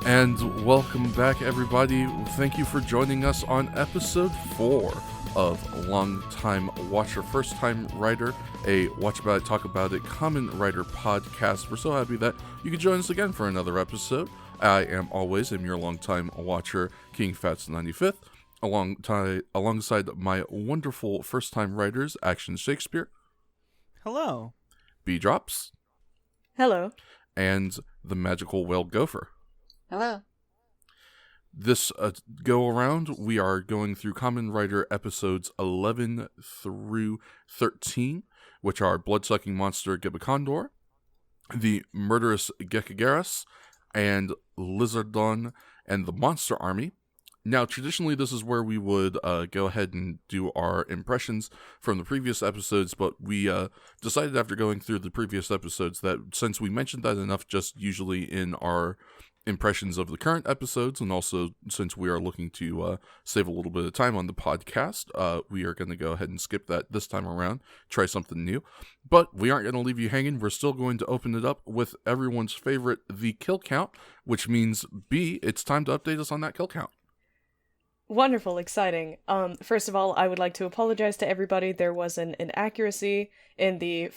And welcome back, everybody. Thank you for joining us on episode 4 of Long-Time Watcher, First-Time Writer, a Watch About It, Talk About It Kamen Writer podcast. We're so happy that you could join us again for another episode. I am your long-time watcher, King Fats 95th, alongside my wonderful first-time writers, Action Shakespeare. Hello. B-Drops. Hello. And the Magical Whale Gopher. Hello. This go-around, we are going through Kamen Rider episodes 11 through 13, which are Blood-Sucking Monster Gebacondor, the Murderous Geckgeras, and Lizardlon and the Monster Army. Now, traditionally, this is where we would go ahead and do our impressions from the previous episodes, but we decided after going through the previous episodes that since we mentioned that enough just usually in our impressions of the current episodes, and also since we are looking to save a little bit of time on the podcast, we are going to go ahead and skip that this time around, try something new. But we aren't going to leave you hanging. We're still going to open it up with everyone's favorite, the kill count, which means, B, it's time to update us on that kill count. Wonderful, exciting. First of all, I would like to apologize to everybody. There was an inaccuracy in the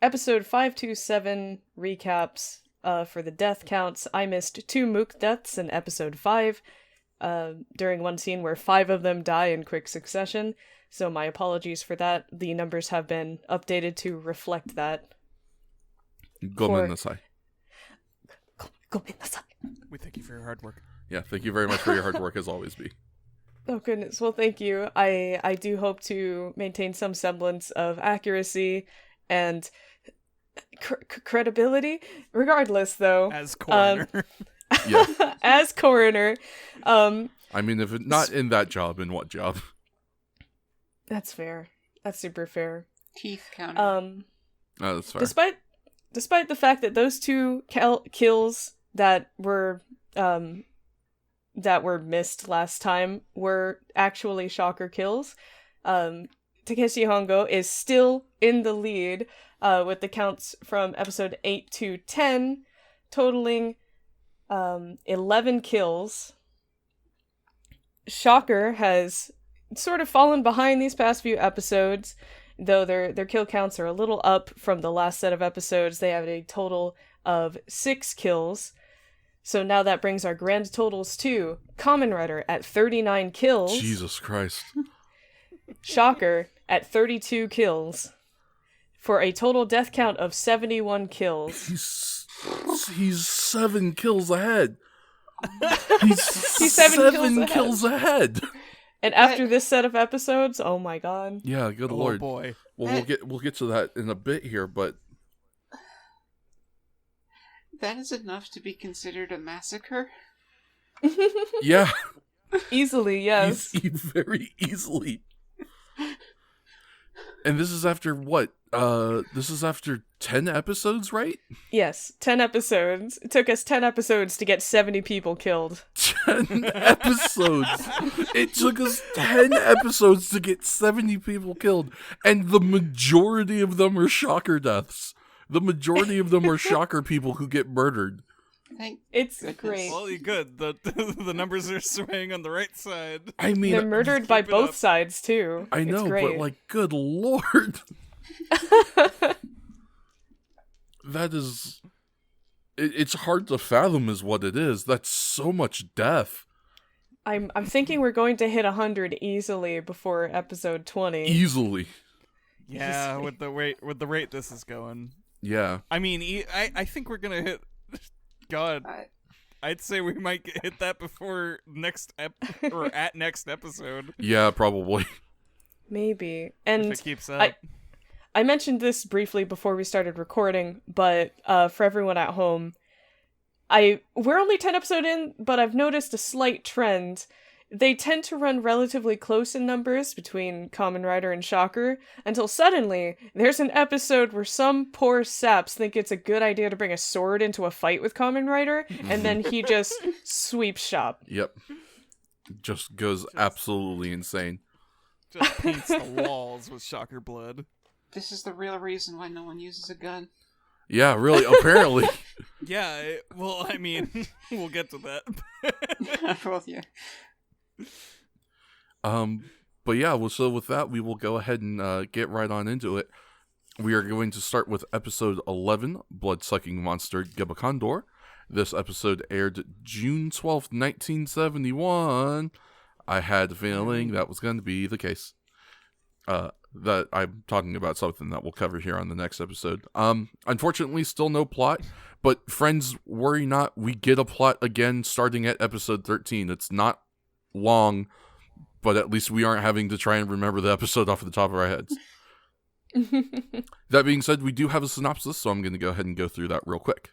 episode 527 recaps for the death counts. I missed 2 Mook deaths in episode 5 during one scene where 5 of them die in quick succession. So my apologies for that. The numbers have been updated to reflect that. Gomennasai. Gomennasai. We thank you for your hard work. Yeah, thank you very much for your hard work as always, B. Oh goodness, well thank you. I do hope to maintain some semblance of accuracy and credibility. Regardless though. As coroner. Yeah. As coroner. I mean, if it's not in that job, in what job? That's fair. That's super fair. Teeth counting. Oh, that's fair. Despite the fact that those 2 kills that were missed last time were actually shocker kills, Takeshi Hongo is still in the lead with the counts from episode 8 to 10, totaling 11 kills. Shocker has sort of fallen behind these past few episodes, though their kill counts are a little up from the last set of episodes. They have a total of 6 kills. So now that brings our grand totals to Kamen Rider at 39 kills. Jesus Christ. Shocker at 32 kills. For a total death count of 71 kills. He's 7 kills ahead. He's 7 kills ahead. And after this set of episodes, oh my god. Yeah, good lord. Boy. Well, we'll get to that in a bit here, but that is enough to be considered a massacre? yeah. Easily, yes. Very easily. And this is after what? This is after 10 episodes, right? Yes, 10 episodes. It took us 10 episodes to get 70 people killed. 10 episodes! It took us 10 episodes to get 70 people killed, and the majority of them are shocker deaths. The majority of them are shocker people who get murdered. It's goodness. great. Well, you good. The numbers are swaying on the right side. I mean, they're murdered by both sides, too. I know, it's great. but like, good lord. That is... It's hard to fathom is what it is. That's so much death. I'm thinking we're going to hit 100 easily before episode 20. Easily. Yeah, with the rate this is going. Yeah. I mean, I think we're gonna hit. God, I'd say we might hit that before next or at next episode. Yeah, probably. Maybe. And if it keeps up. I mentioned this briefly before we started recording, but for everyone at home, we're only 10 episodes in, but I've noticed a slight trend. They tend to run relatively close in numbers between Kamen Rider and Shocker, until suddenly, there's an episode where some poor saps think it's a good idea to bring a sword into a fight with Kamen Rider, and then he just sweeps shop. Yep. Just goes absolutely insane. Just paints the walls with Shocker blood. This is the real reason why no one uses a gun. Yeah, really, apparently. Yeah, well, I mean, we'll get to that. Well, yeah. But yeah, well, so with that, we will go ahead and get right on into it. We are going to start with episode 11, Blood-Sucking Monster Gebacondor. This episode aired June 12th, 1971. I had a feeling that was going to be the case. That I'm talking about something that we'll cover here on the next episode. Unfortunately, still no plot, but friends, worry not, we get a plot again starting at episode 13. It's not long, but at least we aren't having to try and remember the episode off the top of our heads. That being said, we do have a synopsis, so I'm going to go ahead and go through that real quick.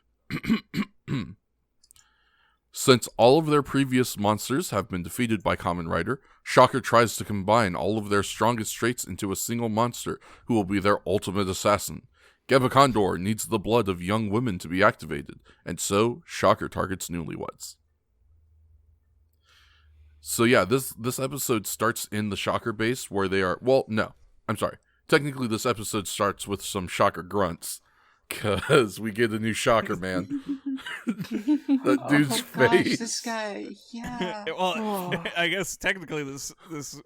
Since all of their previous monsters have been defeated by Kamen Rider, Shocker tries to combine all of their strongest traits into a single monster who will be their ultimate assassin. Gebacondor needs the blood of young women to be activated, and so Shocker targets newlyweds. So yeah, this episode starts in the Shocker base where they are... Well, no, I'm sorry. Technically, this episode starts with some Shocker grunts, because we get a new Shocker man. That dude's face. Gosh, this guy, yeah. Well, I guess technically this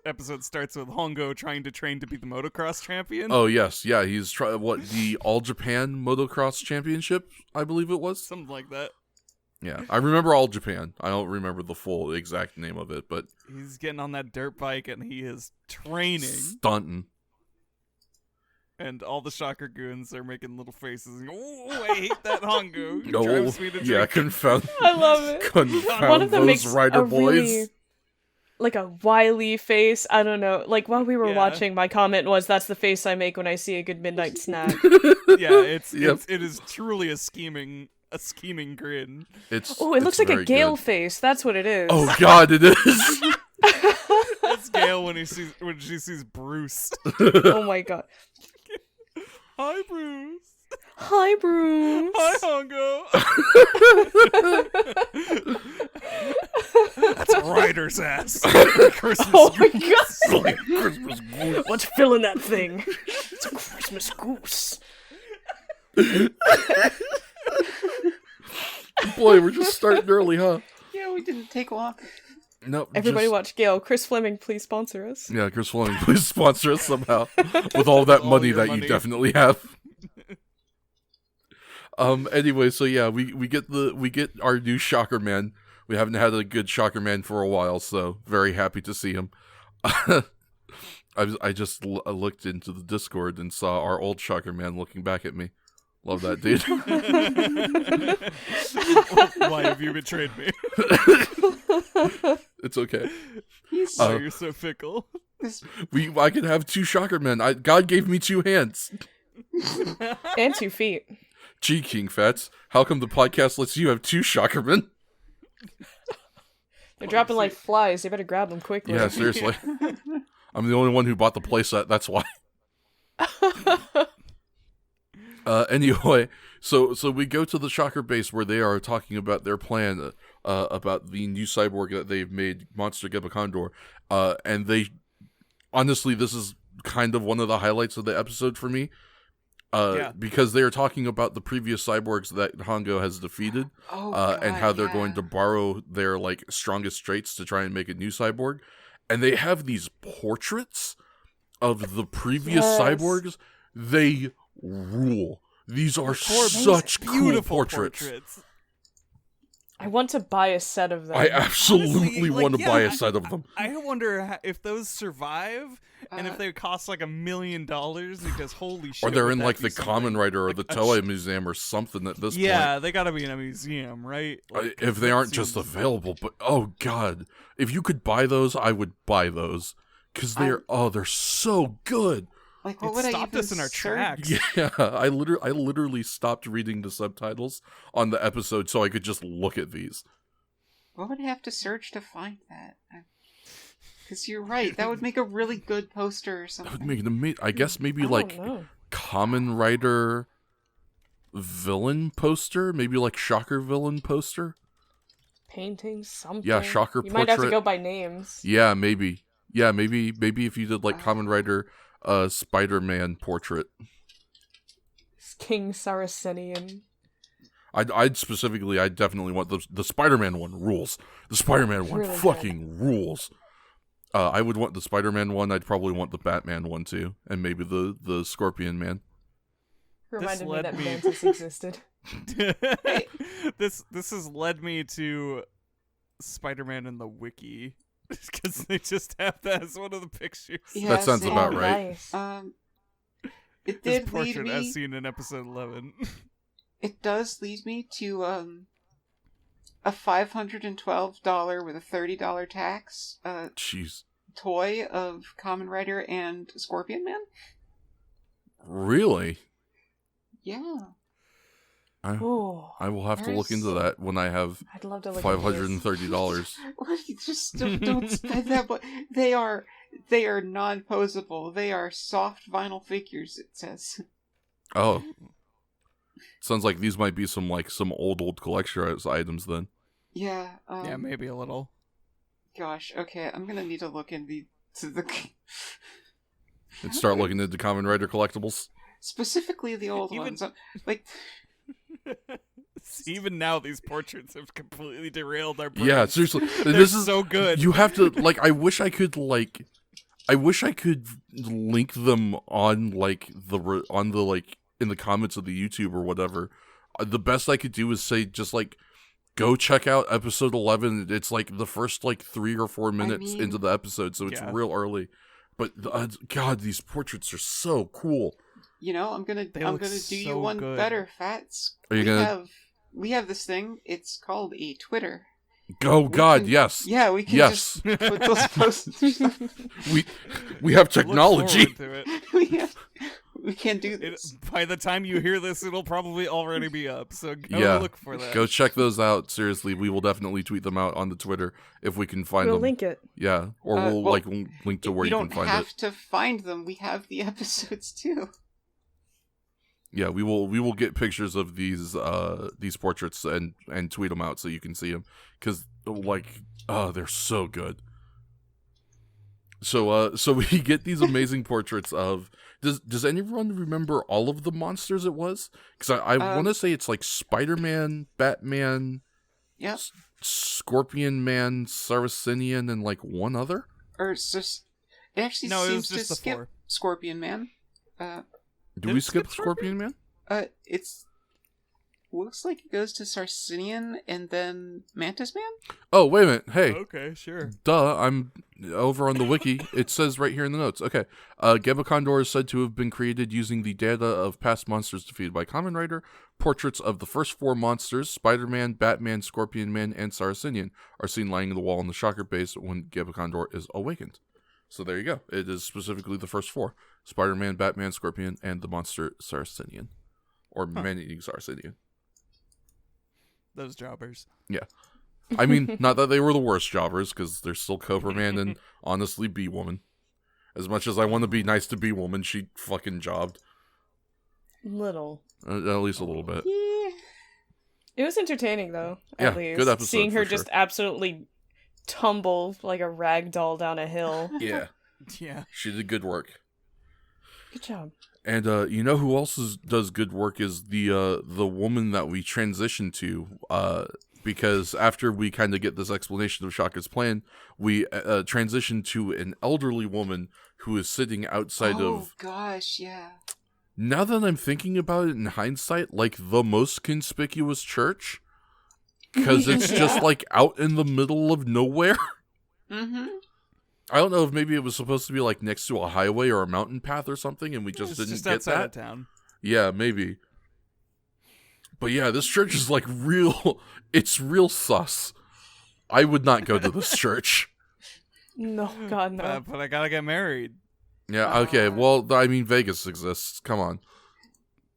episode starts with Hongo trying to train to be the motocross champion. Oh, yes, yeah, he's the All Japan Motocross Championship, I believe it was? Something like that. Yeah, I remember All Japan. I don't remember the full exact name of it, but... He's getting on that dirt bike and he is training. Stunting. And all the Shocker goons are making little faces. Oh, I hate that Hongo. He No, drives me to yeah, drink. confound. I love it. Confound One of them those makes Rider a boys. really, like a wily face. I don't know. Like while we were Yeah. watching, my comment was, "That's the face I make when I see a good midnight snack." Yeah, it is truly a scheming grin. Oh, it looks like a Gale face. That's what it is. Oh God, it is. That's Gale when she sees Bruce. Oh my God. Hi, Bruce. Hi, Bruce. Hi, Hongo. That's a Rider's ass. Christmas Oh my goose. God. Christmas goose. What's filling that thing? It's a Christmas goose. Boy, we're just starting early, huh? Yeah, we didn't take long. Nope. Everybody watch Gale. Chris Fleming, please sponsor us. Yeah, Chris Fleming, please sponsor us somehow with all that money your that money. you definitely have. Anyway, so yeah, we get our new Shocker man. We haven't had a good Shocker man for a while, so very happy to see him. I just looked into the Discord and saw our old Shocker man looking back at me. Love that dude. Why have you betrayed me? It's okay. You're so fickle. I can have two Shocker men. God gave me two hands. And 2 feet. Gee, King Fats, how come the podcast lets you have two Shocker men? They're dropping like flies. You better grab them quickly. Yeah, seriously. I'm the only one who bought the playset, that's why. Anyway, so we go to the Shocker base where they are talking about their plan, about the new cyborg that they've made, Monster Gebacondor, and they, honestly, this is kind of one of the highlights of the episode for me, because they are talking about the previous cyborgs that Hongo has defeated, and how they're going to borrow their, like, strongest traits to try and make a new cyborg, and they have these portraits of the previous cyborgs. They rule. These are such cool portraits. I want to buy a set of them. I absolutely Honestly, want to buy a set of them. I wonder if those survive and if they cost like $1 million, because holy shit. Or they're would in that like be the something. Kamen Rider or the Toei Museum or something at this point. Yeah, they gotta be in a museum, right? Like, If they that aren't just seems- available. But oh God, if you could buy those, I would buy those. Because they're so good. Like, what It would I stopped even us in our search? tracks. Yeah, I literally stopped reading the subtitles on the episode so I could just look at these. What would I have to search to find that? Because you're right, that would make a really good poster or That something. would make an amazing. I guess maybe I like don't know. Kamen Rider villain poster, maybe like Shocker villain poster. Painting something. Yeah, Shocker You might have to portrait. go by names. Yeah, maybe. Yeah, maybe if you did like Kamen Rider, Spider-Man portrait. King Saracenian. I'd specifically, I definitely want the Spider-Man one rules. The Spider-Man one Really fucking rules. I would want the Spider-Man one. I'd probably want the Batman one too, and maybe the Scorpion Man. Reminded me led that me- Mantis existed. This has led me to Spider-Man in the wiki because they just have that as one of the pictures. Yeah, That sounds same. about right. Nice. It His did lead portrait, me. as seen in episode 11. It does lead me to a $512 with a $30 tax Jeez, toy of Kamen Rider and Scorpion Man. really? Yeah. Oh, I will have to look into There's- that when I have I'd love to look at this. $530. What? Just don't spend that. But they are non-posable. They are soft vinyl figures. It says. Oh, sounds like these might be some old collector's items then. Yeah. Yeah, maybe a little. Gosh. Okay. I'm gonna need to look into the And start looking into Kamen Rider collectibles. specifically the old Even- ones. Like Even now, these portraits have completely derailed our brains. Yeah, seriously, They're this is so good. You have to I wish I could link them on in the comments of the YouTube or whatever. The best I could do is say just go check out episode 11. It's the first 3 or 4 minutes mean- into the episode, so it's Yeah. real early. But God, these portraits are so cool. I'm gonna They I'm look gonna do you so one good. better, Fats. Are you gonna- We have this thing. It's called a Twitter. Oh We God, can- yes, Yeah, we can yes. just put those posts. we have Look technology. forward to it. we can do this. By the time you hear this, it'll probably already be up. So go Yeah. look for that. Go check those out. Seriously, we will definitely tweet them out on the Twitter if we can find We'll them. link it. Yeah, or we'll well, link to where We you can don't find have it. to find them. We have the episodes too. Yeah, we will get pictures of these portraits and tweet them out so you can see them because they're so good. So we get these amazing portraits of. Does anyone remember all of the monsters it was? Because I want to say it's Spider-Man, Batman, Yep. Scorpion Man, Saracenian, and one other. Or it's just it actually No, it seems was to just the skip 4. Scorpion Man. Do Did we it skip skip Scorpion Man? It's looks like it goes to Saracenian and then Mantis Man. Oh, wait a minute. Hey, Okay, sure. duh, I'm over on the wiki. It says right here in the notes. Okay. Gebacondor is said to have been created using the data of past monsters defeated by Kamen Rider. Portraits of the first 4 monsters, Spider-Man, Batman, Scorpion Man, and Saracenian, are seen lying on the wall in the Shocker base when Gebacondor is awakened. So there you go. It is specifically the first 4. Spider-Man, Batman, Scorpion, and the monster Saracenian. Or Man-Eating Saracenian. Those jobbers. Yeah. I mean, not that they were the worst jobbers, because they're still Cobra Man and honestly Bee-Woman. As much as I want to be nice to Bee-Woman, she fucking jobbed. Little. At least a little bit. Yeah. It was entertaining though. Yeah, At least good episode, seeing her for just sure. absolutely tumble like a rag doll down a hill. Yeah. Yeah. She did good work. Good job. And you know who else does good work is the woman that we transition to. Because after we kind of get this explanation of Shaka's plan, we transition to an elderly woman who is sitting outside Oh of. gosh, yeah. Now that I'm thinking about it in hindsight, the most conspicuous church, because it's just out in the middle of nowhere. Mm-hmm. I don't know if maybe it was supposed to be next to a highway or a mountain path or something, and we just It's didn't just get outside that. of town. Yeah, maybe. But yeah, this church is real. It's real sus. I would not go to this church. No, God, no. But I gotta get married. Yeah, okay. Well, I mean, Vegas exists. Come on.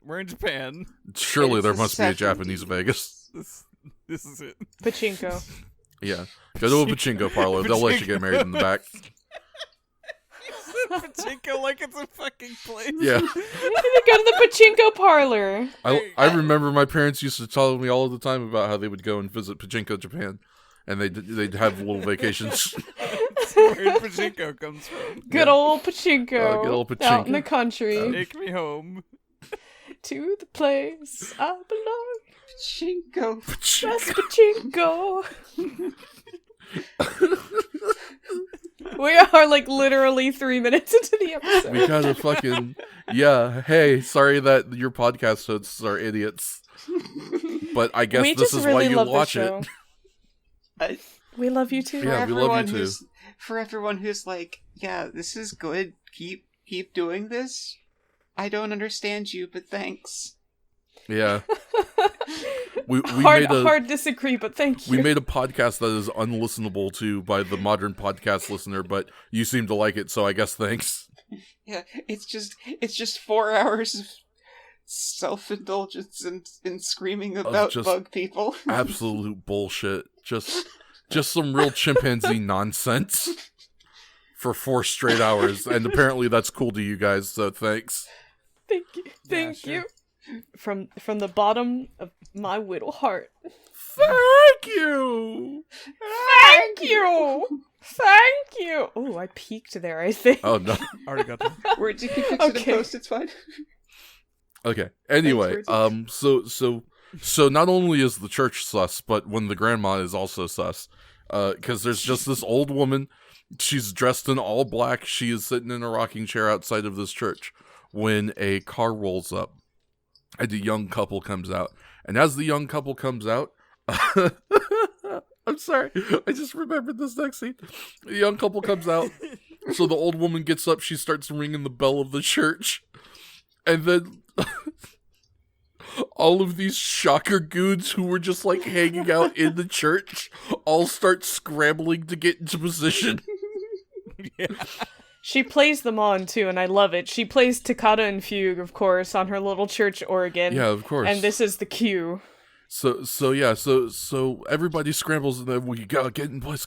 We're in Japan. Surely It's there a must be a 70s. Japanese Vegas. This is it. Pachinko. Yeah. Go to a pachinko parlor. They'll let you get married in the back. Pachinko like it's a fucking place. Yeah. They go to the pachinko parlor. I remember my parents used to tell me all the time about how they would go and visit Pachinko Japan. And they'd have little vacations. That's where Pachinko comes from. Good old pachinko. Good old Out in pachinko. the country. Take me home. To the place I belong. Pachinko. Best pachinko. We are like literally 3 minutes into the episode. We gotta fucking hey, sorry that your podcast hosts are idiots. But I guess We this just is really why you love watch this it. show. We love you too. Yeah, we love you too. For everyone who's like, yeah, this is good. Keep doing this. I don't understand you, but thanks. Yeah. We hard disagree, but thank you. We made a podcast that is unlistenable to by the modern podcast listener, but you seem to like it, so I guess thanks. Yeah, it's just 4 hours of self-indulgence and screaming about bug people. Absolute bullshit. Just some real chimpanzee nonsense for 4 straight hours, and apparently that's cool to you guys, so thanks. Thank you. Thank you. From the bottom of my little heart. Thank you! Thank you! Thank you! Oh, I peaked there, I think. Oh, no. Already got them. Where'd you fix it in post? It's fine. Okay. Anyway, so not only is the church sus, but when the grandma is also sus. Because there's just this old woman. She's dressed in all black. She is sitting in a rocking chair outside of this church when a car rolls up and a young couple comes out. And as the young couple comes out, I'm sorry, I just remembered this next scene. The young couple comes out, so the old woman gets up, she starts ringing the bell of the church, and then all of these shocker goons who were just like hanging out in the church all start scrambling to get into position. Yeah. She plays them on too, and I love it. She plays Toccata and Fugue, of course, on her little church organ. Yeah, of course. And this is the cue. So everybody scrambles, and then we gotta get in place.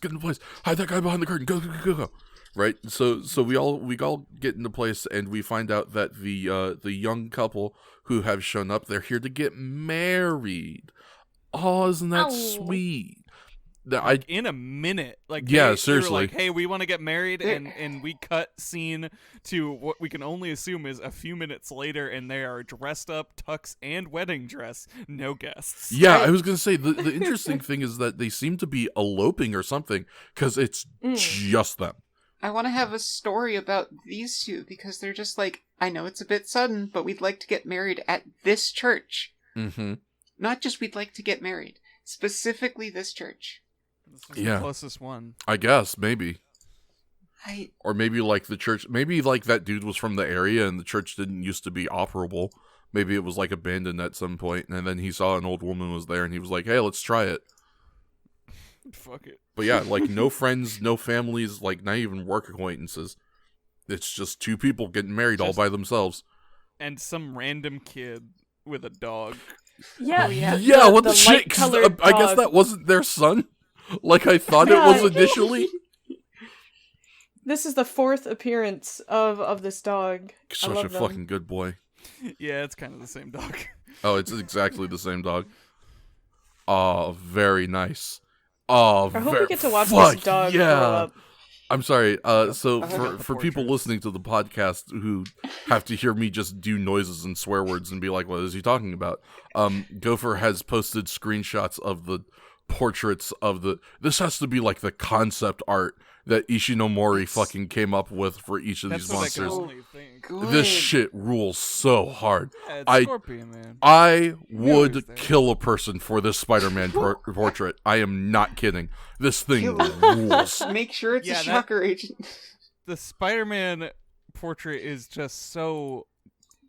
Hide that guy behind the curtain. Go. Right. So we all get into place, and we find out that the young couple who have shown up, they're here to get married. Oh, isn't that sweet? In a minute, seriously. They were like, hey, we want to get married, and we cut scene to what we can only assume is a few minutes later, and they are dressed up, tux and wedding dress, no guests. Yeah, I was gonna say the interesting thing is that they seem to be eloping or something, because it's just them. I want to have a story about these two, because they're just like, I know it's a bit sudden, but we'd like to get married at this church. Mm-hmm. Not just we'd like to get married, specifically this church. This is the closest one. I guess, maybe. Or maybe like the church, maybe like that dude was from the area and the church didn't used to be operable. Maybe it was like abandoned at some point, and then he saw an old woman was there and he was like, hey, let's try it. Fuck it. But yeah, like no friends, no families, like not even work acquaintances. It's just 2 people getting married all by themselves. And some random kid with a dog. Yeah. Yeah, what the shit? 'Cause I guess that wasn't their son. Like I thought it was initially. This is the 4th appearance of this dog. Such a fucking good boy. Yeah, it's kind of the same dog. Oh, it's exactly the same dog. Oh, very nice. Oh, I hope we get to watch this dog grow up. I'm sorry. So for people listening to the podcast who have to hear me just do noises and swear words and be like, "What is he talking about?" Gopher has posted screenshots of the portraits of the. This has to be like the concept art that Ishinomori fucking came up with for each of these monsters. This shit rules so hard. Yeah, it's Scorpion, man. I would kill a person for this Spider-Man portrait. I am not kidding. This thing rules. Make sure it's a shocker agent. The Spider-Man portrait is just so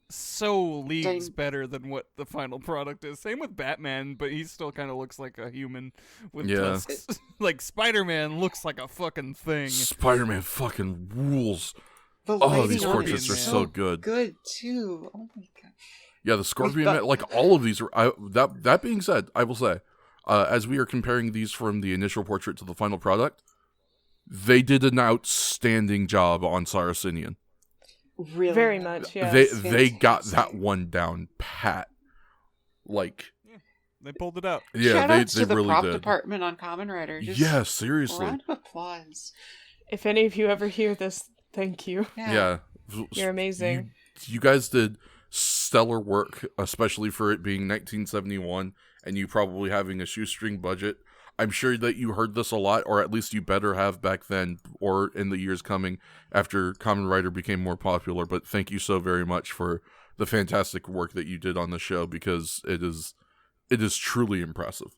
leagues better than what the final product is. Same with Batman, but he still kind of looks like a human with tusks. Like Spider-Man looks like a fucking thing. Spider-Man fucking rules. These portraits are so good. Good too. Oh my god. Yeah, the Scorpion Man, like all of these. That being said, I will say, as we are comparing these from the initial portrait to the final product, they did an outstanding job on Saracenian. Really, very much. Yeah, they got that one down pat. Like they pulled it out. Yeah, shout outs they to the really prop did. department on Kamen Rider. Yeah, seriously. Round of applause. If any of you ever hear this, thank you. Yeah. You're amazing. You guys did stellar work, especially for it being 1971 and you probably having a shoestring budget. I'm sure that you heard this a lot, or at least you better have back then or in the years coming after Kamen Rider became more popular. But thank you so very much for the fantastic work that you did on the show, because it is truly impressive.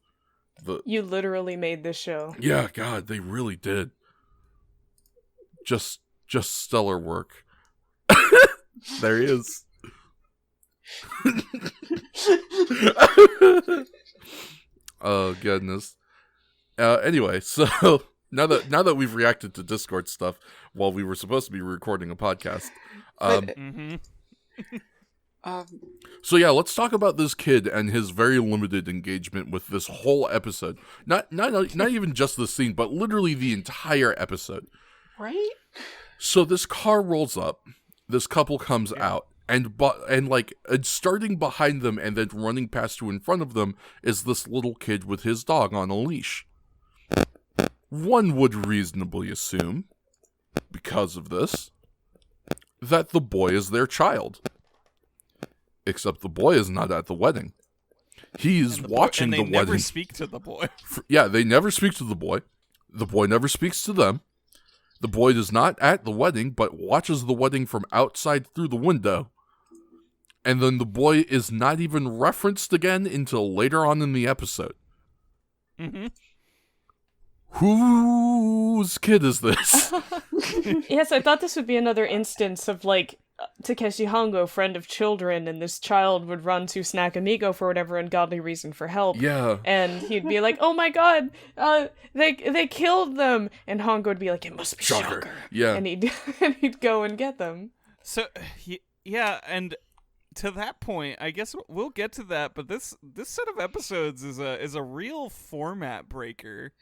You literally made this show. Yeah, God, they really did. Just stellar work. There he is. Oh goodness. Anyway, so now that we've reacted to Discord stuff while we were supposed to be recording a podcast, so yeah, let's talk about this kid and his very limited engagement with this whole episode. Not even just the scene, but literally the entire episode. Right? So this car rolls up, this couple comes out, and starting behind them and then running past you in front of them is this little kid with his dog on a leash. One would reasonably assume, because of this, that the boy is their child. Except the boy is not at the wedding. He's watching the wedding. They never speak to the boy. Yeah, they never speak to the boy. The boy never speaks to them. The boy is not at the wedding, but watches the wedding from outside through the window. And then the boy is not even referenced again until later on in the episode. Mm-hmm. Whose kid is this? Yes, I thought this would be another instance of, like, Takeshi Hongo, friend of children, and this child would run to Snack Amigo for whatever ungodly reason for help. Yeah. And he'd be like, oh my god, they killed them! And Hongo would be like, it must be Shocker. Yeah. And he'd go and get them. So, yeah, and to that point, I guess we'll get to that, but this set of episodes is a real format breaker.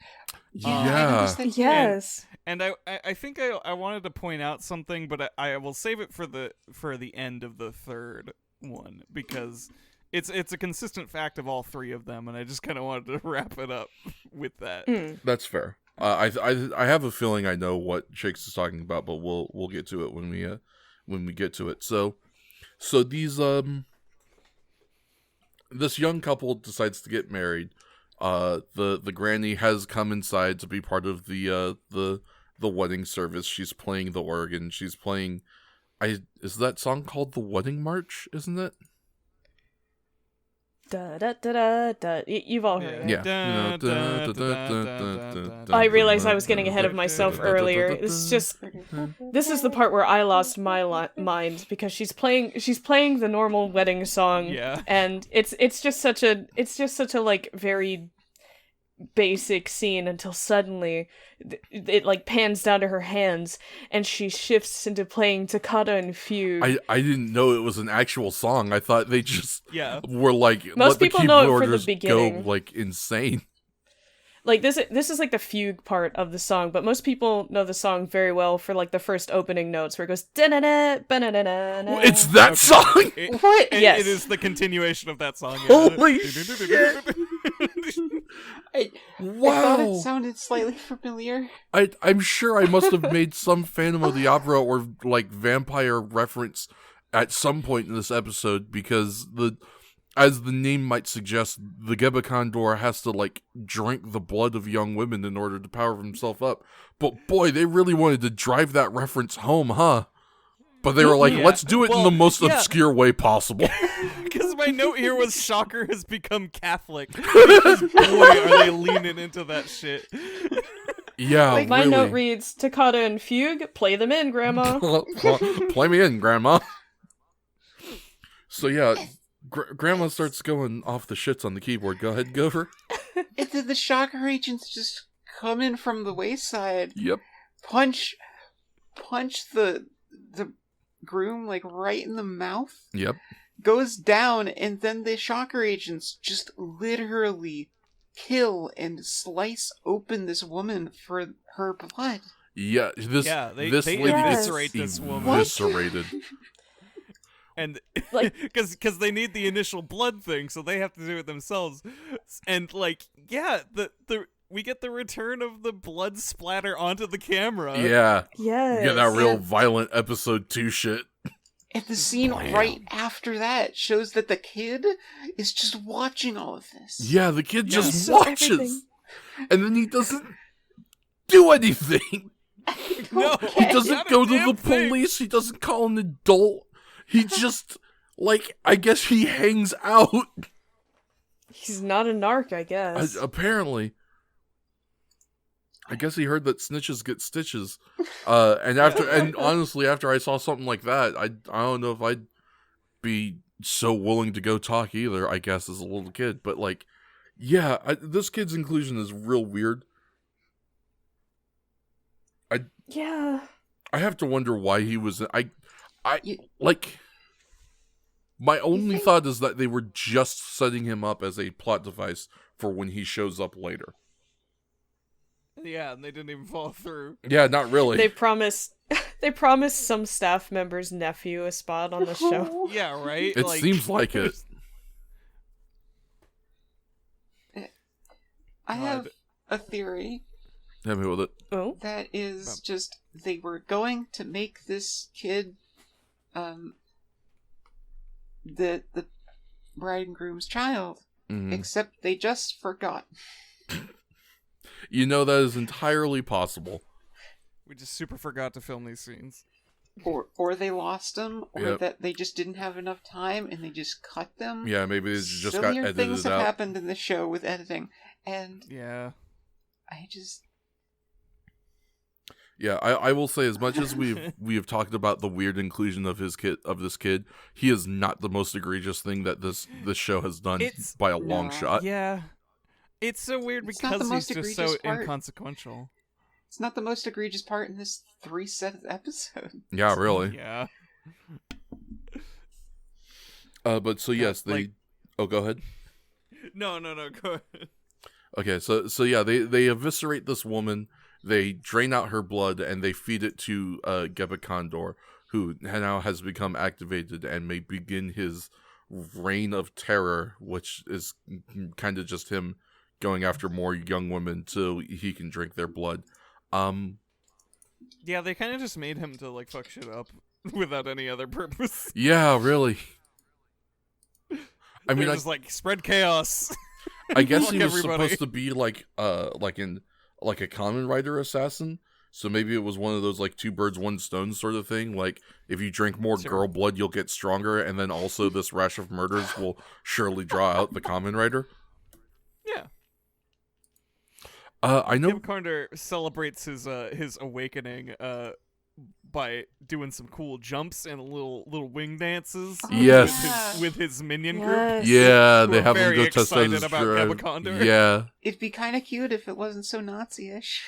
Yeah. Yes. And I think I wanted to point out something, but I will save it for the end of the third one, because it's a consistent fact of all three of them, and I just kind of wanted to wrap it up with that. That's fair. I have a feeling I know what Shakes is talking about, but we'll get to it when we get to it. So these this young couple decides to get married. The granny has come inside to be part of the wedding service. She's playing the organ. She's playing. Is that song called the Wedding March? Isn't it? Da da da da da. You've all heard it. Yeah. I realized I was getting ahead of myself earlier. It's just, this is the part where I lost my mind, because she's playing the normal wedding song, and it's just such a like very basic scene until suddenly it like pans down to her hands and she shifts into playing Toccata and Fugue. I didn't know it was an actual song. I thought they just were like, most people know it for the beginning. Go like insane. Like this is like the fugue part of the song, but most people know the song very well for like the first opening notes where it goes da-na-na, ba-na-na-na. It's that song. What? Yes, it is the continuation of that song. Holy shit! I thought it sounded slightly familiar. I'm sure I must have made some Phantom of the Opera or like vampire reference at some point in this episode, because as the name might suggest, the Gebacondor has to like drink the blood of young women in order to power himself up. But boy, they really wanted to drive that reference home, huh? But they were like, let's do it in the most obscure way possible. Because my note here was Shocker has become Catholic. Because boy, are they leaning into that shit. Yeah, like, my note reads, Toccata and Fugue, play them in, Grandma. Play me in, Grandma. So yeah, Grandma starts going off the shits on the keyboard. Go ahead, Gopher. And then the Shocker agents just come in from the wayside. Yep. Punch the groom like right in the mouth. Yep. Goes down, and then the Shocker agents just literally kill and slice open this woman for her blood. Yeah, this lady eviscerate this woman. Eviscerated. And because they need the initial blood thing, so they have to do it themselves. And like, we get the return of the blood splatter onto the camera. Yeah. Yes. Yeah, that real violent episode 2 shit. And the scene Blam. right after that shows that the kid is just watching all of this. Yeah, the kid Yeah. just So watches. everything. And then he doesn't do anything. No, He not doesn't a go to damn the thing. police. He doesn't call an adult. He just, like, I guess he hangs out. He's not a narc, I guess. Apparently. I guess he heard that snitches get stitches. And honestly, after I saw something like that, I don't know if I'd be so willing to go talk either, I guess, as a little kid. But, like, yeah, this kid's inclusion is real weird. Yeah. I have to wonder why he was. You- Like, my only think- thought is that they were just setting him up as a plot device for when he shows up later. Yeah, and they didn't even follow through. Yeah, not really. They promised some staff member's nephew a spot on the show. Yeah, right? It seems like it. I have a theory Hit me with it. Oh. that is just they were going to make this kid the bride and groom's child, Mhm. except they just forgot. You know, that is entirely possible. We just super forgot to film these scenes. Or they lost them, or Yep. that they just didn't have enough time and they just cut them. Yeah, maybe they just got Sillier things edited have out. happened in the show with editing, and Yeah. I just Yeah, I will say, as much as we have talked about the weird inclusion of this kid, he is not the most egregious thing that this show has done It's- by a long No. shot. Yeah. It's so weird It's not because the he's most just so egregious part. inconsequential. it's not the most egregious part in this 3-set episode. Yeah, really. Yeah. But so yes, they. like- Oh, go ahead. No, go ahead. Okay, so yeah, they eviscerate this woman, they drain out her blood, and they feed it to Gebacondor, who now has become activated and may begin his reign of terror, which is kind of just him going after more young women so he can drink their blood. Yeah, they kind of just made him to, like, fuck shit up without any other purpose. Yeah, really. I mean, They're just like, spread chaos. I guess Fuck he was everybody. supposed to be like a Kamen Rider assassin. So maybe it was one of those like two birds, one stone sort of thing. Like if you drink more Sure. girl blood, you'll get stronger, and then also this rash of murders will surely draw out the Kamen Rider. Yeah. I know. Gebacondor celebrates his awakening by doing some cool jumps and little wing dances. Yes. with his minion group. Yes. Yeah, they We're have him very go test out excited his about drive. Gebacondor. Yeah, It'd be kind of cute if it wasn't so Nazi-ish.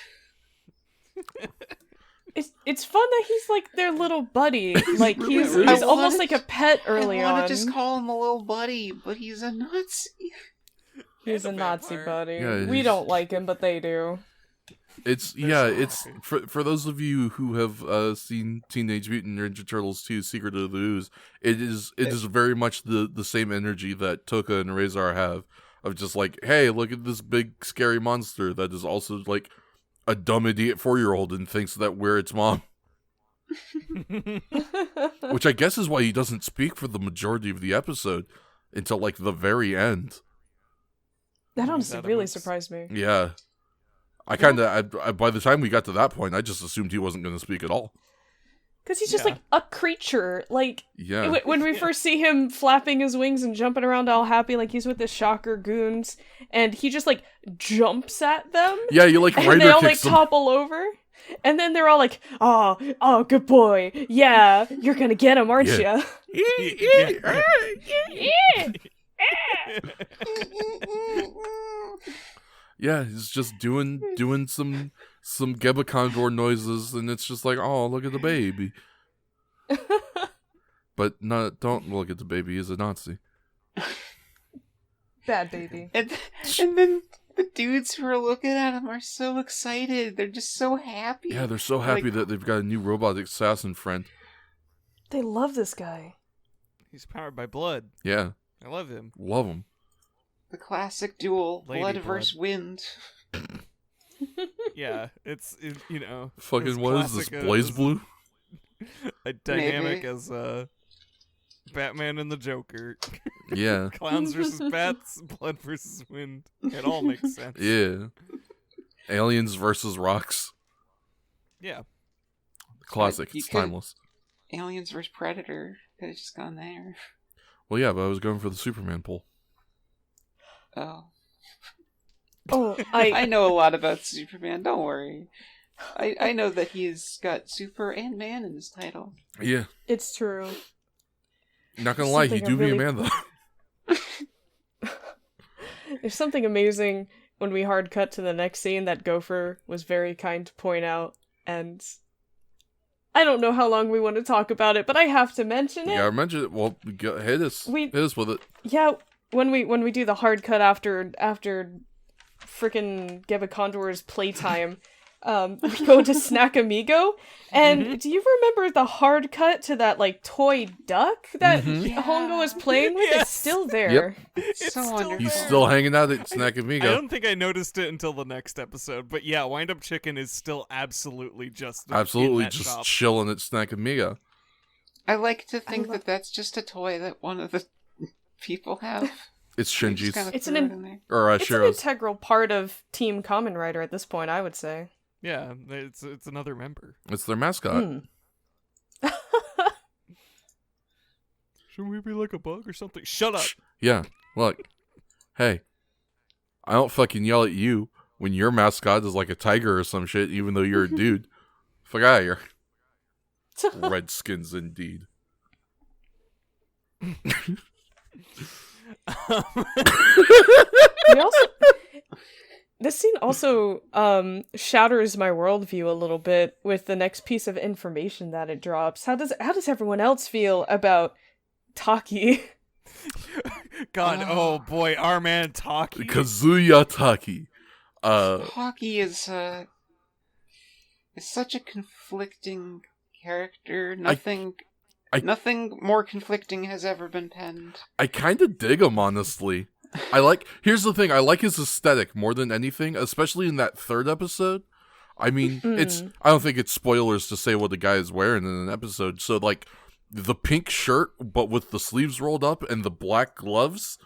It's fun that he's like their little buddy. Like he's really he's is. almost like a pet early I on. want to just call him a little buddy, but he's a Nazi. He's a And a Nazi vampire. buddy. Yeah, We he's- don't like him, but they do. it's for those of you who have seen Teenage Mutant Ninja Turtles 2: Secret of the Ooze. It is very much the same energy that Toka and Razor have of just like, hey, look at this big scary monster that is also like a dumb idiot 4-year-old and thinks that we're its mom. Which I guess is why he doesn't speak for the majority of the episode until like the very end. That honestly That really makes- surprised me. Yeah. I kind of, by the time we got to that point, I just assumed he wasn't going to speak at all. Because he's just Yeah. like a creature. Like, Yeah. when we first see him flapping his wings and jumping around all happy, like he's with the shocker goons, and he just like jumps at them, Yeah, you like and Rider they all like kicks them. topple over. And then they're all like, oh, good boy. Yeah, you're gonna get him, aren't Yeah. you? Yeah, he's just doing some Gebacondor noises, and it's just like, oh, look at the baby. But don't look at the baby. He's a Nazi. Bad baby. And then the dudes who are looking at him are so excited. They're just so happy. Yeah, they're so happy that they've got a new robot assassin friend. They love this guy. He's powered by blood. Yeah, I love him. love him. The classic duel, Lady blood blood. versus wind. Yeah, it's you know, Fucking as what is this? classic Blaze as- Blue? a dynamic Maybe. as Batman and the Joker. Yeah. Clowns versus bats, blood versus wind. It all makes sense. Yeah. Aliens versus rocks. Yeah. Classic. You It's could- timeless. Aliens vs. Predator. Could have just gone there. Well, yeah, but I was going for the Superman poll. Oh. Oh, I know a lot about Superman, don't worry. I know that he's got Super and Man in his title. Yeah. it's true. Not gonna lie, he Something do I be a really- man, though. There's something amazing when we hard cut to the next scene that Gopher was very kind to point out, and I don't know how long we want to talk about it, but I have to mention Yeah, I it. mentioned it. Well, hit us. Hit us with it. Yeah, when we do the hard cut after frickin' Gebacondor's playtime, we go to Snack Amigo, and do you remember the hard cut to that like toy duck that Hongo was playing with? Yes. It's still there. It's So still wonderful. He's there. still hanging out at Snack I Amigo. don't think I noticed it until the next episode, but yeah, Wind Up Chicken is still absolutely just in Absolutely that just shop. chilling at Snack Amigo. I like to think love- that that's just a toy that one of the people have. It's They just Shinji's. kinda It's threw an it in there. Or It's an Shiro's. integral part of Team Kamen Rider at this point, I would say. Yeah, it's another member. It's their mascot. Hmm. Should we be like a bug or something? Shut up. Yeah, look. Hey. I don't fucking yell at you when your mascot is like a tiger or some shit, even though you're a dude. Fuck out of here. Redskins indeed. We also, this scene also shatters my worldview a little bit with the next piece of information that it drops. How does everyone else feel about Taki? God, oh boy, our man Taki. Kazuya Taki. Hockey is such a conflicting character. Nothing more conflicting has ever been penned. I kind of dig him, honestly. Here's the thing, I like his aesthetic more than anything, especially in that third episode. I mean, I don't think it's spoilers to say what the guy is wearing in an episode, so like, the pink shirt, but with the sleeves rolled up, and the black gloves,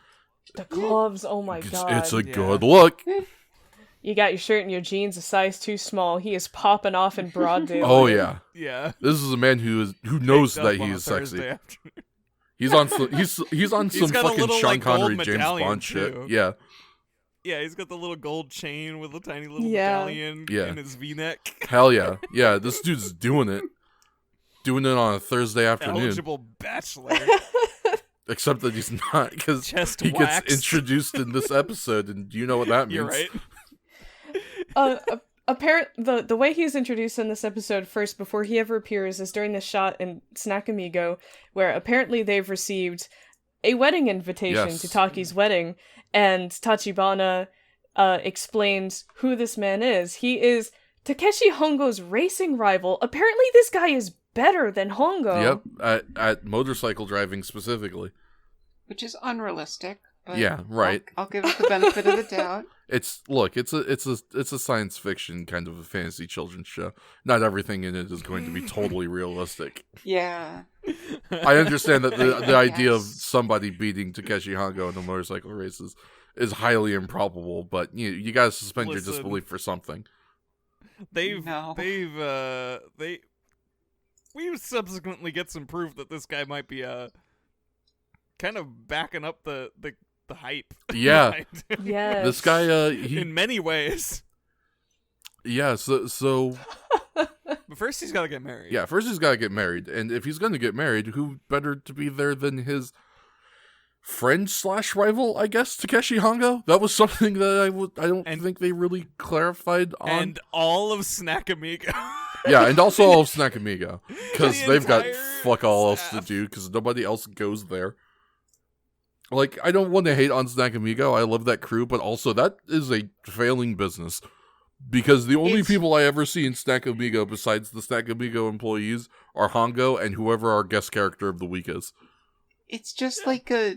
The gloves, oh my god. it's a Yeah. good look. You got your shirt and your jeans a size too small. He is popping off in broad daylight. Oh yeah. Yeah. This is a man who knows Picked up that on he a is sexy. Thursday afternoon. He's on he's on He's some got a fucking little, Sean like, gold Connery, James medallion, Bond shit. too. Yeah. Yeah, he's got the little gold chain with a tiny little Yeah. medallion Yeah. in his V-neck. Hell yeah. Yeah, this dude's doing it. Doing it on a Thursday afternoon. Eligible bachelor. Except that he's not, because Chest he waxed. gets introduced in this episode, and you know what that means. You're right. The way he's introduced in this episode first before he ever appears is during the shot in Snack Amigo, where apparently they've received a wedding invitation Yes. to Taki's wedding, and Tachibana explains who this man is. He is Takeshi Hongo's racing rival. Apparently this guy is better than Hongo. Yep, at motorcycle driving specifically. Which is unrealistic. But Yeah, right. I'll give it the benefit of the doubt. It's a science fiction kind of a fantasy children's show. Not everything in it is going to be totally realistic. Yeah. I understand that the idea of Yes. somebody beating Takeshi Hongo in a motorcycle races is highly improbable, but you gotta suspend your Listen. disbelief for something. We subsequently get some proof that this guy might be kind of backing up the hype. Yeah. behind him Yes. This guy, he in many ways. yeah. So But first he's got to get married. yeah. First, he's got to get married, and if he's going to get married, who better to be there than his friend / rival? I guess Takeshi Hongo. That was something that I don't And- think they really clarified on. And all of Snack Amigo. Yeah, and also all of Snack Amigo, because The they've got entire fuck all else to staff. do, because nobody else goes there. Like, I don't want to hate on Snack Amigo, I love that crew, but also that is a failing business. Because the only It's- people I ever see in Snack Amigo besides the Snack Amigo employees are Hongo and whoever our guest character of the week is. It's just like a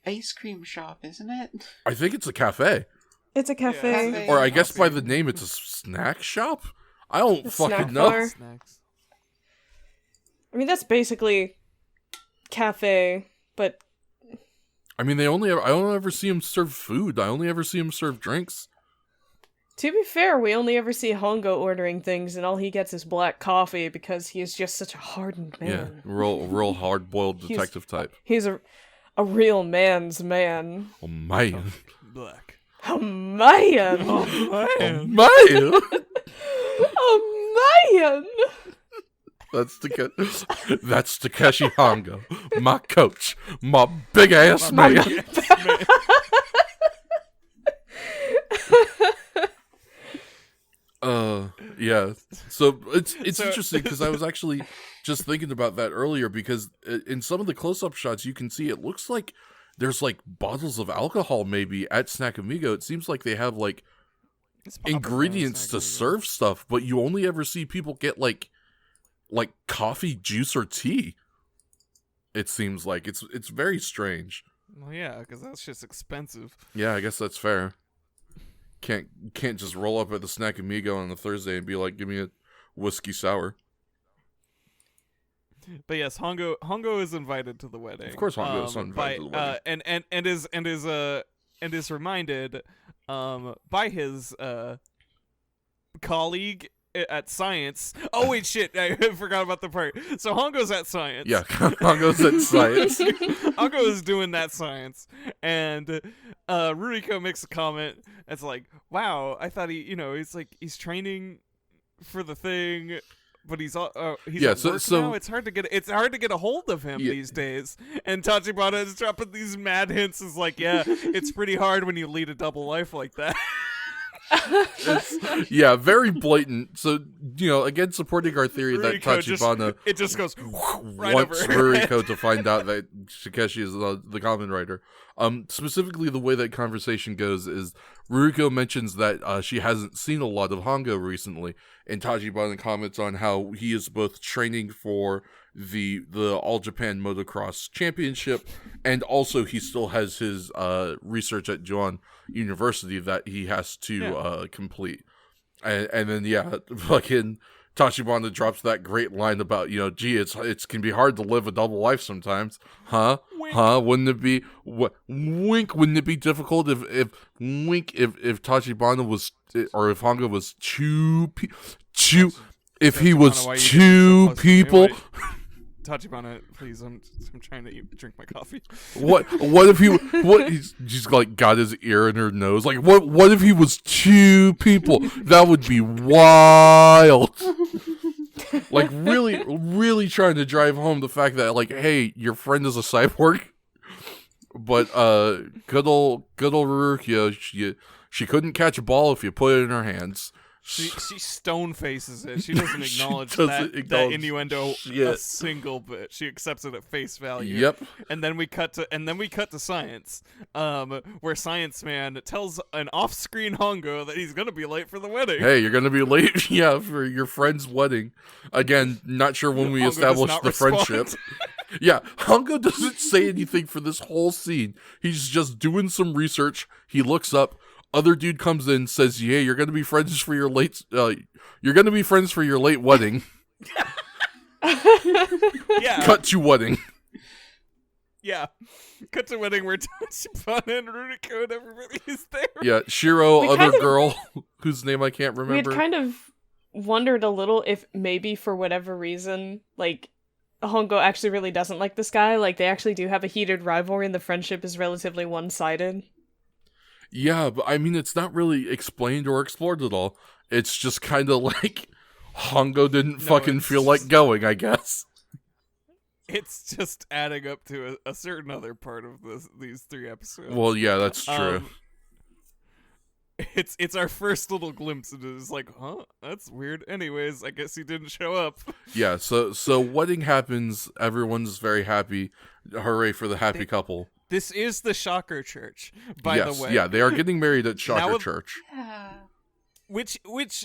ice cream shop, isn't it? I think it's a cafe. It's a cafe. Cafe. Or I guess by Coffee. the name it's a snack shop? I don't A fucking snack know. bar. Snacks. I mean, that's basically cafe, but I mean, I don't ever see him serve food. I only ever see him serve drinks. to be fair, we only ever see Hongo ordering things, and all he gets is black coffee because he is just such a hardened man. Yeah, real hard-boiled detective type. He's a real man's man. Oh, man. Black. A man! Oh, man. Man! A man! That's Takeshi Hongo, my coach, my big-ass man. Yeah. So it's interesting because I was actually just thinking about that earlier because in some of the close-up shots you can see it looks like there's like bottles of alcohol maybe at Snack Amigo. It seems like they have like ingredients to serve stuff, but you only ever see people get like coffee, juice, or tea. It seems like it's very strange. Well, yeah, because that's just expensive. Yeah, I guess that's fair. Can't just roll up at the Snack Amigo on a Thursday and be like, give me a whiskey sour. But yes, Hongo is invited to the wedding. Of course, Hongo is invited to the wedding. And is reminded by his colleague at science. Oh wait, shit! I forgot about the part. So Hongo's at science. Yeah, Hongo's at science. Hongo is doing that science, and Ruriko makes a comment. It's like, "Wow, I thought he's training for the thing." But he's at work now. It's hard to get a hold of him these days. And Tachibana is dropping these mad hints. Is like, yeah, it's pretty hard when you lead a double life like that. Yeah, very blatant. So, again, supporting our theory that Tachibana it just goes right wants over her head. Ruriko to find out that Takeshi is the Kamen Rider. Specifically, the way that conversation goes is Ruriko mentions that she hasn't seen a lot of Hongo recently, and Tachibana comments on how he is both training for the All Japan Motocross Championship, and also he still has his research at Juan University that he has to complete. And then fucking Tachibana drops that great line about, gee, it can be hard to live a double life sometimes, huh? Wink. Huh? Wouldn't it be wink? Wouldn't it be difficult if Tachibana was, or if Hongo was if he was two people? Tachibana, please, I'm trying to drink my coffee. What if he's like got his ear in her nose? Like what if he was two people? That would be wild. Like really, really trying to drive home the fact that like, hey, your friend is a cyborg. But good old Ruriko, she couldn't catch a ball if you put it in her hands. She stone faces it. She doesn't acknowledge that innuendo a single bit. She accepts it at face value. Yep. And then we cut to science, where Science Man tells an off-screen Hongo that he's gonna be late for the wedding. Hey, you're gonna be late, for your friend's wedding. Again, not sure when we Hongo established the friendship. Yeah, Hongo doesn't say anything for this whole scene. He's just doing some research. He looks up. Other dude comes in, says, "Yeah, you're gonna be friends for your late. You're gonna be friends for your late wedding." Yeah. Cut to wedding. Yeah. Cut to wedding where Tachibana and Ruriko and everybody is there. Yeah, Shiro, girl, whose name I can't remember. We had kind of wondered a little if maybe for whatever reason, like, Hongo actually really doesn't like this guy. Like, they actually do have a heated rivalry and the friendship is relatively one-sided. Yeah, but I mean, it's not really explained or explored at all. It's just kind of like Hongo didn't feel like going, I guess. It's just adding up to a certain other part of these 3 episodes. Well, yeah, that's true. It's our first little glimpse into this, like, huh? That's weird. Anyways, I guess he didn't show up. Yeah, so wedding happens. Everyone's very happy. Hooray for the happy couple. This is the Shocker Church, by the way. Yeah, they are getting married at Shocker Church. Which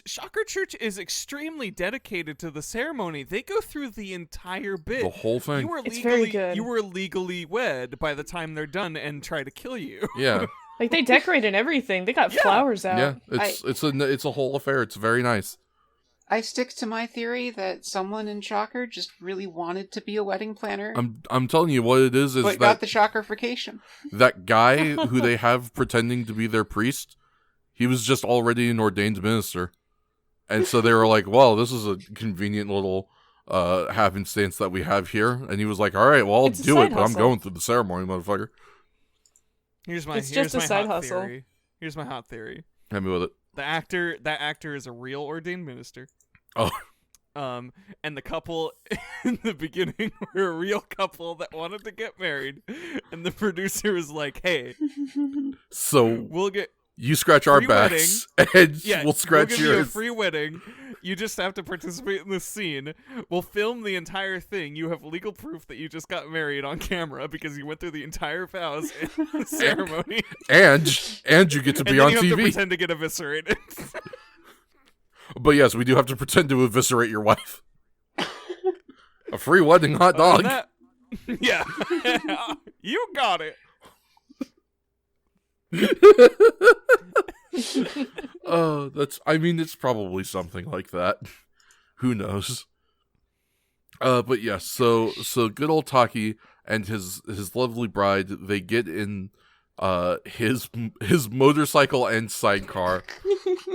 Shocker Church is extremely dedicated to the ceremony. They go through the entire bit. The whole thing. It's very good. You were legally wed by the time they're done and try to kill you. Yeah. Like, they decorate and everything. They got flowers out. Yeah, it's a whole affair. It's very nice. I stick to my theory that someone in Shocker just really wanted to be a wedding planner, I'm telling you what it is but that got the Shockerification. that guy who they have pretending to be their priest, he was just already an ordained minister. And so they were like, well, this is a convenient little happenstance that we have here. And he was like, all right, well, I'll It's a do side it, but I'm hustle. going through the ceremony, motherfucker. Here's my It's just a my side hot hustle. theory. Here's my hot theory. Hit me with it. That actor is a real ordained minister. Oh. And the couple in the beginning were a real couple that wanted to get married, and the producer was like, "Hey, So we'll get you scratch our free backs, and yeah, we'll scratch give you a yours. free wedding. You just have to participate in this scene. We'll film the entire thing. You have legal proof that you just got married on camera because you went through the entire vows and ceremony, And you get to be and then on you have to TV. pretend to get eviscerated." But yes, we do have to pretend to eviscerate your wife. A free wedding hot dog. Yeah, you got it. It's probably something like that. Who knows? But yes, so good old Taki and his lovely bride, they get in his motorcycle and sidecar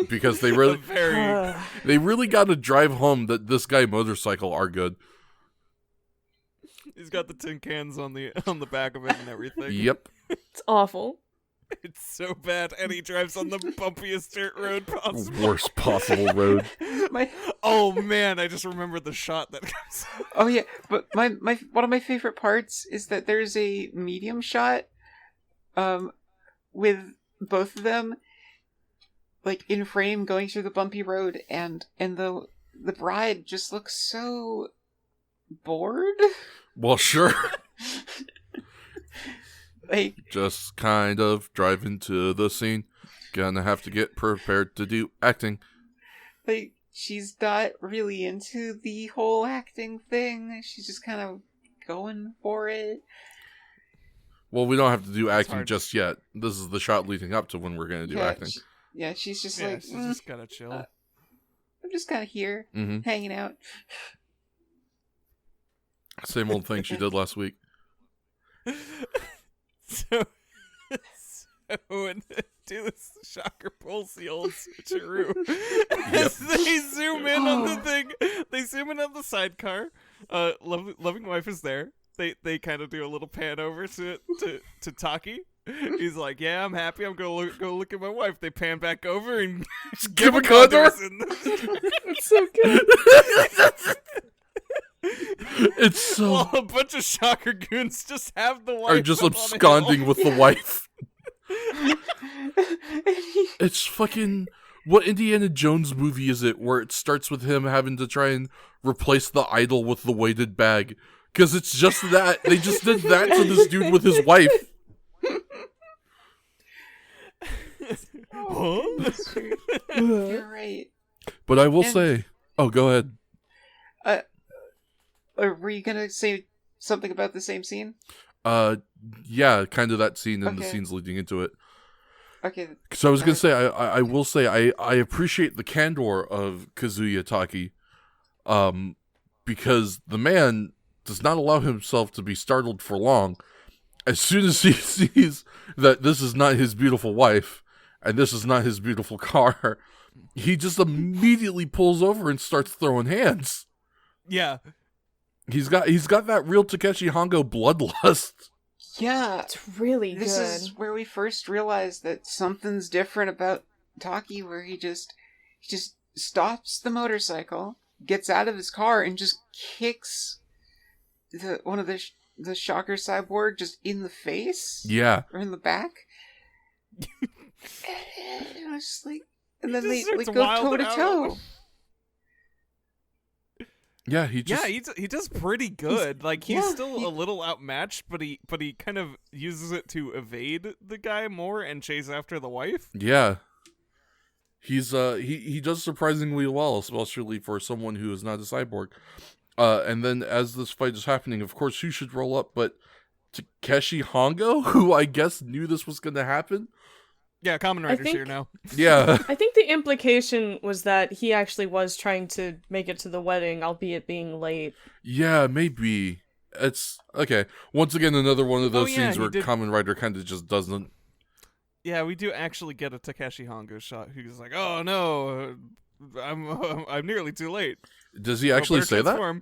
because they really got to drive home that this guy motorcycle are good. He's got the tin cans on the back of it and everything. Yep. It's awful. It's so bad, and he drives on the bumpiest dirt road possible. Worst possible road. Oh man, I just remembered the shot that comes. Oh yeah, but my one of my favorite parts is that there's a medium shot, with both of them, like in frame going through the bumpy road, and the bride just looks so bored. Well, sure. Like, Just kind of driving to the scene. Gonna have to get prepared to do acting. like she's not really into the whole acting thing. She's just kind of going for it. Well, we don't have to do acting hard. just yet. This is the shot leading up to when we're gonna do acting. She's just Yeah, like, she's just gotta chill. I'm just kind of here, Mm-hmm. hanging out. Same old thing she did last week. So when they do this Shocker pulls the old switcheroo, as they zoom in on the thing, they zoom in on the sidecar. Loving wife is there. They kind of do a little pan over to Taki. He's like, "Yeah, I'm happy. I'm gonna go look at my wife." They pan back over and Gebacondor. It's so good. It's so Well, a bunch of Shocker goons just have the wife are just up on a absconding hill. with the wife. It's fucking what Indiana Jones movie is it where it starts with him having to try and replace the idol with the weighted bag? Because it's just that they just did that to this dude with his wife. Huh? You're right. But I will And- say, oh, go ahead. Or were you gonna say something about the same scene? Yeah, kind of that scene and the Okay. scenes leading into it. Okay. So I was gonna say, I will say, I appreciate the candor of Kazuya Taki, because the man does not allow himself to be startled for long. As soon as he sees that this is not his beautiful wife and this is not his beautiful car, he just immediately pulls over and starts throwing hands. Yeah. He's got that real Takeshi Hongo bloodlust. Yeah. It's really This good. is where we first realized that something's different about Taki, where he just stops the motorcycle, gets out of his car, and just kicks one of the Shocker cyborg just in the face. Yeah. Or in the back. And it was just like, and then just they starts go wilding toe to out. toe. Yeah, he just... Yeah, he does pretty good. Like he's yeah, still he- a little outmatched, but he kind of uses it to evade the guy more and chase after the wife. Yeah. He's he does surprisingly well, especially for someone who is not a cyborg. And then as this fight is happening, of course, who should roll up but Takeshi Hongo, who I guess knew this was going to happen Yeah, Kamen Rider's think- here now. Yeah. I think the implication was that he actually was trying to make it to the wedding, albeit being late. Yeah, maybe. It's okay. Once again, another one of those yeah, scenes he where did- Kamen Rider kind of just doesn't. Yeah, we do actually get a Takeshi Hongo shot. Who's like, "Oh no, I'm nearly too late." Does he actually better say that? transform.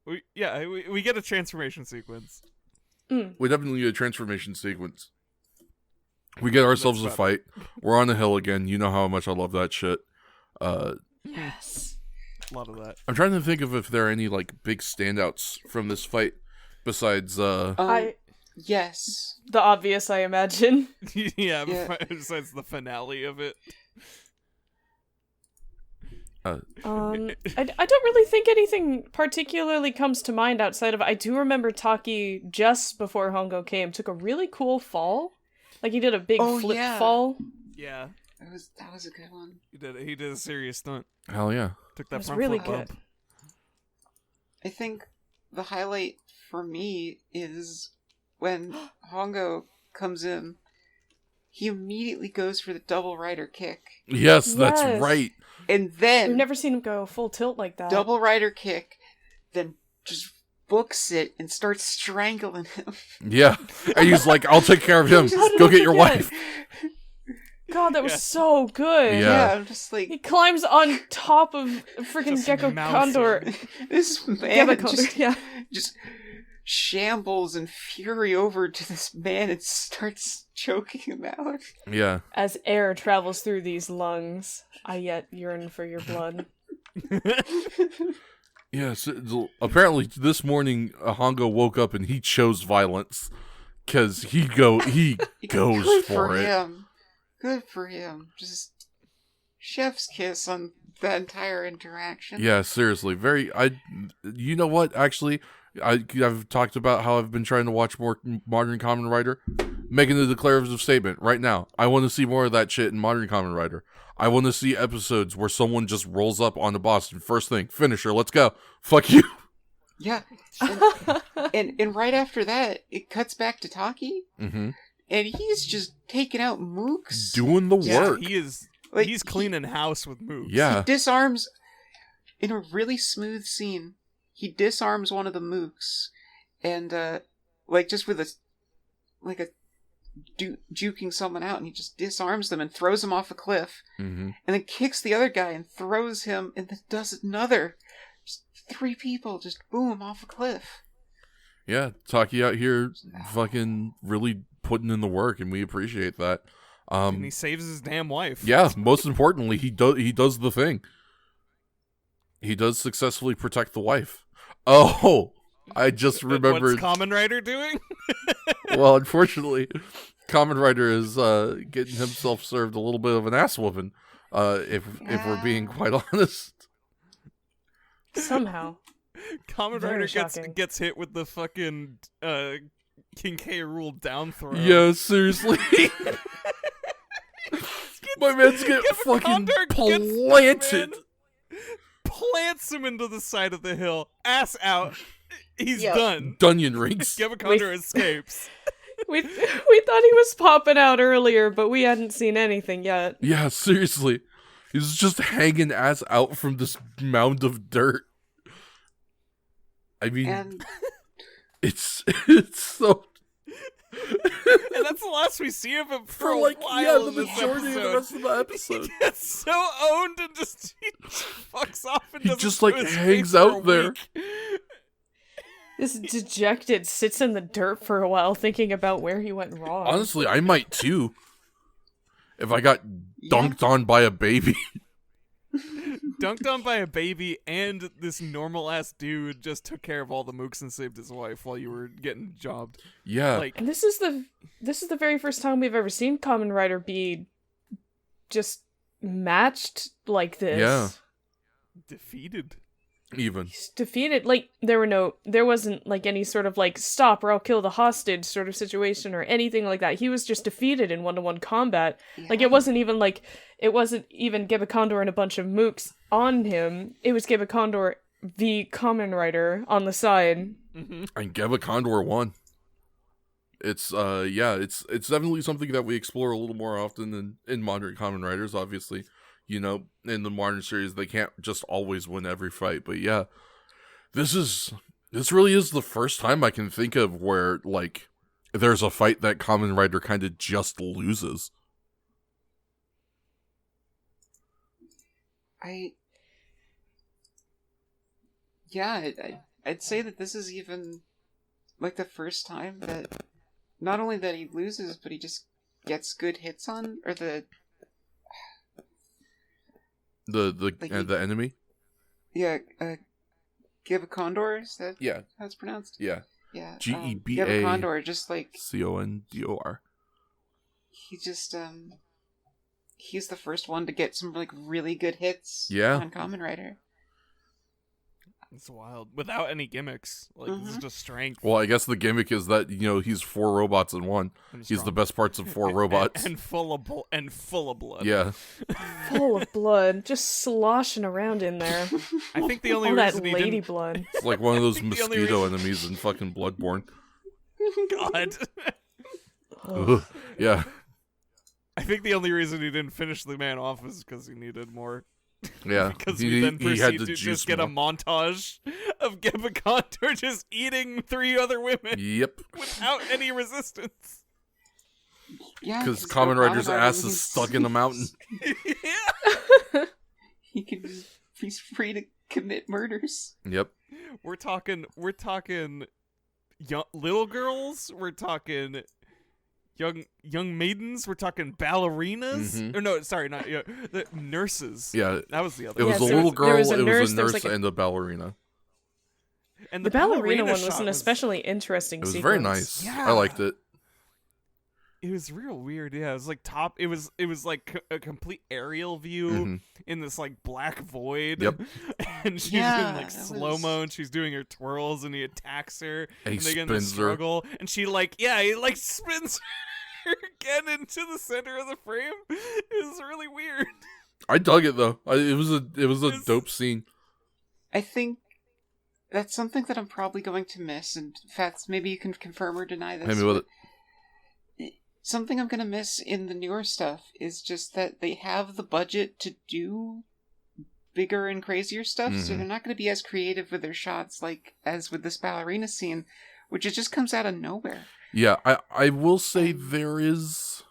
We get a transformation sequence. We definitely get a transformation sequence. We get ourselves a That's fight. We're on a hill again. You know how much I love that shit. Yes. A lot of that. I'm trying to think of if there are any like big standouts from this fight besides Yes. The obvious, I imagine. Yeah, Yeah. besides the finale of it. I don't really think anything particularly comes to mind outside of I do remember Taki just before Hongo came took a really cool fall. Like he did a big flip fall. Yeah, That was a good one. he did a serious stunt. hell yeah. Took that was front really flip good. bump. I think the highlight for me is when Hongo comes in. He immediately goes for the double rider kick. Yes, that's Yes. right. And then We've never seen him go full tilt like that. double rider kick, then just books it and starts strangling him. Yeah. And he's like, I'll take care of him. How did Go I get your forget? wife. God, that was Yeah. so good. Yeah. I'm just like, He climbs on top of freaking Just Geckocondor. this man Gebacondor, just shambles in fury over to this man and starts choking him out. Yeah. As air travels through these lungs, I yet yearn for your blood. Yes. Apparently, this morning, Hongo woke up and he chose violence. Because he goes Good for it. him. Good for him. Just chef's kiss on the entire interaction. Yeah, seriously. You know what? Actually, I've talked about how I've been trying to watch more Modern Kamen Rider. Making a declarative statement right now. I want to see more of that shit in Modern Kamen Rider. I want to see episodes where someone just rolls up on the boss and first thing, finisher, let's go. Fuck you. Yeah. And right after that, it cuts back to Taki, Mm-hmm. and he's just taking out mooks. Doing the Yeah, work. he is. Like, He's cleaning house with moves. Yeah. He disarms, in a really smooth scene, he disarms one of the mooks, and, just with juking someone out, and he just disarms them and throws them off a cliff, Mm-hmm. and then kicks the other guy and throws him, and then does another. Just 3 people just boom off a cliff. Yeah, Taki out here fucking really putting in the work, and we appreciate that. And he saves his damn wife. Yeah, most importantly, he does the thing. He does successfully protect the wife. Oh, I just remembered. What's Kamen Rider doing? Well, unfortunately, Kamen Rider is getting himself served a little bit of an ass whooping. If we're being quite honest. Somehow. Kamen Very Rider shocking. gets hit with the fucking King K. Rule down throw. Yeah, seriously. My man's getting fucking Gebacondor gets planted. plants him into the side of the hill, ass out. He's Yep. done. Dunyan rings. Gebacondor escapes. We thought he was popping out earlier, but we hadn't seen anything yet. Yeah, seriously. He's just hanging ass out from this mound of dirt. I mean, And it's so And that's the last we see of him for, a while the in this majority of the episode. rest of the episode. He gets so owned and just he fucks off and He doesn't just, show like, his hangs face for a out there. week. This dejected sits in the dirt for a while thinking about where he went wrong. Honestly, I might too. If I got dunked on by a baby. Dunked on by a baby and this normal ass dude just took care of all the mooks and saved his wife while you were getting jobbed. Yeah. Like And this is the very first time we've ever seen Kamen Rider be just matched like this. Yeah. defeated. Even. He's defeated. Like there wasn't like any sort of like stop or I'll kill the hostage sort of situation or anything like that. He was just defeated in 1-to-1 combat. Like it wasn't even Gebacondor and a bunch of mooks on him. It was Gebacondor the Kamen Rider on the side. Mm-hmm. And Gebacondor won. It's it's definitely something that we explore a little more often in modern Kamen Riders. Obviously, in the modern series they can't just always win every fight, but yeah, this really is the first time I can think of where like there's a fight that Kamen Rider kind of just loses. I'd say that this is even like the first time that not only that he loses, but he just gets good hits on, or the enemy. Yeah, Gebacondor, is that Yeah, how it's pronounced? Yeah. Yeah. Gebacondor, Gebacondor, just like Condor. He just he's the first one to get some like really good hits on Kamen Rider. It's wild. Without any gimmicks. Like, this is just strength. Well, I guess the gimmick is that, he's 4 robots in one. He's the best parts of 4 robots. And full of blood. Yeah. Full of blood. Just sloshing around in there. I think the only all reason that he lady didn't... blood. It's like one of those mosquito enemies in fucking Bloodborne. God. Ugh. Yeah. I think the only reason he didn't finish the man off is because he needed more. Yeah. Because we then proceed to just get a montage of Gebacondor just eating 3 other women. Yep. Without any resistance. Yeah. Because Kamen Rider's ass is stuck in a mountain. Yeah. He's free to commit murders. Yep. We're talking young, little girls. We're talking young maidens. We're talking ballerinas. Mm-hmm. Or no, sorry, not the nurses. Yeah, that was the other. It was a little girl. It was a nurse and a ballerina. And the ballerina one was was an especially interesting. It was sequence. very nice. Yeah. I liked it. It was real weird. Yeah, it was like It was like a complete aerial view in this like black void. Yep. And she's in like slow mo, and she's doing her twirls, and he attacks her, and they get in the struggle, and she he spins her again into the center of the frame. It was really weird. I dug it though. It was a dope scene. I think that's something that I'm probably going to miss, and Fats, maybe you can confirm or deny this. Hit me with it. Something I'm going to miss in the newer stuff is just that they have the budget to do bigger and crazier stuff, so they're not going to be as creative with their shots like as with this ballerina scene, which it just comes out of nowhere. Yeah, I will say there is...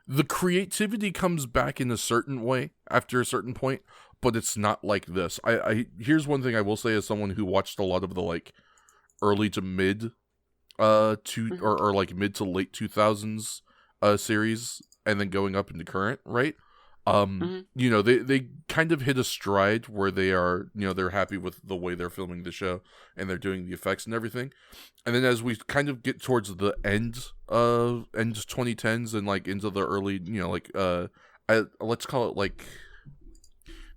The creativity comes back in a certain way after a certain point, but it's not like this. Here's one thing I will say as someone who watched a lot of the like early to mid or like mid to late 2000s series and then going up into current, right? They kind of hit a stride where they are, they're happy with the way they're filming the show and they're doing the effects and everything. And then as we kind of get towards the end 2010s and like into the early, let's call it like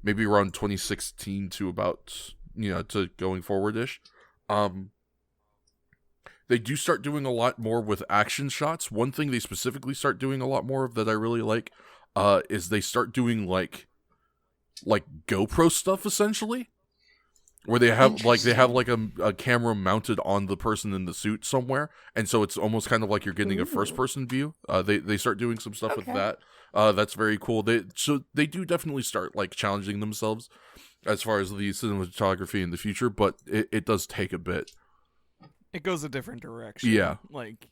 maybe around 2016 to about, to going forward-ish. They do start doing a lot more with action shots. One thing they specifically start doing a lot more of that I really like is they start doing like GoPro stuff essentially, where they have a camera mounted on the person in the suit somewhere, and so it's almost kind of like you're getting a first person view. They start doing some stuff with that. That's very cool. They do definitely start like challenging themselves as far as the cinematography in the future, but it does take a bit. It goes a different direction. Yeah. Like,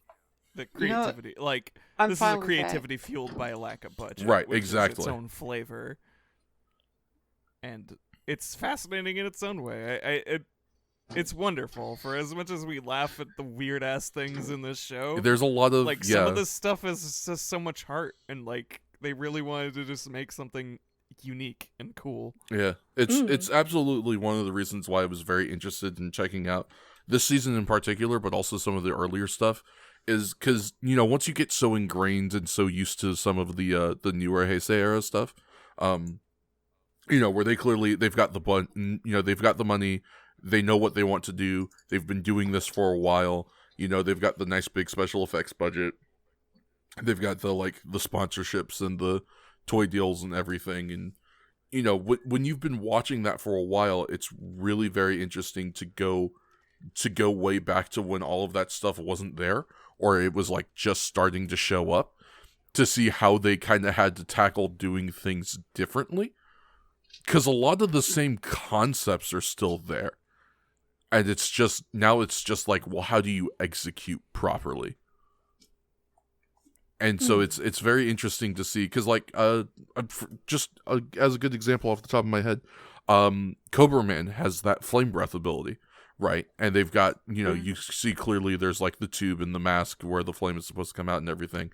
the creativity. This is a creativity fueled by a lack of budget. Right, which exactly. is its own flavor. And it's fascinating in its own way. It's wonderful. For as much as we laugh at the weird-ass things in this show, there's a lot of... some of this stuff is just so much heart. And, they really wanted to just make something unique and cool. Yeah. It's absolutely one of the reasons why I was very interested in checking out this season in particular, but also some of the earlier stuff, is because, once you get so ingrained and so used to some of the newer Heisei era stuff, where they've got they've got the money, they know what they want to do, they've been doing this for a while, they've got the nice big special effects budget, they've got the sponsorships and the toy deals and everything, and when you've been watching that for a while, it's really very interesting to go way back to when all of that stuff wasn't there, or it was like just starting to show up, to see how they kind of had to tackle doing things differently. Because a lot of the same concepts are still there. And it's just like, well, how do you execute properly? And so it's very interesting to see, because like as a good example off the top of my head, Cobra Man has that flame breath ability, right? And they've got, you see clearly there's like the tube and the mask where the flame is supposed to come out and everything.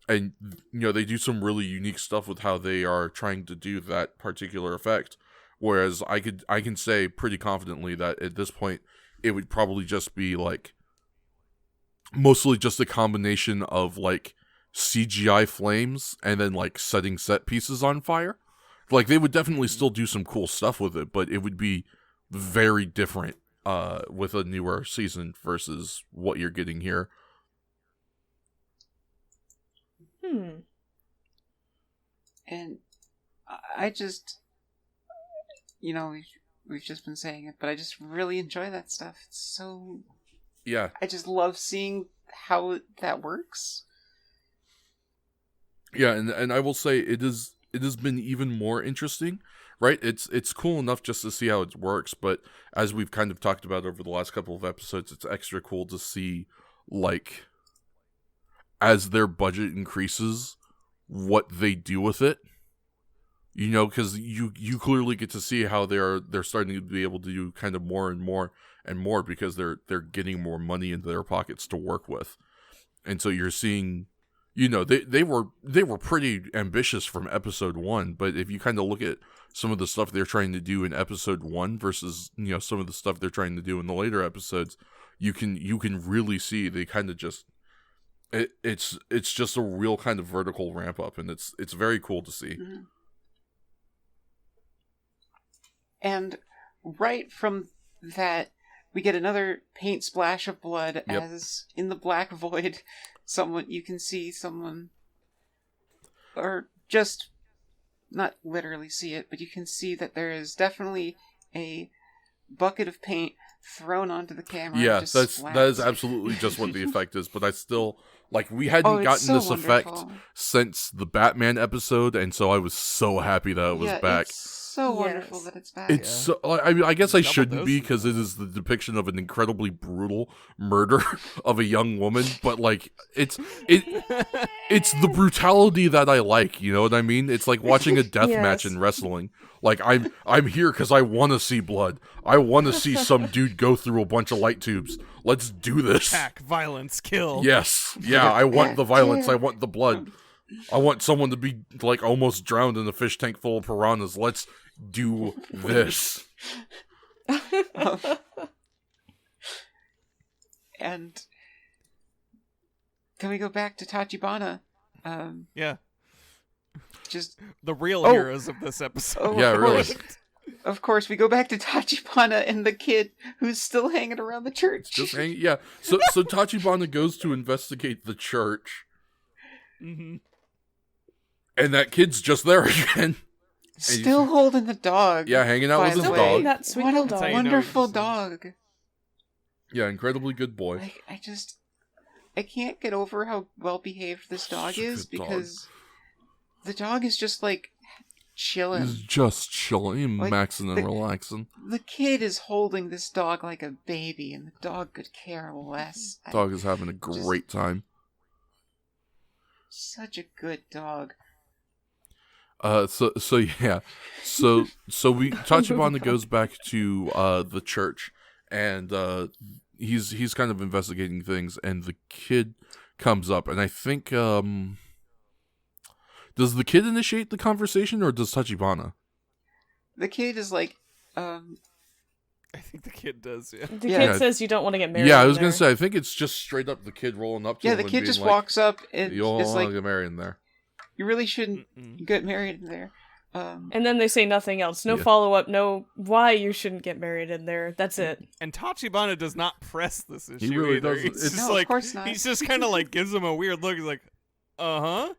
And, they do some really unique stuff with how they are trying to do that particular effect. Whereas I can say pretty confidently that at this point, it would probably just be like, mostly just a combination of like CGI flames and then like setting set pieces on fire. Like they would definitely still do some cool stuff with it, but it would be very different with a newer season versus what you're getting here. And I just, we've just been saying it, but I just really enjoy that stuff. It's so... Yeah. I just love seeing how that works. Yeah, and I will say it has been even more interesting, right? It's cool enough just to see how it works, but as we've kind of talked about over the last couple of episodes, it's extra cool to see, like, as their budget increases, what they do with it. Because you clearly get to see how they're starting to be able to do kind of more and more and more, because they're getting more money into their pockets to work with. And so you're seeing, they were pretty ambitious from episode 1, but if you kind of look at some of the stuff they're trying to do in episode 1 versus, some of the stuff they're trying to do in the later episodes, you can really see they kind of just it's just a real kind of vertical ramp up, and it's very cool to see. Mm-hmm. And right from that, we get another paint splash of blood. Yep. As in the black void, you can see someone, or just not literally see it, but you can see that there is definitely a bucket of paint thrown onto the camera. Yeah, that is absolutely just what the effect is. But I still, like, we hadn't gotten this effect since the Batman episode, and so I was so happy that it was back. It's so wonderful that it's back. It's so, I guess I shouldn't be, because it is the depiction of an incredibly brutal murder of a young woman, but like it's the brutality that I like, you know what I mean? It's like watching a death match in wrestling. Like I'm here because I want to see blood. I want to see some dude go through a bunch of light tubes. Let's do this. Attack, violence, kill. Yes. Yeah, I want the violence. I want the blood. I want someone to be like almost drowned in a fish tank full of piranhas. Let's do this. And can we go back to Tachibana? Yeah. Just the real heroes of this episode. Yeah, really. Of course, we go back to Tachibana and the kid who's still hanging around the church. Just hanging, yeah. So Tachibana goes to investigate the church. Mm-hmm. And that kid's just there again. Still holding the dog. Yeah, hanging out with his dog. That sweet what a dog. wonderful dog. Yeah, incredibly good boy. I can't get over how well behaved this dog is, because the dog is just like chilling. He's just chilling, like, maxing and relaxing. The kid is holding this dog like a baby, and the dog could care less. The dog is having a great time. Such a good dog. So Tachibana goes back to the church, and he's kind of investigating things, and the kid comes up, and I think does the kid initiate the conversation, or does Tachibana? The kid is like, I think the kid does, yeah. The kid says you don't want to get married. Yeah, I was going to say, I think it's just straight up the kid rolling up to him. Yeah, the kid just walks up and you don't is want like, to get married in there. You really shouldn't get married in there. And then they say nothing else. No follow-up, no why you shouldn't get married in there. That's it. And Tachibana does not press this issue He really either. doesn't. He's just of course not. He's just kind of like gives him a weird look. He's like, uh-huh.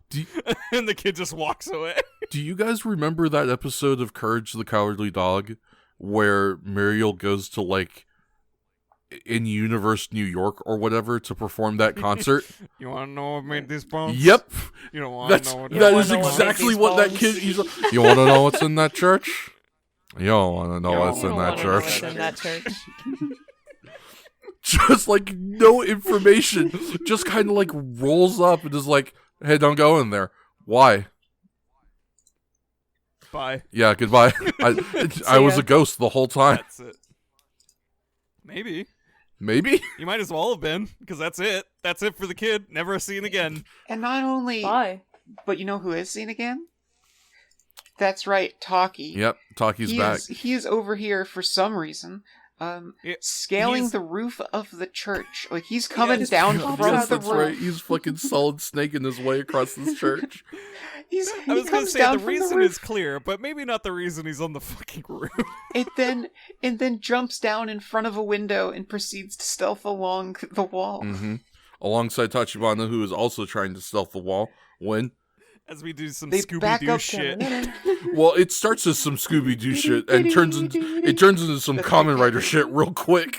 And the kid just walks away. Do you guys remember that episode of Courage the Cowardly Dog where Muriel goes to, like, in Universe New York or whatever to perform that concert. You want to know what made these bones? Yep. You don't want to know what that is know what made exactly these what that bones? kid. He's like, you want to know what's in that church? You don't want to know what's You in don't that wanna know what's church. in that church. Just like no information, just kind of like rolls up and is like, "Hey, don't go in there." Why? Bye. Yeah, goodbye. I was ya. a ghost the whole time. That's it. Maybe. Maybe. You might as well have been, because that's it. That's it for the kid. Never seen again. And not only, Bye. but you know who is seen again? That's right, Talkie. Yep, Taki's back. He is over here for some reason, scaling he's- the roof of the church. Like, he's coming Yes. down Yeah, from Yes, the that's roof. right. He's fucking Solid Snaking his way across this church. He I was going to comes say down the from reason roof, is clear, but maybe not the reason he's on the fucking roof. and then jumps down in front of a window and proceeds to stealth along the wall. Mm-hmm. Alongside Tachibana, who is also trying to stealth the wall. When? As we do some They back Scooby-Doo up- shit. Well, it starts as some Scooby Doo shit and turns into some Kamen Rider shit real quick.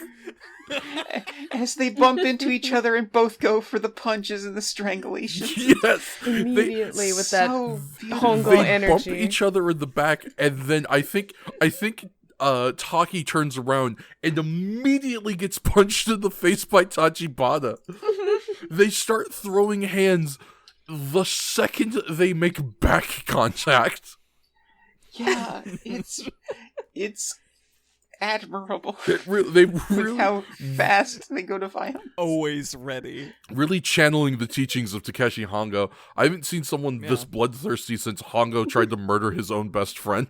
As they bump into each other and both go for the punches and the strangulation. Yes, Immediately with that So beautiful. Hongo they energy. bump each other in the back, and then I think Taki turns around and immediately gets punched in the face by Tachibana. They start throwing hands the second they make back contact. Yeah, it's admirable They with really, how fast they go to violence. Always ready. really channeling the teachings of Takeshi Hongo. I haven't seen someone this Yeah. bloodthirsty since Hongo tried to murder his own best friend.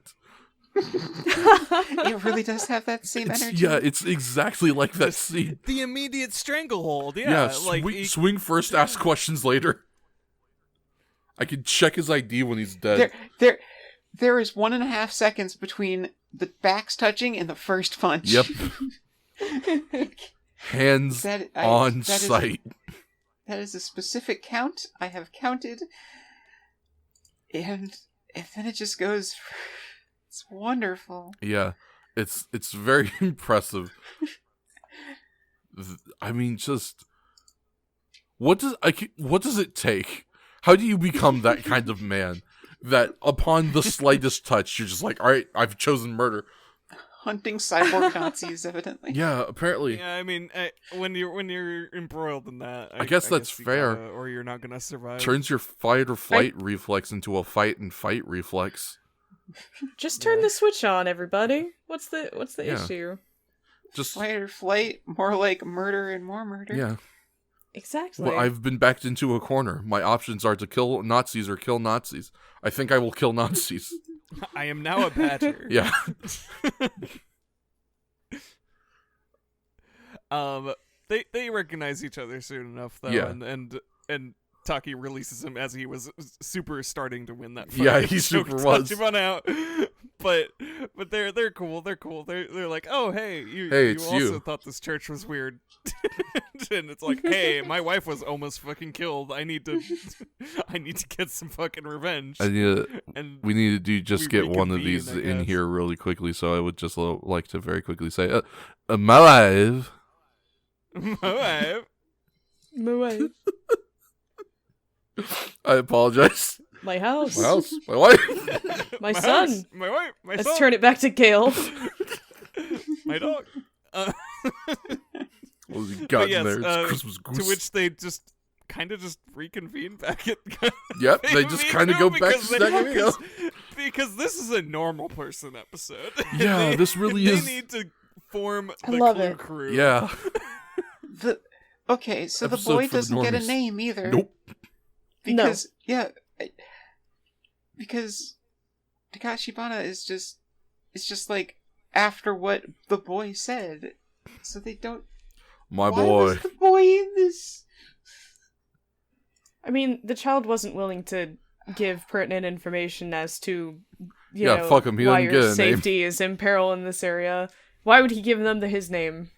It really does have that same energy. Yeah, it's exactly like that scene. The immediate stranglehold. Yeah, Yeah, like swing first, ask questions later. I can check his ID when he's dead. There is 1.5 seconds between the backs touching and the first punch. Yep. Hands on that is- sight. That is a specific count. I have counted, and then it just goes. It's wonderful. Yeah, it's very impressive. I mean, just what does it take? How do you become that kind of man that upon the slightest touch you're just like, all right, I've chosen murder? Hunting cyborg Nazis, evidently. Yeah, apparently. Yeah, I mean, when you're embroiled in that, I guess that's you fair. or you're not gonna survive. Turns your fight or flight reflex into a fight and fight reflex. Just turn the switch on, everybody. What's the Yeah. issue? Just Fight or flight, more like murder and more murder. yeah. Exactly. Well, I've been backed into a corner. My options are to kill Nazis or kill Nazis. I think I will kill Nazis. I am now a badger. Yeah. They recognize each other soon enough though, Yeah. and Taki releases him as he was super starting to win that fight. Yeah, he Choked super was. Tachibana out. But they're cool. They're like, oh hey, you It's also you. thought this church was weird. And it's like, hey, my wife was almost fucking killed. I need to get some fucking revenge. And We need to just we get one of reconvene, these I in guess. here really quickly, so I would just like to very quickly say, my life. my wife. Move I apologize. my house. My house, my wife. My son. house, my wife, my Let's son, turn it back to Gale. my dog. What was he got yes, in there? It's Christmas goose. To which they just kind of just reconvene back at. Yep, they just kind of go back to Snaggy Meow. because this is a normal person episode. Yeah, this really they is. need to form I the love Clue it. crew. Yeah. Okay, so the Episode boy for the doesn't get a normies. name either. Nope. Because because Takashibana is just like after what the boy said. So they don't. My Why boy. was the boy in this? I mean, the child wasn't willing to give pertinent information as to, you Yeah, know, fuck him, he why doesn't your get a name. safety is in peril in this area. Why would he give them his name?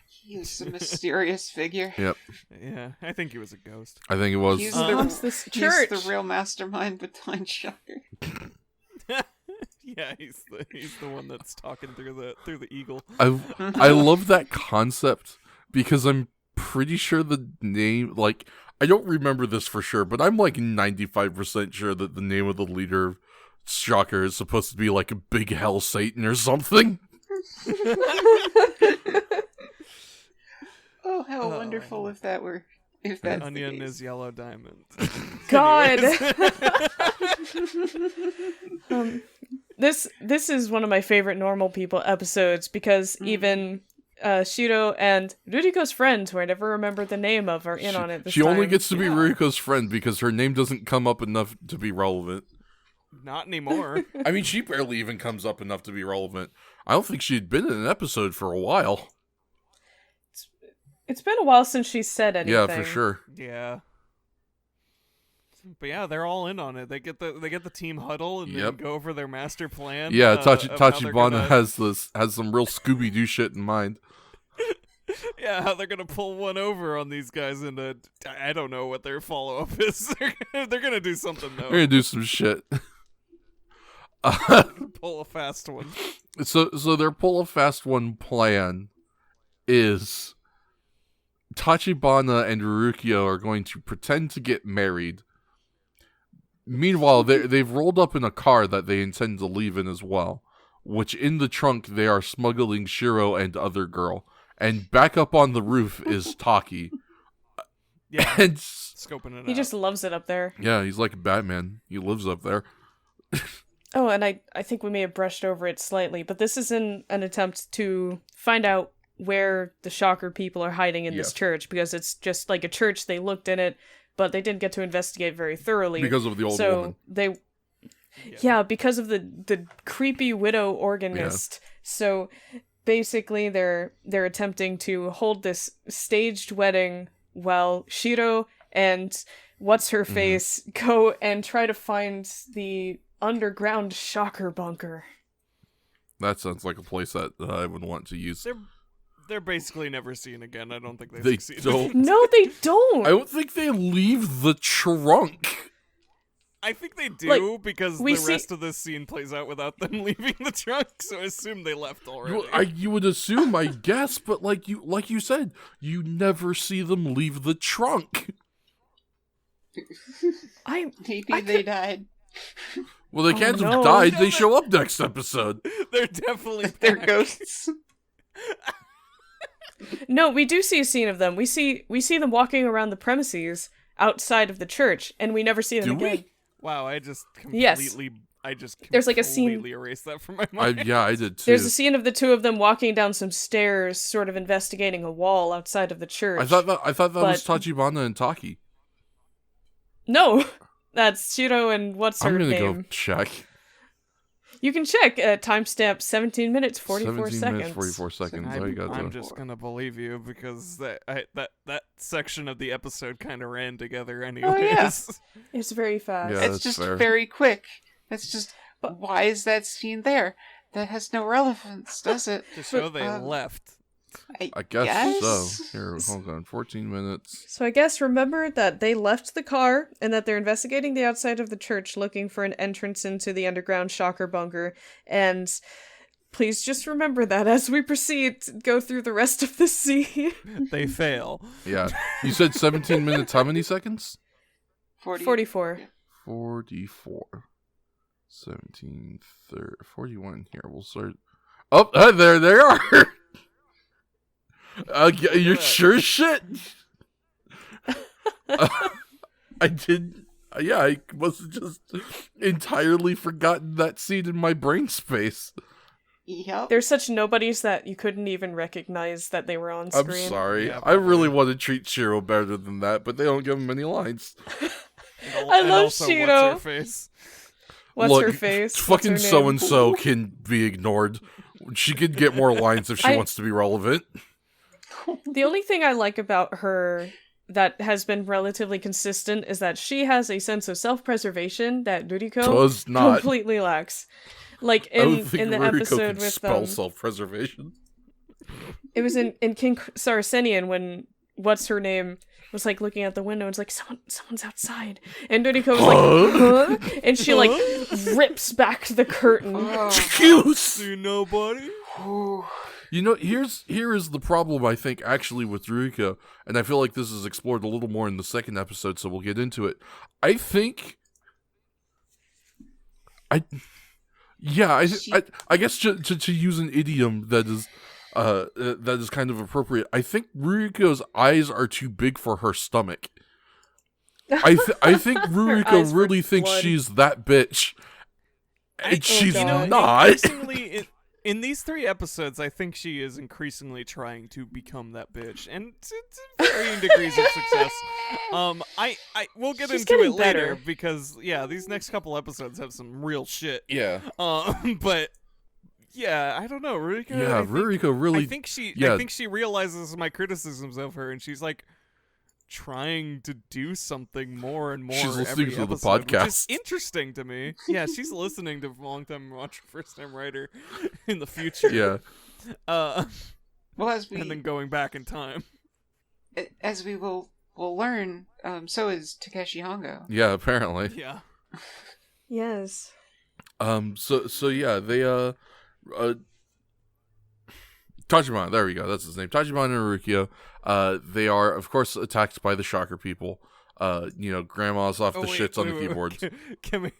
He's a mysterious figure. Yep. Yeah, I think he was a ghost. I think it was. He haunts this church. He's the real mastermind behind Shocker. Yeah, Yeah, he's the one that's talking through the eagle. I love that concept because I'm pretty sure the name, like, I don't remember this for sure, but I'm like 95% sure that the name of the leader of Shocker is supposed to be like a big hell Satan or something. Oh, how wonderful if that were, if that's Onion the case. is yellow diamond. God. Anyways. This is one of my favorite normal people episodes because even Shiro and Ruriko's friends, who I never remember the name of, are in on it this She time. only gets to be Ruriko's friend because her name doesn't come up enough to be relevant. Not anymore. I mean, she barely even comes up enough to be relevant. I don't think she'd been in an episode for a while. It's been a while since she said anything. Yeah, for sure. Yeah. But yeah, they're all in on it. They get the team huddle and then go over their master plan. Yeah, of how they're Tachibana gonna- has some real Scooby-Doo shit in mind. Yeah, how they're gonna pull one over on these guys, and I don't know what their follow up is. They're gonna do something We're though. gonna do some shit. Pull a fast one. So their pull a fast one plan is Tachibana and Rurikyo are going to pretend to get married. Meanwhile, they've rolled up in a car that they intend to leave in as well, which in the trunk they are smuggling Shiro and other girl. And back up on the roof is Taki. Yeah, And scoping it out. He just loves it up there. yeah, he's like Batman. He lives up there. Oh, and I think we may have brushed over it slightly, but this is an attempt to find out where the Shocker people are hiding in this church, because it's just like a church. They looked in it, but they didn't get to investigate very thoroughly. Because of the old woman. Because of the creepy widow organist. Yeah. So basically they're attempting to hold this staged wedding while Shiro and what's-her-face go and try to find the underground Shocker bunker. That sounds like a place that I would want to use. They're basically never seen again. I don't think they succeeded. Don't. No, they don't. I don't think they leave the trunk. I think they do, because the see... rest of this scene plays out without them leaving the trunk, so I assume they left already. You would assume, I guess, but like you said, you never see them leave the trunk. Maybe they died. Well, they can't have died. They show up next episode. They're definitely They're ghosts. No, we do see a scene of them. We see them walking around the premises outside of the church, and we never see them again. We? Wow, I just completely There's like a scene. Erased that from my mind. I did too. There's a scene of the two of them walking down some stairs, sort of investigating a wall outside of the church. I thought that was Tachibana and Taki. No, that's Shiro and what's her name? I'm gonna go check. You can check timestamp 17 minutes 44 seconds. 17 minutes 44 seconds. I'm just gonna believe you, because that section of the episode kind of ran together anyways. Oh, yeah. It's very fast. Yeah, It's just fair. very quick. That's just, why is that scene there? That has no relevance, does it? To show they left. I guess so. Here, hold on. 14 minutes. So I guess remember that they left the car and that they're investigating the outside of the church looking for an entrance into the underground Shocker bunker. And please just remember that as we proceed to go through the rest of the scene. They fail. Yeah. You said 17 minutes. How many seconds? 44. 44. 17, 30, 41. Here, we'll start. Oh, there they are. You're sure shit. I did. Yeah, I must have just entirely forgotten that scene in my brain space. Yep. They're such nobodies that you couldn't even recognize that they were on screen. I'm sorry. Yeah, I really want to treat Shiro better than that, but they don't give him any lines. I love Shiro. What's her face? What's her face? Fucking so-and-so can be ignored. She could get more lines if she wants to be relevant. The only thing I like about her that has been relatively consistent is that she has a sense of self-preservation that Ruriko does not completely lacks. Like in the Ruriko episode could with spell self-preservation. it was in King Saracenian when what's her name was like looking out the window and was like, someone's outside. And Noriko was like, huh? And she like rips back the curtain. Excuse! See nobody? You know, here is the problem, I think, actually, with Ruiko, and I feel like this is explored a little more in the second episode, so we'll get into it. I guess to use an idiom that is kind of appropriate, I think Ruiko's eyes are too big for her stomach. I think Ruiko really thinks she's that bitch, and she's not. Increasingly, in these 3 episodes, I think she is increasingly trying to become that bitch, and to varying degrees of success. We'll get She's into it getting better. later because these next couple episodes have some real shit. Yeah. But yeah, I don't know, Ruiko. Yeah, Ruiko really. I think she realizes my criticisms of her, and she's like trying to do something more and more. She's listening every to the episode, podcast. which is interesting to me. Yeah, she's listening to long-time watcher, first-time writer in the future. Yeah. Well, and then going back in time. As we will learn, so is Takeshi Hongo. Yeah, apparently. Yeah. Yes. So yeah, they Tachibana, there we go, that's his name. Tachibana and Rukia, they are of course attacked by the Shocker people. Grandma's off the shits on the keyboards. Can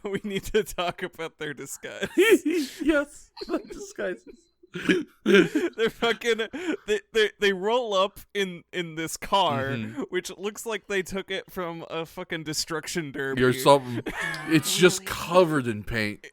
we need to talk about their disguise. Yes, the disguises. They're fucking they roll up in this car, which looks like they took it from a fucking destruction derby. Or something. It's just covered in paint.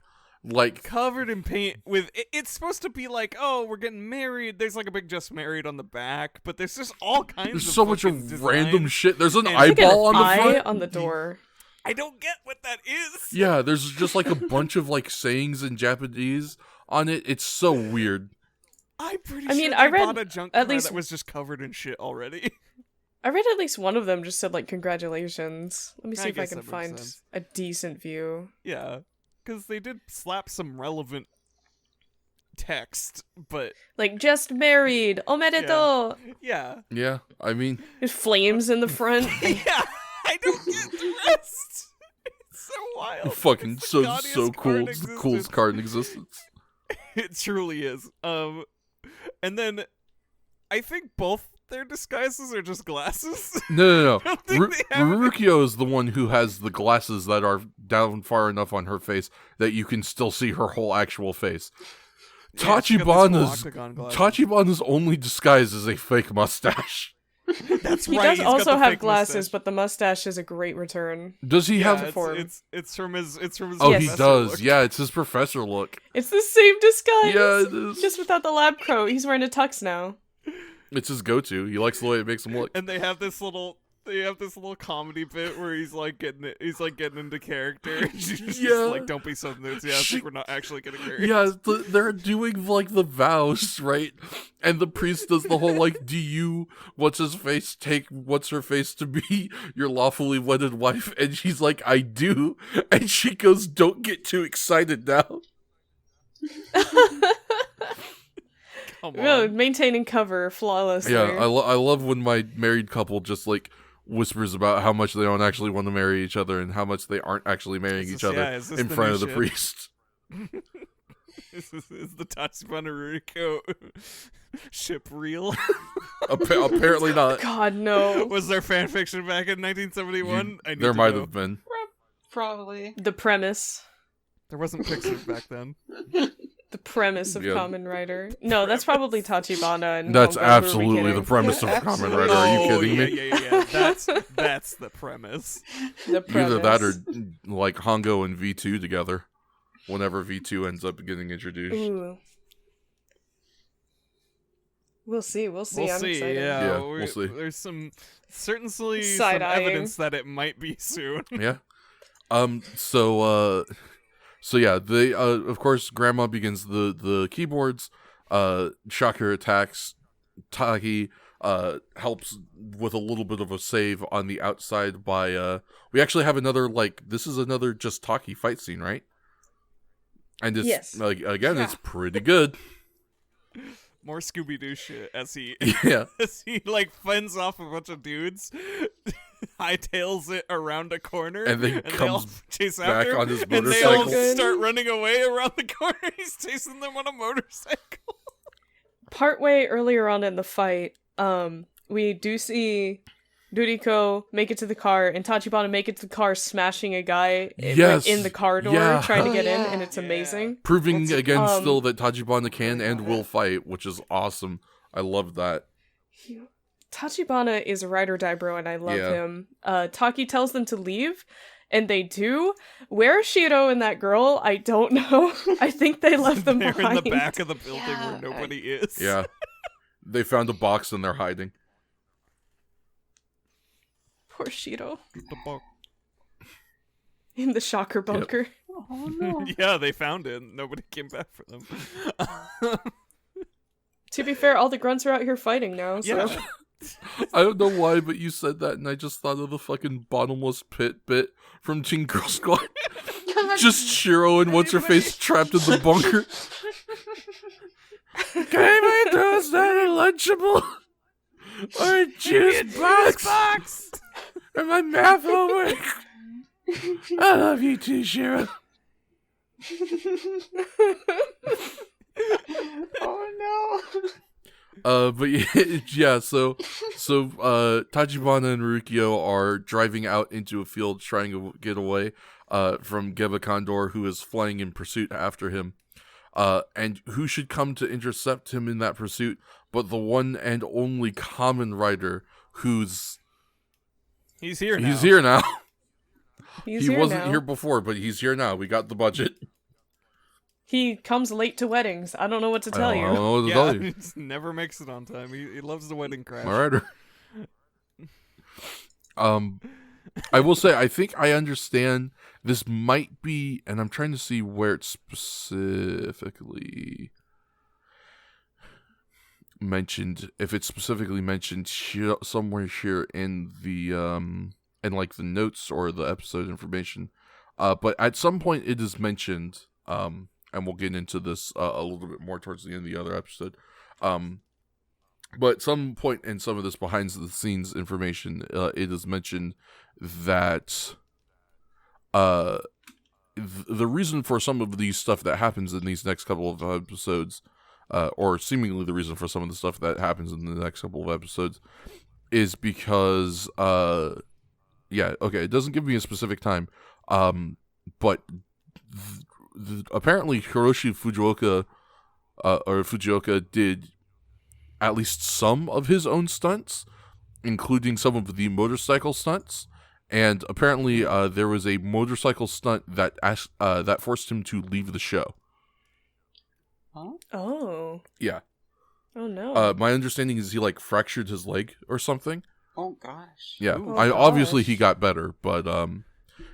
Like covered in paint with it's supposed to be like, oh, we're getting married. There's like a big just married on the back, but there's just all kinds there's of so much of design. random shit. There's an And eyeball on the eye front. on the door. I don't get what that is. Yeah, there's just like a bunch of like sayings in Japanese on it. It's so weird. I'm pretty I mean, sure I they read bought a junk at car least- that was just covered in shit already. I read at least one of them just said like congratulations. Let me see I if I guess can that makes find sense. a decent view. Yeah, because they did slap some relevant text, but Like just married, omedeto. yeah. Yeah, I mean, There's flames in the front. Yeah, I don't get the rest. It's so wild. fucking It's the so gaudiest cool. card in It's the existence. coolest card in existence. It truly is. And then I think both their disguises are just glasses. No. don't think they have any- Rurikyo is the one who has the glasses that are down far enough on her face that you can still see her whole actual face. Yeah, she's got this cool Tachibana's octagon glasses. Tachibana's only disguise is a fake mustache. That's He right. does he's got also the have fake glasses, mustache. but the mustache is a great return. Does he Yeah, have? form. it's from his Oh, Yes. he professor does. look. Yeah, it's his professor look. It's the same disguise. Yeah, it is. Just without the lab coat. He's wearing a tux now. It's his go-to. He likes the way it makes him look. And they have this little comedy bit where he's like getting into character. And she's just Yeah. like, don't be so enthusiastic. We're not actually getting married. Yeah, they're doing like the vows, right? And the priest does the whole like, do you, what's her face to be your lawfully wedded wife? And she's like, I do. And she goes, don't get too excited now. Come No, on. maintaining cover flawlessly. Yeah, I love when my married couple just like whispers about how much they don't actually want to marry each other and how much they aren't actually marrying Is each this- other yeah, is this in the front new of the shit? priest. Is the Tachibana Ruriko ship real? Apparently not. God, no. Was there fan fiction back in 1971? I need There to might know. have been. Probably. The premise. There wasn't pictures back then. The premise of Yeah. Kamen Rider. No, that's probably Tachibana and That's Hongo, who are we absolutely the kidding? premise of Yeah, Kamen absolutely. Rider. Are you Oh, kidding yeah, me? Yeah. That's the premise. The premise. Either that or like Hongo and V2 together. Whenever V2 ends up getting introduced. Ooh. We'll see. We'll I'm see. excited. Yeah, we'll see. There's certainly some Side-eyeing. evidence that it might be soon. Yeah. So yeah, they of course Grandma begins the keyboards. Shocker attacks. Taki helps with a little bit of a save on the outside by we actually have another this is another just Taki fight scene, right? And it's Yes. again it's pretty good. More Scooby-Doo shit as he Yeah. as he like fends off a bunch of dudes, hightails it around a corner, And then they all comes chase back after him, on his and they all motorcycle. start running away around the corner. He's chasing them on a motorcycle. Partway earlier on in the fight, we do see Ruriko make it to the car and Tachibana make it to the car, smashing a guy Yes. in the car door, Yeah. trying to Oh, get in, yeah. and it's amazing. Proving That's- again still that Tachibana can and will fight, which is awesome. I love that. Tachibana is a ride or die bro, and I love Yeah. him. Taki tells them to leave, and they do. Where is Shiro and that girl? I don't know. I think they left them They're behind. in the back of the building Yeah, where nobody is. Yeah. They found a box and they're hiding. Poor Shiro. The bu- In the shocker bunker. Oh no. yeah, they found it. And nobody came back for them. To be fair, all the grunts are out here fighting now, so... Yeah. I don't know why, but you said that and I just thought of the fucking bottomless pit bit from Teen Girl Squad. Just Shiro and what's-her-face trapped in the bunker. Can I toast and a Lunchable? Or a juice box? And my math homework? I love you too, Shiro. Oh no. But yeah, so Tachibana and Rukio are driving out into a field trying to get away from Gebacondor, who is flying in pursuit after him. And who should come to intercept him in that pursuit but the one and only Kamen Rider, who's He's here now. he's here now. He's He here wasn't now. here before, but he's here now. We got the budget. He comes late to weddings. I don't know what to tell I don't you. know what to Yeah, tell you. he just never makes it on time. He loves the wedding crash. All right. I will say, I think I understand. This might be, and I'm trying to see where it's specifically mentioned. If it's specifically mentioned somewhere here in the in like the notes or the episode information. But at some point it is mentioned. And we'll get into this a little bit more towards the end of the other episode. But at some point in some of this behind the scenes information, it is mentioned that the reason for some of these stuff that happens in these next couple of episodes, or seemingly the reason for some of the stuff that happens in the next couple of episodes, is because, it doesn't give me a specific time, but apparently Hiroshi Fujioka did at least some of his own stunts, including some of the motorcycle stunts. And apparently, there was a motorcycle stunt that forced him to leave the show. Huh? Oh. Yeah. Oh no. My understanding is he fractured his leg or something. Oh gosh. Yeah. Ooh. Obviously Gosh. he got better, but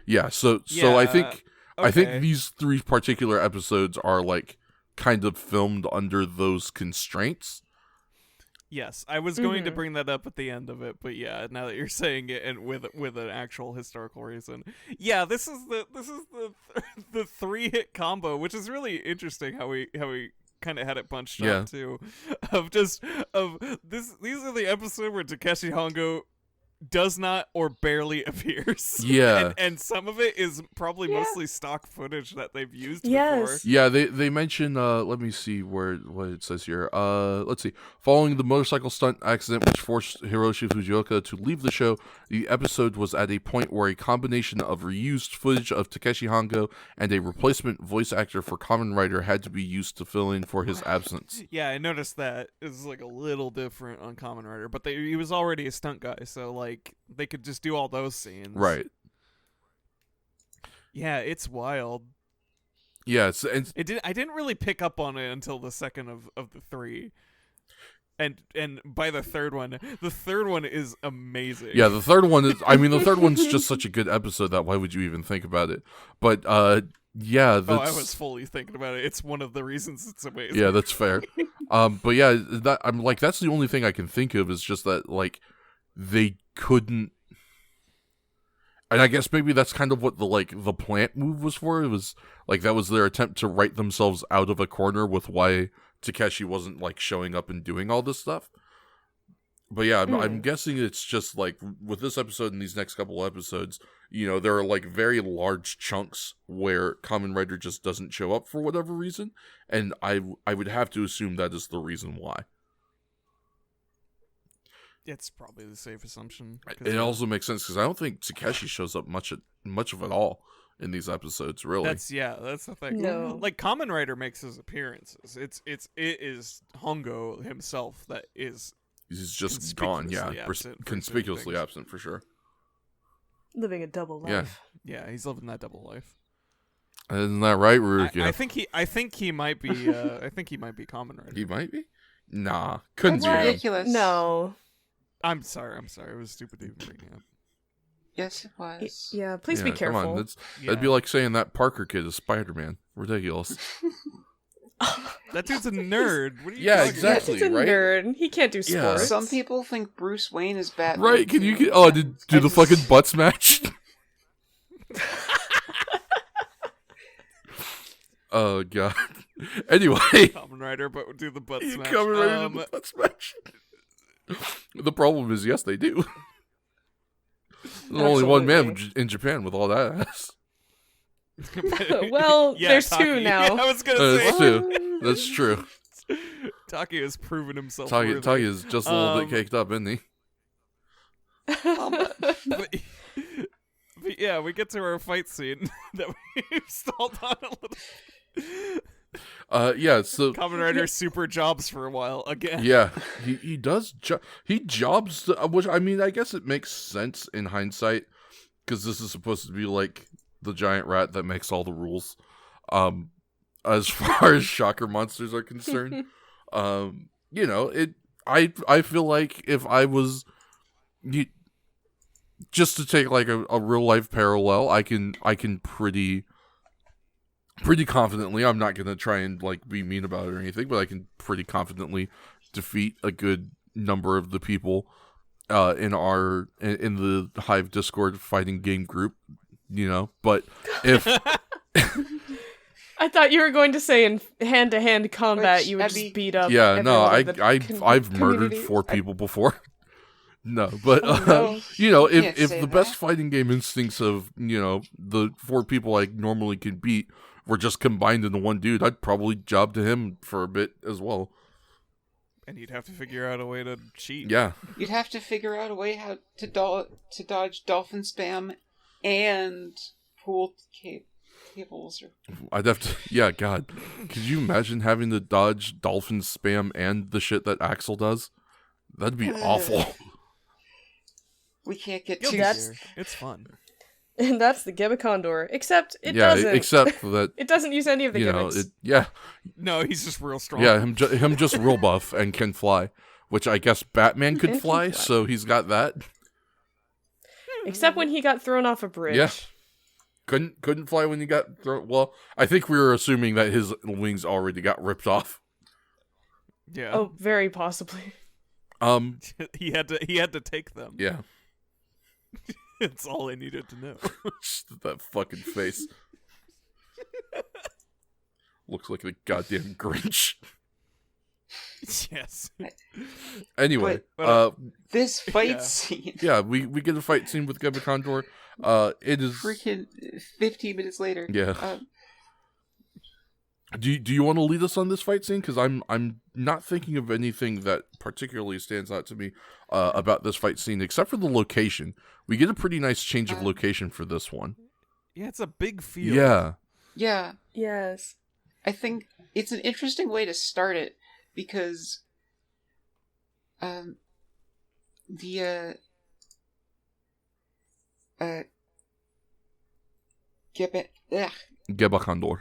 yeah. So Yeah, I think okay. these three particular episodes are kind of filmed under those constraints. Yes, I was going to Mhm. bring that up at the end of it, but yeah, now that you're saying it and with an actual historical reason, yeah, this is the the 3-hit combo, which is really interesting how we kind of had it bunched Yeah. up too, these are the episode where Takeshi Hongo does not or barely appears. Yeah. and some of it is probably Yeah. mostly stock footage that they've used Yes. before. Yeah, they mention let me see what it says here. Let's see. Following the motorcycle stunt accident which forced Hiroshi Fujioka to leave the show, the episode was at a point where a combination of reused footage of Takeshi Hongo and a replacement voice actor for Kamen Rider had to be used to fill in for his absence. Yeah, I noticed that it was a little different on Kamen Rider, but he was already a stunt guy, so they could just do all those scenes. Right. Yeah, it's wild. Yeah, I didn't really pick up on it until the second of the three. And by the third one is amazing. yeah, the third one is the third one's just such a good episode that why would you even think about it? But yeah, that's I was fully thinking about it. It's one of the reasons it's amazing. yeah, that's fair. But yeah, that's the only thing I can think of is just that they couldn't, and I guess maybe that's kind of what the plant move was for. It was that was their attempt to write themselves out of a corner with why Takeshi wasn't like showing up and doing all this stuff. But yeah, I'm guessing it's just like with this episode and these next couple episodes, there are like very large chunks where Kamen Rider just doesn't show up for whatever reason, and I would have to assume that is the reason why. It's probably the safe assumption. It also makes sense because I don't think Takeshi shows up much of it all in these episodes. Really, that's the thing. No. Like Kamen Rider makes his appearances. It is Hongo himself that is. He's just gone. Yeah, conspicuously absent for sure. Living a double life. Yeah, he's living that double life. Isn't that right, Ruruki? I think he might be. I think he might be Kamen Rider. He might be. Nah, couldn't be That's him. ridiculous. No. I'm sorry. It was stupid to even bring it up. Yes, it was. Yeah, please be Come careful. on, that'd be like saying that Parker kid is Spider-Man. Ridiculous. That dude's a nerd. What are you Yeah, talking exactly. He's a right? nerd. He can't do Yeah. sports. Some people think Bruce Wayne is Batman. Right? Can you do the fucking butts match? Oh god. Anyway, Kamen Rider, but do the butt smash. Kamen Rider do the butt smash. The problem is, yes, they do. There's only one man in Japan with all that ass. Well, Yeah, there's Taki. two now. I was gonna say That's true. That's true. Taki has proven himself. Taki worthy. is just a little bit caked up, isn't he? But yeah, we get to our fight scene that we stalled on a little. Yeah. So Kamen Rider super jobs for a while again. yeah, he does. He jobs, which I mean, I guess it makes sense in hindsight because this is supposed to be like the giant rat that makes all the rules. As far as shocker monsters are concerned, it. I feel like if I was, just to take like a real life parallel, I can pretty confidently. I'm not gonna try and like be mean about it or anything, but I can pretty confidently defeat a good number of the people in the Hive Discord fighting game group. But if I thought you were going to say in hand-to-hand combat Which, you would Abby- just beat up. yeah, no, everyone in the I've murdered community. 4 people before. No, but Oh, no. if say the that. best fighting game instincts of the 4 people I normally can beat were just combined into one dude, I'd probably job to him for a bit as well. And you'd have to figure out a way to cheat. Yeah, You'd have to figure out a way how to dodge dolphin spam and pull cables. I'd have to. Yeah, God, could you imagine having to dodge dolphin spam and the shit that Axel does? That'd be awful. We can't get You'll too. get That's- there. It's fun. And that's the Gebacondor. Except it Yeah, doesn't. except that It doesn't use any of the gimmicks. No, he's just real strong. Yeah, him just real buff and can fly, which I guess Batman could And can fly, fly. so he's got that. Except when he got thrown off a bridge. Yeah. Couldn't fly when he got thrown. Well, I think we were assuming that his wings already got ripped off. Yeah. Oh, very possibly. he had to take them. Yeah. That's all I needed to know. That fucking face. Looks like a goddamn Grinch. Yes. Anyway, But- This fight Yeah. scene. yeah, we get a fight scene with Gebacondor. It is Freaking 15 minutes later. Yeah. Do you want to lead us on this fight scene? Because I'm not thinking of anything that particularly stands out to me about this fight scene, except for the location. We get a pretty nice change of location for this one. Yeah, it's a big field. Yeah, Yeah. Yes. I think it's an interesting way to start it because the Gebacondor.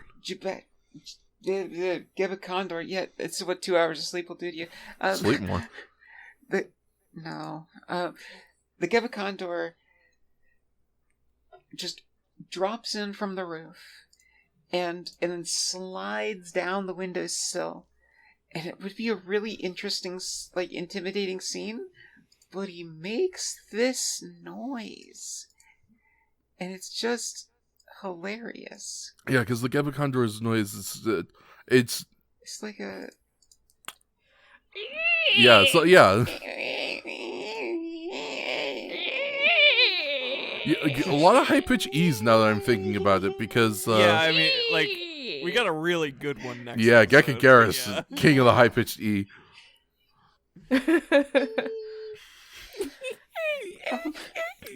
The Gebacondor, yeah, it's what 2 hours of sleep will do to you. Sleep more. The Gebacondor just drops in from the roof and then slides down the windowsill. And it would be a really interesting, like, intimidating scene, but he makes this noise. And it's just hilarious. Yeah, because the Gebacondor's noise is it's It's like a Yeah, so yeah. A lot of high pitch E's now that I'm thinking about it, because yeah, I mean, like, we got a really good one next. yeah, episode. Geckgeras, Yeah. king of the high pitched E.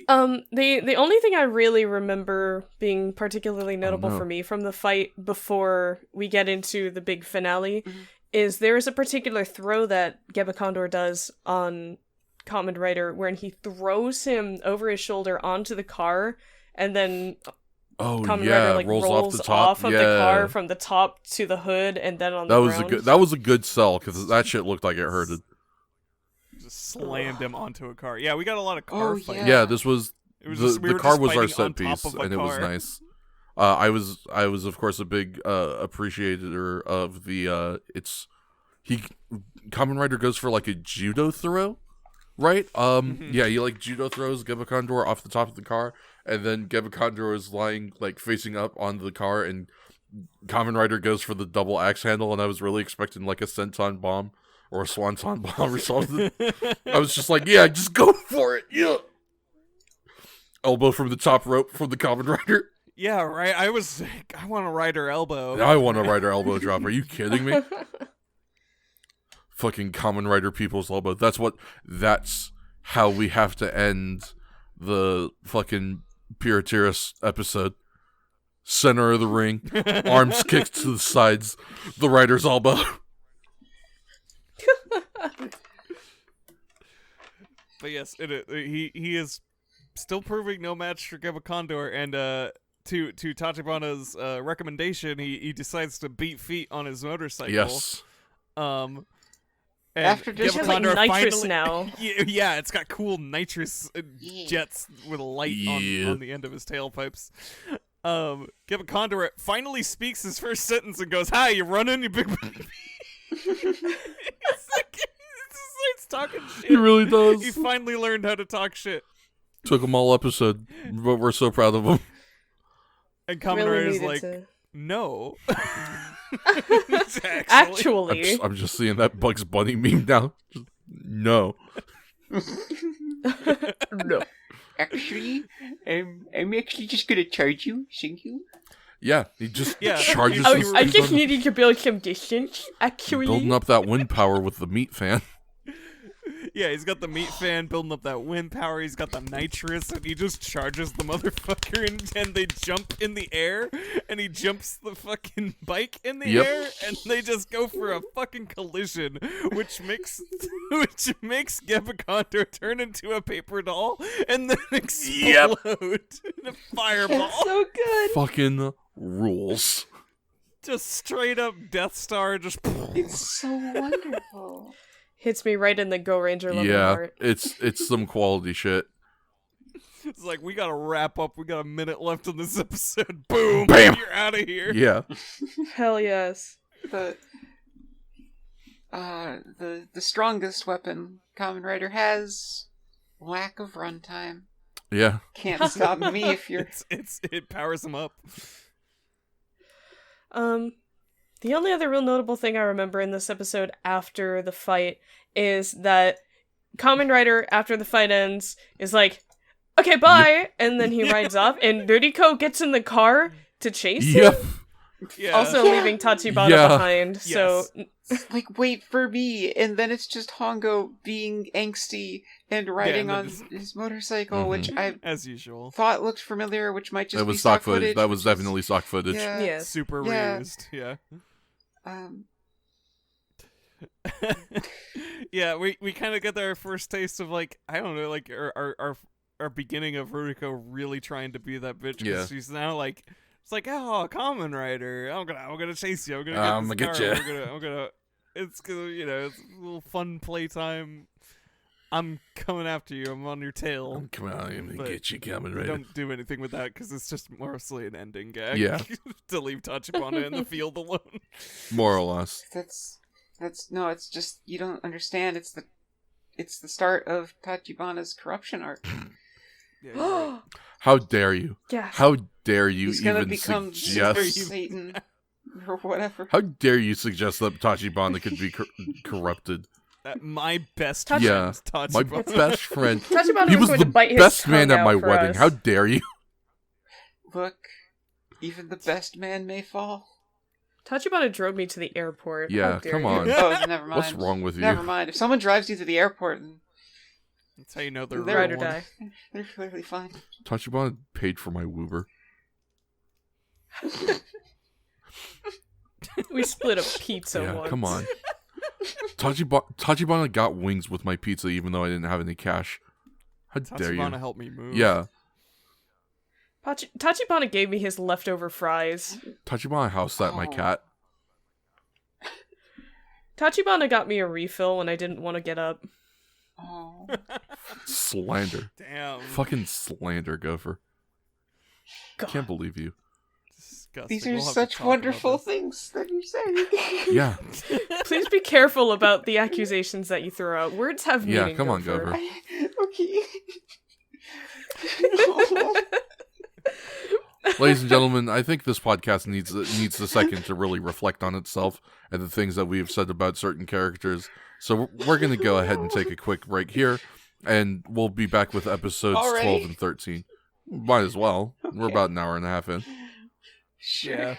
The only thing I really remember being particularly notable for me from the fight before we get into the big finale is there is a particular throw that Gebacondor does on Kamen Rider when he throws him over his shoulder onto the car, and then Kamen Rider like rolls off of the car from the top to the hood and then on the ground. That was a good sell, because that shit looked like it hurted. Just slammed him onto a car. Yeah, we got a lot of car fights. Yeah, this was the car was our set fighting on piece, top of a and it was car. nice. I was of course a big appreciator of the Kamen Rider goes for like a judo throw, right? Yeah, he like judo throws Gebacondor off the top of the car, and then Gebacondor is lying like facing up on the car, and Kamen Rider goes for the double axe handle, and I was really expecting like a senton bomb or a swanton bomb or something. I was just like, yeah, just go for it, yeah. Elbow from the top rope from the Kamen Rider. Yeah, right. I was like, I want a Rider elbow. I want a Rider elbow drop. Are you kidding me? Fucking Kamen Rider people's elbow. That's how we have to end the fucking Piratiras episode. Center of the ring, arms kicked to the sides, the Rider's elbow. But yes, he is still proving no match for Gebacondor, and to Tachibana's recommendation, he decides to beat feet on his motorcycle. Yes. And After just has like nitrous now. Yeah, it's got cool nitrous jets with a light on the end of his tailpipes. Gebacondor finally speaks his first sentence and goes, "Hi, you running, you big baby?" He starts talking shit. He really does. He finally learned how to talk shit. Took him all episode, but we're so proud of him. And Kamen Really Rider is needed like, to- no. Actually. I'm just seeing that Bugs Bunny meme now. No. No. Actually, I'm actually just gonna charge you. Thank you. Yeah, he just Yeah. charges Oh, his I just speed needed to build some distance, on actually. building up that wind power with the meat fan. Yeah, he's got the meat fan building up that wind power. He's got the nitrous, and he just charges the motherfucker, and they jump in the air, and he jumps the fucking bike in the air, and they just go for a fucking collision, which makes Gebacondor turn into a paper doll, and then explode in a fireball. So good. Fucking rules. Just straight up Death Star, just. It's so wonderful. Hits me right in the Go Ranger level heart. it's some quality shit. It's like, we gotta wrap up. We got a minute left in this episode. Boom! Bam! You're out of here. Yeah. Hell yes. The strongest weapon Kamen Rider has, lack of runtime. Yeah. Can't stop me if you're. It powers him up. The only other real notable thing I remember in this episode after the fight is that Kamen Rider, after the fight ends, is like, okay, bye! And then he rides off, and Noriko gets in the car to chase him, Yeah. also leaving Tachibana behind, so... Like, wait for me, and then it's just Hongo being angsty and riding on his motorcycle, which I as usual, thought looked familiar, which might just That be was stock footage. footage. That was definitely stock footage. Yeah. Yes. super Yeah. reused. Yeah. Yeah, we kind of get our first taste of, like, I don't know, like our beginning of Ruriko really trying to be that bitch. 'Cause Yeah. she's now like, it's like, oh, Kamen Rider, I'm gonna chase you. I'm gonna I'm get gonna this get car. ya. I'm gonna. It's gonna, it's a little fun playtime. I'm coming after you. I'm on your tail. Come on, I'm gonna But get you, Kamen We Rider. don't do anything with that because it's just mostly an ending gag. Yeah. To leave Tachibana in the field alone. More or less. That's no, it's just you don't understand. It's the start of Tachibana's corruption arc. Yeah, you're right. How dare you? Yeah. How dare you He's gonna even become suggest? Super Satan or whatever. How dare you suggest that Tachibana could be corrupted? My best Tachi- Yeah, friend, my Tachibana. best friend. Tachibana He was was going the to bite his best tongue man at out my for wedding. us. How dare you? Look, even the best man may fall. Tachibana drove me to the airport. Yeah, How dare come you. on. Oh, never mind. What's wrong with you? Never mind. If someone drives you to the airport, then That's how you know they're They're Ride real or one. die. they're clearly fine. Tachibana paid for my Uber. We split a pizza Yeah, once. come on. Tachibana got wings with my pizza even though I didn't have any cash. How dare you? Tachibana helped me move. Yeah. Tachibana gave me his leftover fries. Tachibana house sat my Oh. cat. Tachibana got me a refill when I didn't want to get up. Oh. Slander. Damn. Fucking slander, Gopher. God. Can't believe you. Disgusting. These are We'll have to such talk about wonderful this. things that you're saying. Yeah. Please be careful about the accusations that you throw out. Words have Yeah, meaning. come on, Gopher. Gopher. Okay. No. Ladies and gentlemen, I think this podcast needs a second to really reflect on itself and the things that we have said about certain characters. So we're going to go ahead and take a quick break here, and we'll be back with episodes Already? 12 and 13. Might as well. We're Okay. about an hour and a half in. Sure. Yeah.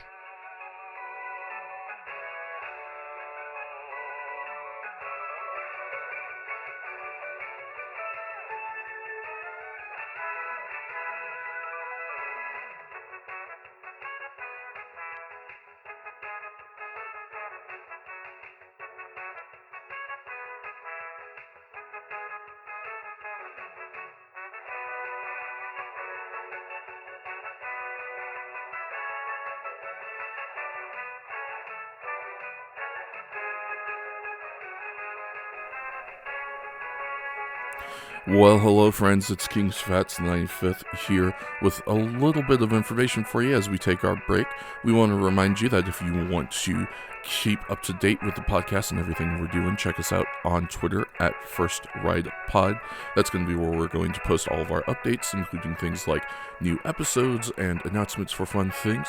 Well, hello friends, it's King's Fats 95th here with a little bit of information for you as we take our break. We want to remind you that if you want to keep up to date with the podcast and everything we're doing, check us out on Twitter at First Ride Pod. That's going to be where we're going to post all of our updates, including things like new episodes and announcements for fun things.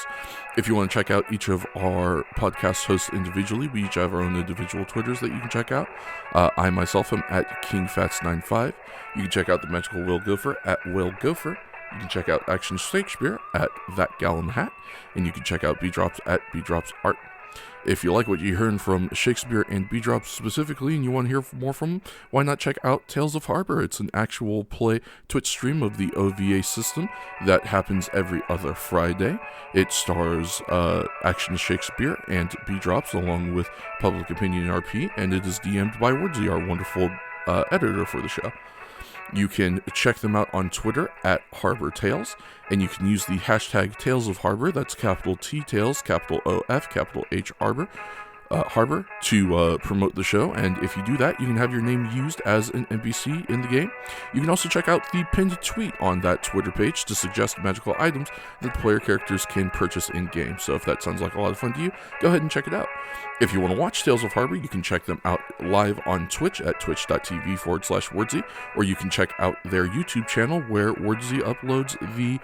If you want to check out each of our podcast hosts individually, we each have our own individual Twitters that you can check out. I myself am at KingFats95. You can check out the Magical Will Gopher at Will Gopher. You can check out Action Shakespeare at That Gal in the Hat. And you can check out B-Drops at B-Drops Art. If you like what you're hearing from Shakespeare and B-Drops specifically and you want to hear more from them, why not check out Tales of Harbor? It's an actual play Twitch stream of the OVA system that happens every other Friday. It stars Action Shakespeare and B-Drops along with Public Opinion RP, and it is DM'd by Woodsy, our wonderful editor for the show. You can check them out on Twitter at Harbor Tales, and you can use the hashtag Tales of Harbor, that's capital T Tales, capital O-F, capital H Harbor, to promote the show. And if you do that, you can have your name used as an NPC in the game. You can also check out the pinned tweet on that Twitter page to suggest magical items that player characters can purchase in-game. So if that sounds like a lot of fun to you, go ahead and check it out. If you want to watch Tales of Harbor, you can check them out live on Twitch at twitch.tv/Wordsy, or you can check out their YouTube channel where Wordsy uploads the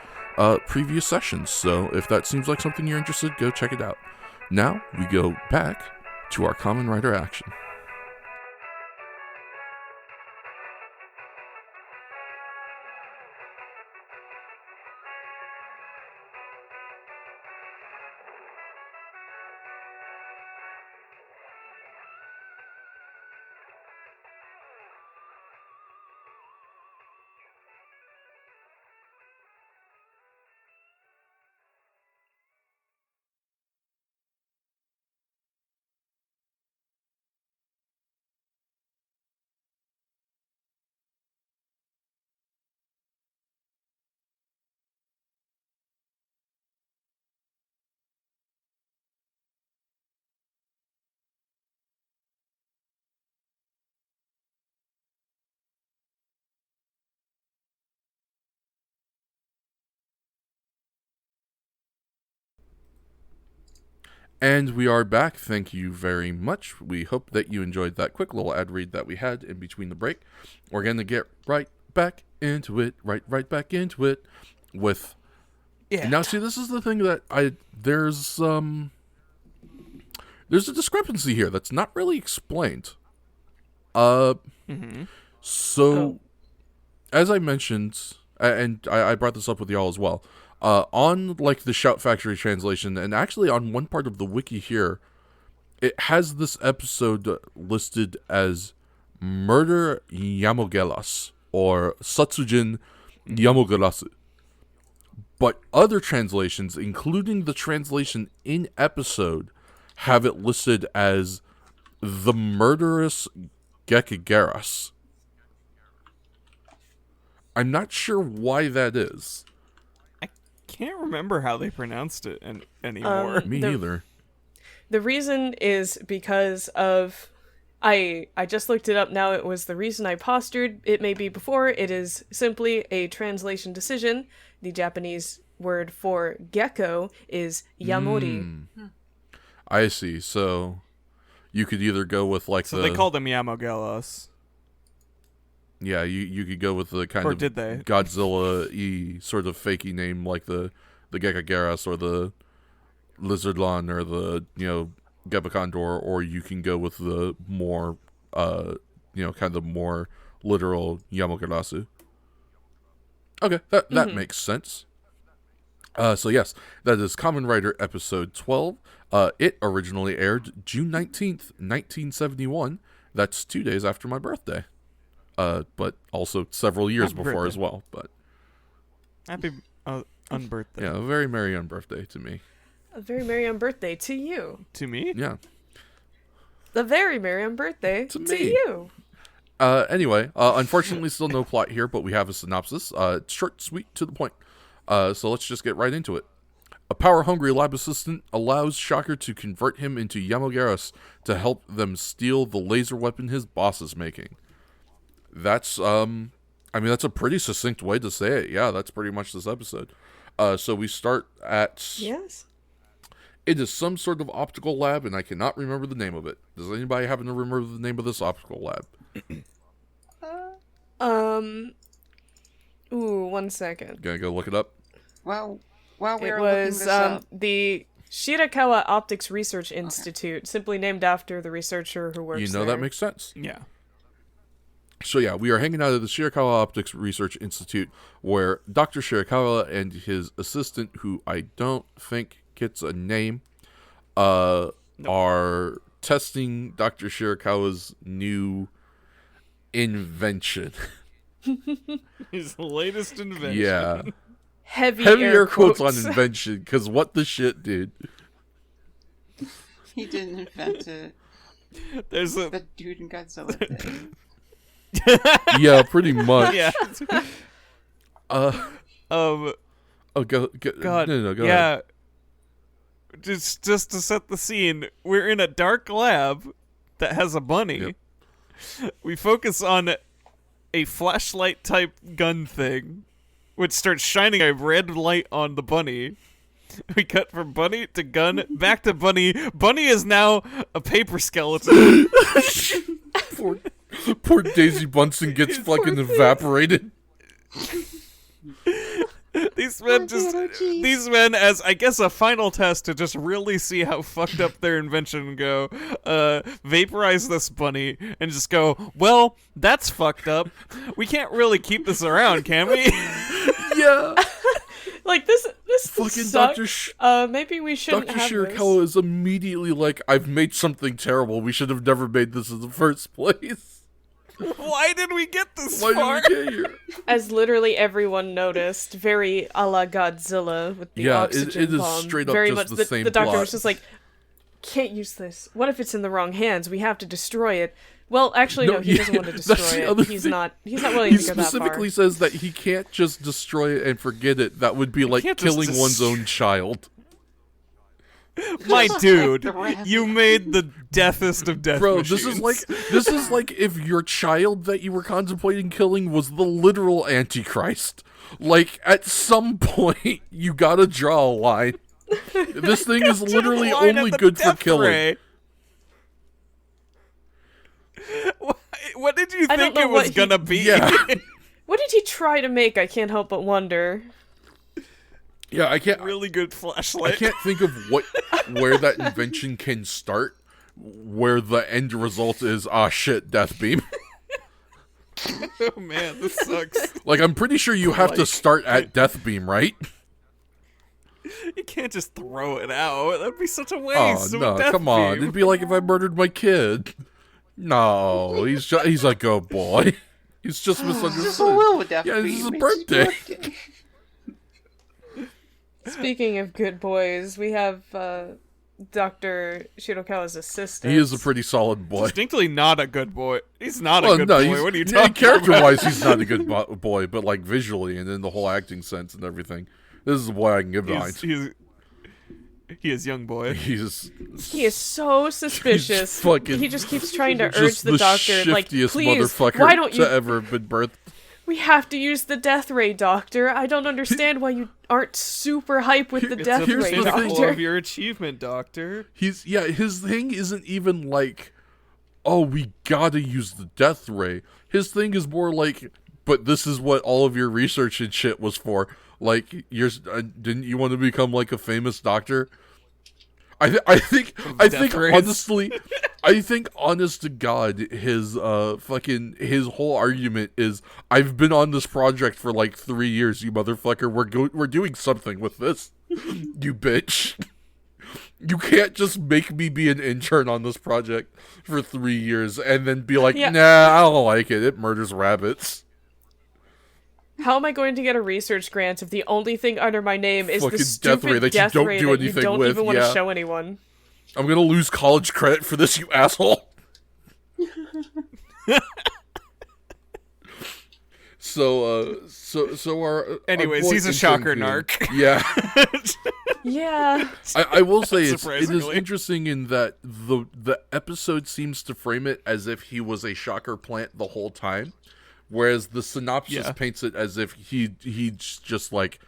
previous sessions. So if that seems like something you're interested, go check it out. Now we go back to our Kamen Rider action. And we are back. Thank you very much. We hope that you enjoyed that quick little ad read that we had in between the break. We're going to get right back into it, right back into it with... Yeah. Now, see, this is the thing that there's a discrepancy here that's not really explained. Mm-hmm. So, as I mentioned, and I brought this up with y'all as well, on like the Shout Factory translation, and actually on one part of the wiki here, it has this episode listed as Murder Yamogeras or Satsujin Yamogarasu. But other translations, including the translation in episode, have it listed as The Murderous Geckgeras. I'm not sure why that is. I can't remember how they pronounced it anymore. Me neither. The reason is because of... I just looked it up now. It was the reason I postured. It may be before. It is simply a translation decision. The Japanese word for gecko is yamori. I see. So you could either go with like so they called them Yamogeras. Yeah, you could go with the kind Or of did they? Godzilla-y sort of fakey name like the Geckgeras or the Lizardlon or the, Gebacondor, or you can go with the more, kind of more literal Yamogarasu. Okay, that makes sense. So yes, that is Kamen Rider episode 12. It originally aired June 19th, 1971. That's 2 days after my birthday. But also several years Happy before birthday. as well. But Happy unbirthday. yeah, a very merry unbirthday to me. A very merry unbirthday to you. To me? Yeah. A very merry unbirthday To to me. you. Anyway, unfortunately still no plot here, but we have a synopsis. It's short, sweet, to the point. So let's just get right into it. A power-hungry lab assistant allows Shocker to convert him into Yamogeras to help them steal the laser weapon his boss is making. That's, that's a pretty succinct way to say it. Yeah, that's pretty much this episode. So we start at... Yes. It is some sort of optical lab, and I cannot remember the name of it. Does anybody happen to remember the name of this optical lab? Ooh, 1 second. Gonna go look it up? Well, while we It were looking was this up, the Shirakawa Optics Research Institute, simply named after the researcher who works there. That makes sense. Yeah. So yeah, we are hanging out at the Shirakawa Optics Research Institute, where Dr. Shirakawa and his assistant, who I don't think gets a name, are testing Dr. Shirakawa's new invention. His latest invention. Yeah. Heavy air quotes on invention, because what the shit, dude. he didn't invent it. There's a... The dude in Godzilla did. Yeah, pretty much. Yeah. Oh, go God. No, go yeah. ahead. Just to set the scene, we're in a dark lab that has a bunny. Yep. We focus on a flashlight type gun thing, which starts shining a red light on the bunny. We cut from bunny to gun, back to bunny. Bunny is now a paper skeleton. Poor Daisy Bunsen gets fucking evaporated. These men, as I guess a final test to just really see how fucked up their invention go, vaporize this bunny and just go, well, that's fucked up. We can't really keep this around, can we? Yeah. Like, this Fucking sucks. Maybe we shouldn't Dr. have Shirakawa this. is immediately like, I've made something terrible. We should have never made this in the first place. Why did we get this Why far? did we get here? As literally everyone noticed, very a la Godzilla with the oxygen it is bomb. straight up very just much the same the doctor plot. was just like, can't use this. What if it's in the wrong hands? We have to destroy it. Well, actually, no, he doesn't want to that's destroy the it. other He's thing. not willing He to go that far. specifically says that he can't just destroy it and forget it. That would be like can't just killing one's own child. My dude, the rest. you made the deathest of death Bro, machines. this is like if your child that you were contemplating killing was the literal Antichrist. Like, at some point, you gotta draw a line. This thing is literally Line only at the good for death killing. ray. What did you I don't think know it was what gonna be? Yeah. What did he try to make? I can't help but wonder. Yeah, I can't Really good I flashlight. can't think of where that invention can start, where the end result is, shit, death beam. Oh man, this sucks. Like, I'm pretty sure you have to start at death beam, right? You can't just throw it out. That'd be such a Oh, waste. no, come on. It'd be like if I murdered my kid. No, he's a good boy. He's just misunderstood. Yeah, this is a birthday. Speaking of good boys, we have Dr. Shirokawa's assistant. He is a pretty solid boy. Distinctly not a good boy. He's not a good boy. What are you talking about? Character-wise, he's not a good boy, but like visually and in the whole acting sense and everything, this is the boy I can get behind. He is young boy. He is so suspicious. He just keeps trying to urge just the doctor, like, please, motherfucker why don't you... to ever have been birthed. We have to use the death ray, doctor. I don't understand why you aren't super hype with the death ray, It's a doctor. pinnacle of your achievement, doctor. His thing isn't even like, oh, we gotta use the death ray. His thing is more like, but this is what all of your research and shit was for. Like, didn't you want to become like a famous doctor? I think honestly, I think honest to God, his his whole argument is, I've been on this project for like 3 years, you motherfucker. We're doing something with this, you bitch. You can't just make me be an intern on this project for 3 years and then be like, nah, I don't like it. It murders rabbits. How am I going to get a research grant if the only thing under my name is fucking the stupid death ray that you don't even want to show anyone? I'm gonna lose college credit for this, you asshole. So our anyways, he's a shocker narc. Yeah. Yeah. I will say it is interesting in that the episode seems to frame it as if he was a shocker plant the whole time. Whereas the synopsis paints it as if he's just like,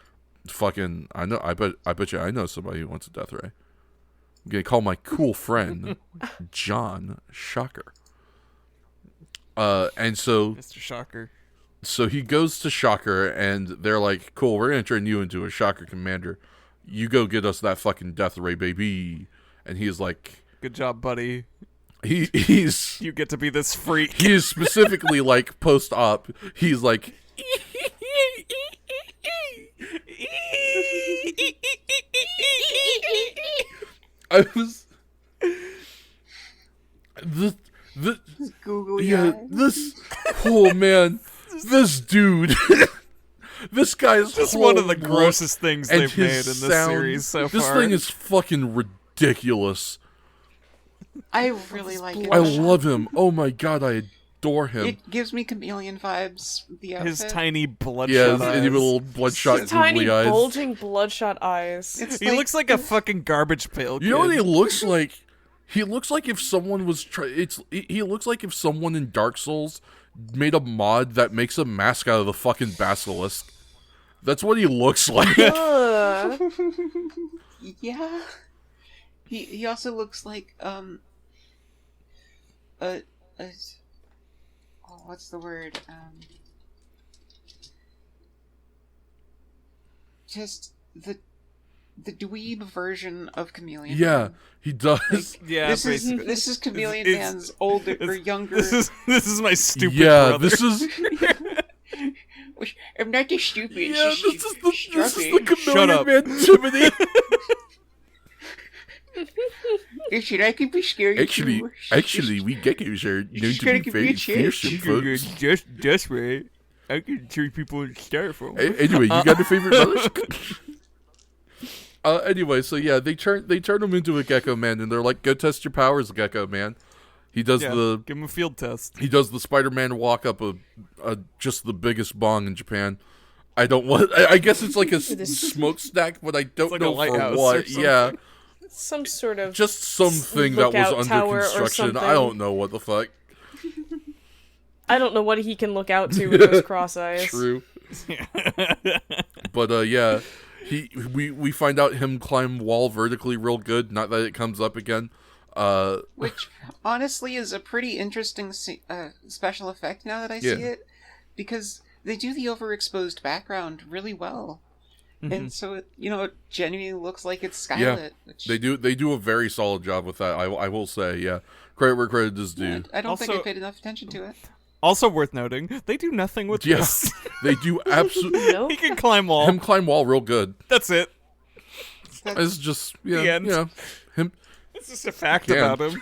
fucking, I bet you I know somebody who wants a death ray. I'm gonna call my cool friend John Shocker. And so Mr. Shocker. So he goes to Shocker and they're like, cool, we're gonna turn you into a Shocker commander. You go get us that fucking death ray, baby. And he's like, good job, buddy. He's you get to be this freak. He is specifically like post-op. He's like, I was the googly this oh man, this dude. This guy's just one of the grossest things they've made in this series so far. This thing is fucking ridiculous. I really like it. I love him. Oh my god, I adore him. It gives me Chameleon vibes. The outfit. His tiny bloodshot eyes. His little bloodshot his tiny eyes. bulging bloodshot eyes. He looks like a fucking garbage pail kid. You know what he looks like? He looks like if someone was he looks like if someone in Dark Souls made a mod that makes a mask out of the fucking basilisk. That's what he looks like. Yeah. He also looks like what's the word? Just the dweeb version of Chameleon. Yeah, Man. he does. This is Chameleon Man's older or younger. This is my stupid brother. This is. I'm not just stupid. Yeah, this is the Chameleon Shut up. Man, Jiminy. Listen, I can be scary too. Actually, we geckos are known to be very fearsome folks. Just right. I can turn people into styrofoam. Anyway, you got a favorite colors? Anyway, so yeah, they turn him into a Gecko Man, and they're like, "Go test your powers, Gecko Man." He does give him a field test. He does the Spider-Man walk up just the biggest bong in Japan. I guess it's like a smokestack, but I don't know for what. Yeah. Some sort of just something that was under construction. I don't know what the fuck. I don't know what he can look out to with those cross eyes. True. But yeah, we find out him climb wall vertically real good. Not that it comes up again. Which honestly is a pretty interesting special effect now that I see it, because they do the overexposed background really well. And so it genuinely looks like it's skylit. Yeah, which, they do a very solid job with that. I will say, yeah, credit where credit is due. I don't think Also- I paid enough attention to it. Also worth noting, they do nothing with Yeah, this. they do absolutely. Nope. He can climb wall. Him climb wall real good. That's it. It's just The end. him. It's just a fact Can. about him.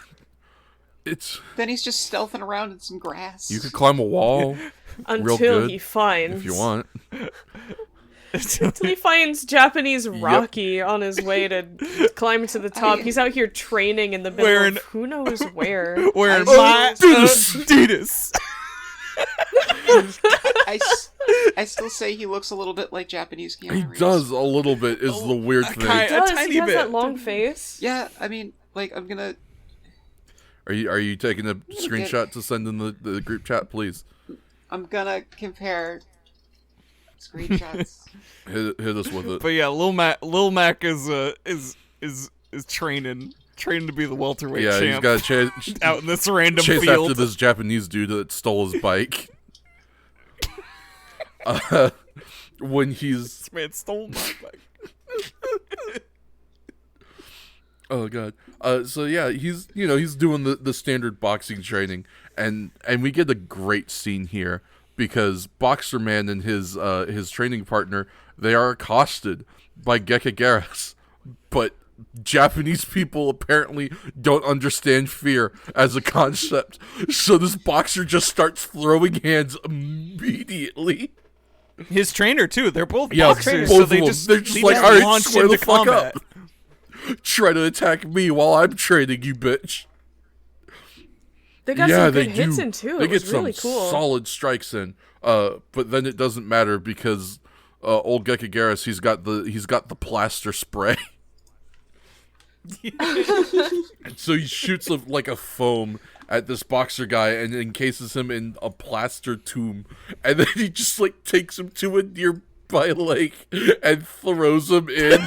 It's Then he's just stealthing around in some grass. you could climb a wall Until good, he finds. if you want. Until he finds Japanese Rocky on his way to climb to the top. He's out here training in the middle Wearing- of who knows where. Wearing Oh, my Adidas. I still say he looks a little bit like Japanese Keanu He Reeves. does a little bit. Is the weird thing. kind- He does. tiny He has bit. that long face. Yeah, I mean, like, I'm gonna... Are you taking a screenshot to send in the group chat, please? I'm gonna compare screenshots. Hit us with it. But yeah, Lil Mac is training to be the welterweight Yeah, he's champ got to out in this random chase field. after this Japanese dude that stole his bike. When he's This man stole my bike. oh god, so yeah, he's doing the standard boxing training, and we get a great scene here because Boxer Man and his training partner, they are accosted by Geckgeras, but Japanese people apparently don't understand fear as a concept, so this boxer just starts throwing hands immediately. His trainer too. They're both Yeah, boxers, both so of they them. just They're just they like, just all right, launch square the into fuck combat. up. Try to attack me while I'm training, you bitch. They got some good hits in too. They It was get really some cool. solid strikes in. But then it doesn't matter because old Geckgeras, he's got the plaster spray. And so he shoots like a foam at this boxer guy and encases him in a plaster tomb, and then he just like takes him to a nearby lake and throws him in.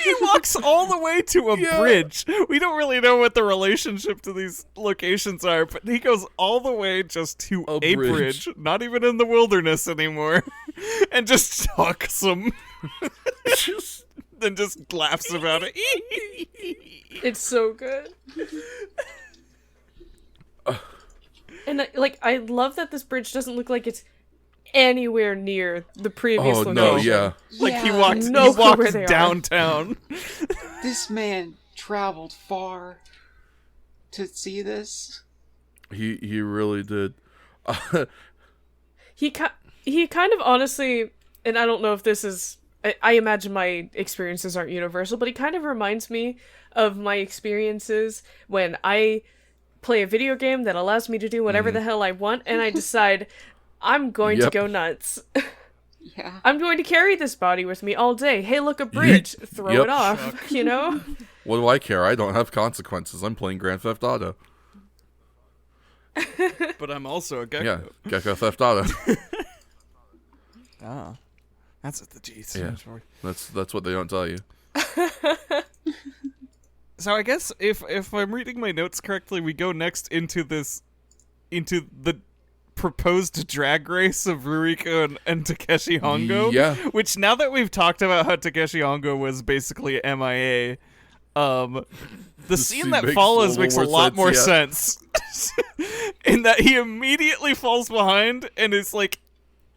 He walks all the way to a Yeah. bridge. We don't really know what the relationship to these locations are, but he goes all the way just to A a bridge. bridge, not even in the wilderness anymore, and just talks him. Just Then just laughs about it. It's so good. And I love that this bridge doesn't look like it's anywhere near the previous oh location. no, yeah. Like he Yeah. walked, No he clue where walked they are. downtown. This man traveled far to see this. He really did. He kind of honestly, and I don't know if this is, I imagine my experiences aren't universal, but he kind of reminds me of my experiences when I play a video game that allows me to do whatever the hell I want, and I decide I'm going to Yep. go nuts. Yeah. I'm going to carry this body with me all day. Hey, look, a bridge. Throw Yep. it off, you know? What do I care? I don't have consequences. I'm playing Grand Theft Auto. But I'm also a gecko. Yeah, Gecko Theft Auto. Ah, that's what the G Yeah. stands for. That's what they don't tell you. So I guess if I'm reading my notes correctly, we go next into the proposed drag race of Ruriko and Takeshi Hongo. Yeah. Which, now that we've talked about how Takeshi Hongo was basically MIA, the scene scene that makes follows a makes a little lot more more sense, sense. In that he immediately falls behind and is like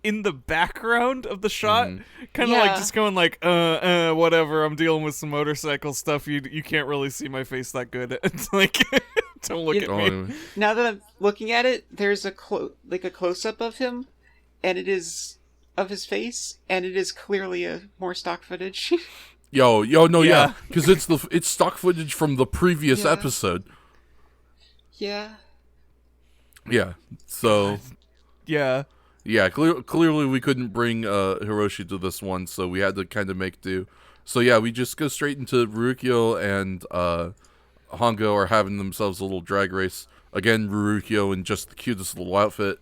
in the background of the shot, kind of like Yeah. just going like, whatever, I'm dealing with some motorcycle stuff. You can't really see my face that good. It's like, don't look You at Oh, me. anyway. Now that I'm looking at it, there's a close up of him, and it is of his face, and it is clearly more stock footage. No, Yeah. yeah, because it's stock footage from the previous Yeah. episode. Yeah. Yeah, so Yeah. yeah, clearly we couldn't bring Hiroshi to this one, so we had to kind of make do. So yeah, we just go straight into Rurikyo and Hongo are having themselves a little drag race. Again, Rurikyo in just the cutest little outfit.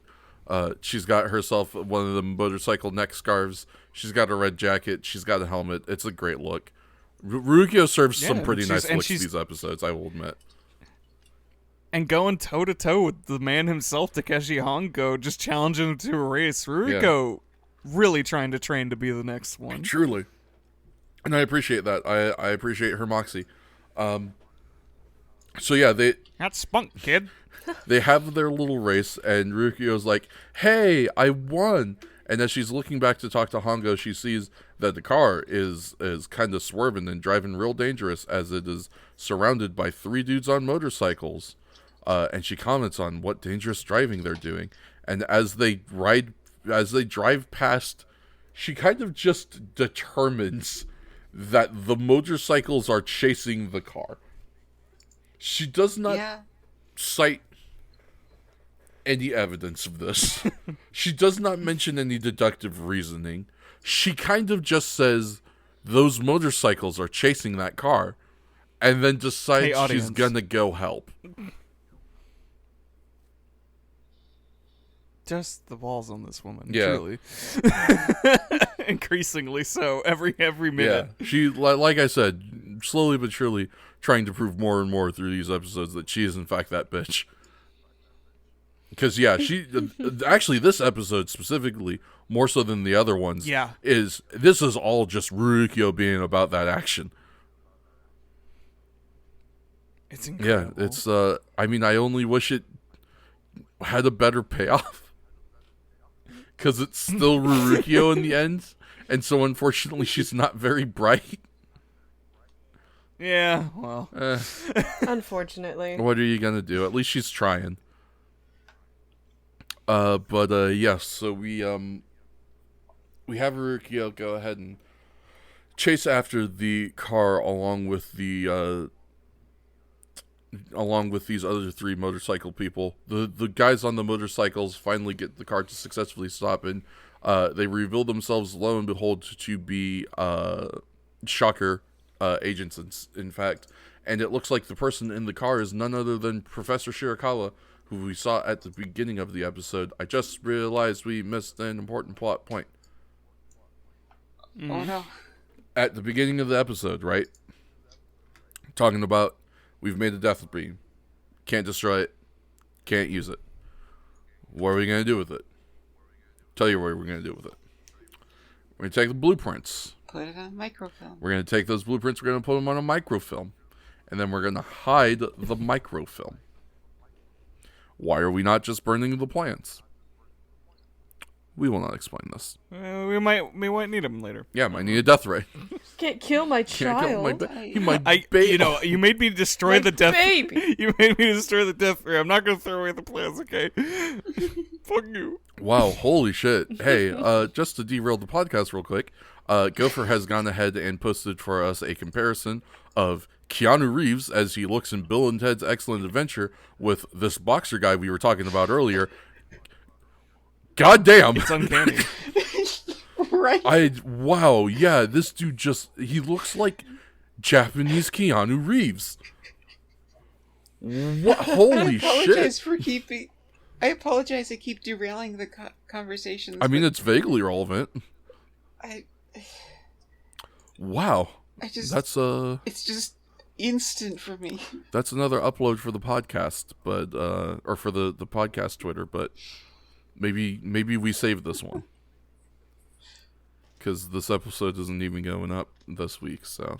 She's got herself one of the motorcycle neck scarves. She's got a red jacket. She's got a helmet. It's a great look. Rurikyo serves some Yeah, pretty she's- nice and looks she's- these episodes, I will admit. And going toe to toe with the man himself, Takeshi Hongo, just challenging him to a race. Ruriko really trying to train to be the next one. Truly. And I appreciate that. I appreciate her moxie. So yeah, That's spunk, kid. they have their little race, and Ryukyo's like, "Hey, I won!" And as she's looking back to talk to Hongo, she sees that the car is kind of swerving and driving real dangerous, as it is surrounded by 3 dudes on motorcycles. And she comments on what dangerous driving they're doing. And as they drive past, she kind of just determines that the motorcycles are chasing the car. She does not cite any evidence of this. She does not mention any deductive reasoning. She kind of just says those motorcycles are chasing that car, and then decides she's gonna go help. Just the balls on this woman, yeah. truly. Increasingly so, every minute. Yeah. She, like I said, slowly but surely trying to prove more and more through these episodes that she is in fact that bitch. Because, yeah, she... actually, this episode specifically, more so than the other ones, this is all just Ryukyo being about that action. It's incredible. Yeah, it's... I mean, I only wish it had a better payoff. Because it's still Ryukyo in the end. And so, unfortunately, she's not very bright. Yeah, well. Unfortunately. What are you going to do? At least she's trying. Yes, so we have Ryukyo go ahead and chase after the car along with these other 3 motorcycle people. The guys on the motorcycles finally get the car to successfully stop, and they reveal themselves, lo and behold, to be Shocker agents, in fact. And it looks like the person in the car is none other than Professor Shirakawa, who we saw at the beginning of the episode. I just realized we missed an important plot point. Oh no. At the beginning of the episode, right? Talking about, we've made a death beam. Can't destroy it. Can't use it. What are we going to do with it? Tell you what we're going to do with it. We're going to take the blueprints. Put it on microfilm. We're going to take those blueprints, we're going to put them on a microfilm. And then we're going to hide the microfilm. Why are we not just burning the plans? We will not explain this. We might need him later. Yeah, might need a death ray. Can't kill my child. You made me destroy the death. Baby. You made me destroy the death ray. I'm not gonna throw away the plans, okay? Fuck you. Wow, holy shit. Hey, just to derail the podcast real quick, Gopher has gone ahead and posted for us a comparison of Keanu Reeves as he looks in Bill and Ted's Excellent Adventure with this boxer guy we were talking about earlier. God damn. It's uncanny. Right? Wow, yeah, this dude he looks like Japanese Keanu Reeves. What? Holy shit. I apologize I keep derailing the conversations. I mean, it's vaguely relevant. Wow. It's just instant for me. That's another upload for the podcast, but or for the podcast Twitter, but maybe we save this one because this episode isn't even going up this week. So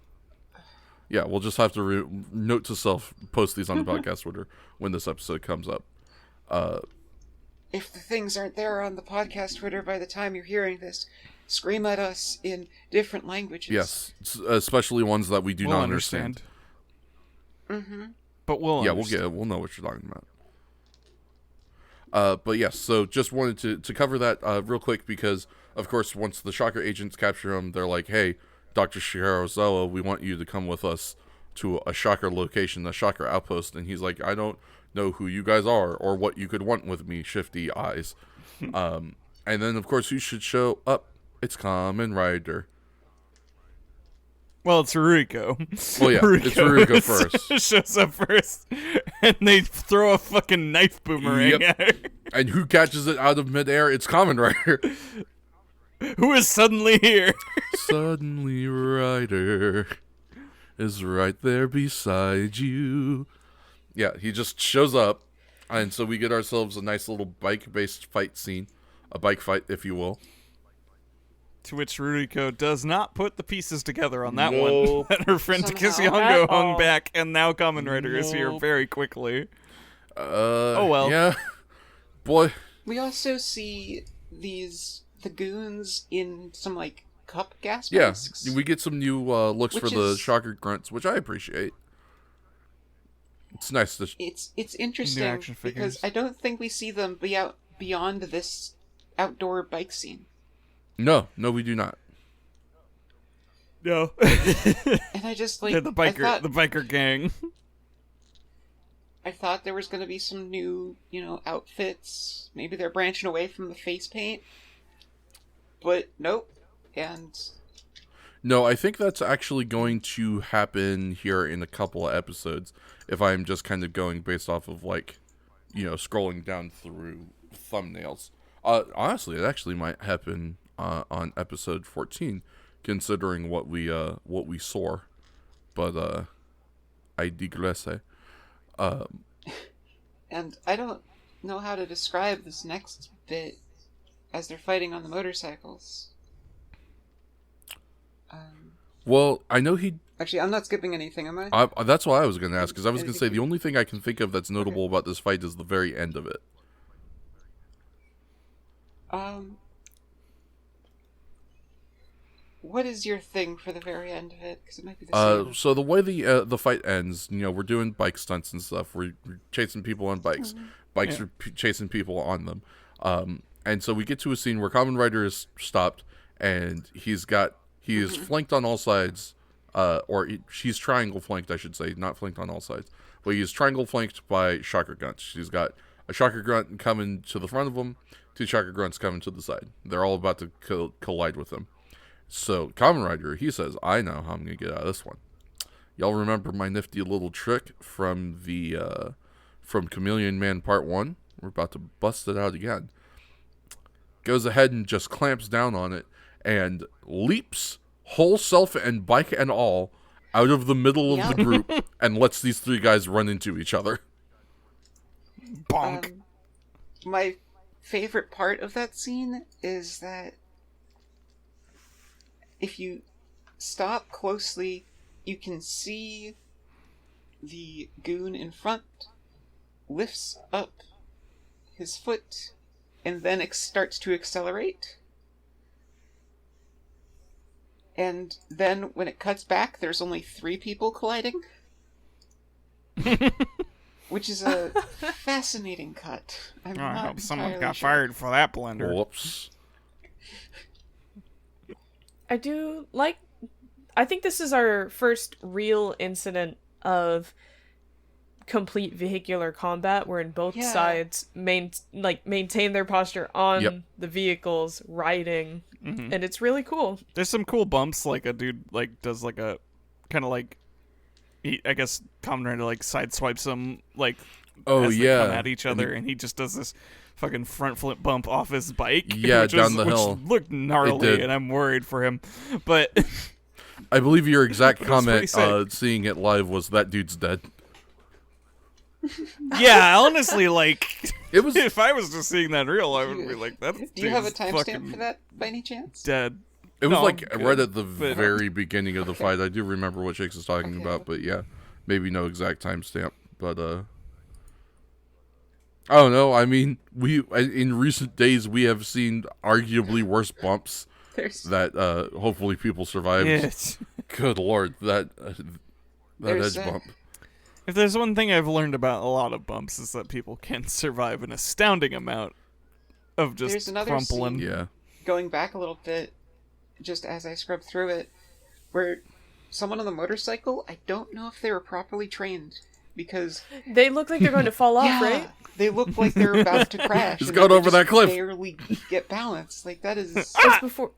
yeah, we'll just have to note to self, post these on the podcast Twitter when this episode comes up. If the things aren't there on the podcast Twitter by the time you're hearing this, scream at us in different languages. Yes, especially ones that we do not understand. Mm-hmm. But we'll know what you're talking about. But yes, so just wanted to cover that real quick because, of course, once the Shocker agents capture him, they're like, "Hey, Dr. Shirazawa, we want you to come with us to a Shocker location, a Shocker outpost." And he's like, "I don't know who you guys are or what you could want with me, shifty eyes." And then, of course, who should show up? It's Kamen Rider. Well, it's Ruriko. Well, yeah, it's Ruriko first. Shows up first, and they throw a fucking knife boomerang at her. And who catches it out of midair? It's Kamen Rider. Who is suddenly here? Suddenly Rider is right there beside you. Yeah, he just shows up, and so we get ourselves a nice little bike-based fight scene. A bike fight, if you will. To which Ruriko does not put the pieces together on that Nope. one. That her friend Somehow. Takeshiongo At hung all. back, and now Kamen Rider is here Nope. very quickly. Oh well. Yeah. Boy. We also see the goons in some like cup gas Yeah. masks. We get some new looks for Which the is- shocker grunts, which I appreciate. It's nice to... It's interesting action because figures. I don't think we see them beyond this outdoor bike scene. No, we do not. No. And I just like They're the biker gang. I thought there was going to be some new, outfits. Maybe they're branching away from the face paint. But nope. And No, I think that's actually going to happen here in a couple of episodes, if I'm just kind of going based off of, like, scrolling down through thumbnails. Honestly, it actually might happen on episode 14, considering what we saw. But I digress. and I don't know how to describe this next bit as they're fighting on the motorcycles. Well, I know he... Actually, I'm not skipping anything, am I? That's what I was going to ask, because I was going to say the only thing I can think of that's notable about this fight is the very end of it. What is your thing for the very end of it? Because it might be the same. So the way the fight ends, we're doing bike stunts and stuff. We're chasing people on bikes. Bikes are chasing people on them. And so we get to a scene where Kamen Rider is stopped, and he is flanked on all sides, she's triangle flanked, I should say, not flanked on all sides. But he is triangle flanked by shocker grunts. He's got a shocker grunt coming to the front of him, 2 shocker grunts coming to the side. They're all about to collide with him. So Kamen Rider, he says, I know how I'm going to get out of this one. Y'all remember my nifty little trick from from Chameleon Man Part 1? We're about to bust it out again. Goes ahead and just clamps down on it and leaps, whole self and bike and all, out of the middle of the group and lets these 3 guys run into each other. Bonk. My favorite part of that scene is that if you stop closely, you can see the goon in front lifts up his foot and then starts to accelerate. And then when it cuts back, there's only 3 people colliding. Which is a fascinating cut. I'm I not hope someone entirely got sure. fired for that blender. Whoops. I think this is our first real incident of complete vehicular combat wherein both Yeah. sides maintain their posture on Yep. the vehicles riding, Mhm. and it's really cool. There's some cool bumps, like a dude does like a kind of like I guess Kamen Rider sideswipes them Oh, as they yeah. come at each other, and he just does this fucking front flip bump off his bike. Yeah, which down the hill. Which looked gnarly, did. and I'm worried for him. But I believe your exact It was pretty comment, sick. seeing it live, was that dude's dead. yeah, honestly, It was... if I was just seeing that reel, I would be like, "That Do you have a dude's timestamp fucking for that by any chance? dead." It was No, like I'm right good, at the but- very beginning of the Okay. fight. I do remember what Shakes is talking Okay. about, but yeah, maybe no exact timestamp. But I don't know. I mean, in recent days we have seen arguably worse bumps There's that hopefully people survived. Yes. Good lord, that There's edge a- bump. If there's one thing I've learned about a lot of bumps, is that people can survive an astounding amount of There's just another crumpling. scene. Yeah, going back a little bit, just as I scrubbed through it, where someone on the motorcycle, I don't know if they were properly trained, because They look like they're going to fall off, right? they look like they're about to crash. He's and going they over just that cliff. Barely get balance. Like that is. It's before.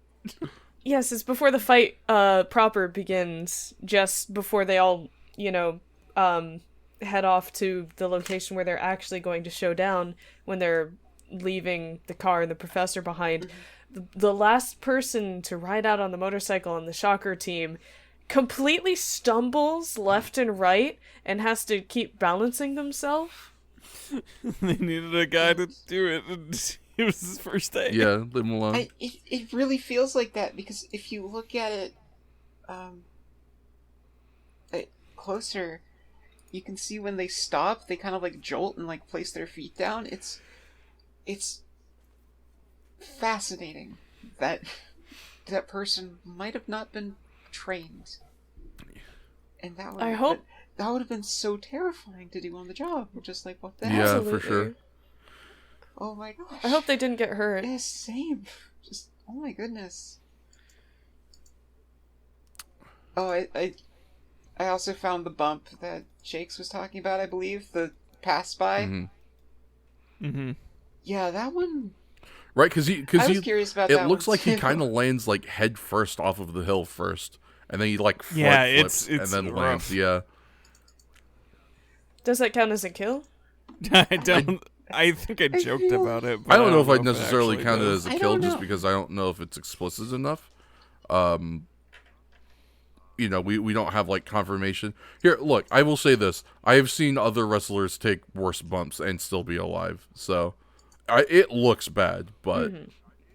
Yes, it's before the fight proper begins. Just before they all, head off to the location where they're actually going to show down. When they're leaving the car and the professor behind, the last person to ride out on the motorcycle on the shocker team completely stumbles left and right and has to keep balancing themselves. They needed a guy to do it, and It was his first day. Yeah, leave him alone. It really feels like that, because if you look at it closer, you can see when they stop, they kind of like jolt and like place their feet down. It's fascinating that that person might have not been trained, and that would have been so terrifying to do on the job. We're just like, what the hell? Yeah, Absolutely. for sure. Oh my gosh. I hope they didn't get hurt. Yeah, same. Just, oh my goodness. Oh, I also found the bump that Shakes was talking about, I believe. The pass-by. Mm-hmm. Mm-hmm. Yeah, that one... Right, because I was curious about that it looks one, like he too. kind of lands, like, head first off of the hill first. And then he, like, Yeah, flips it's and then rough. lands. Yeah. Does that count as a kill? I don't... I think I joked about it. But I don't know if I'd it necessarily actually count it does. as a I kill, don't just know. because I don't know if it's explicit enough. You know, we don't have, like, confirmation. Here, look, I will say this. I have seen other wrestlers take worse bumps and still be alive. So, it looks bad, but,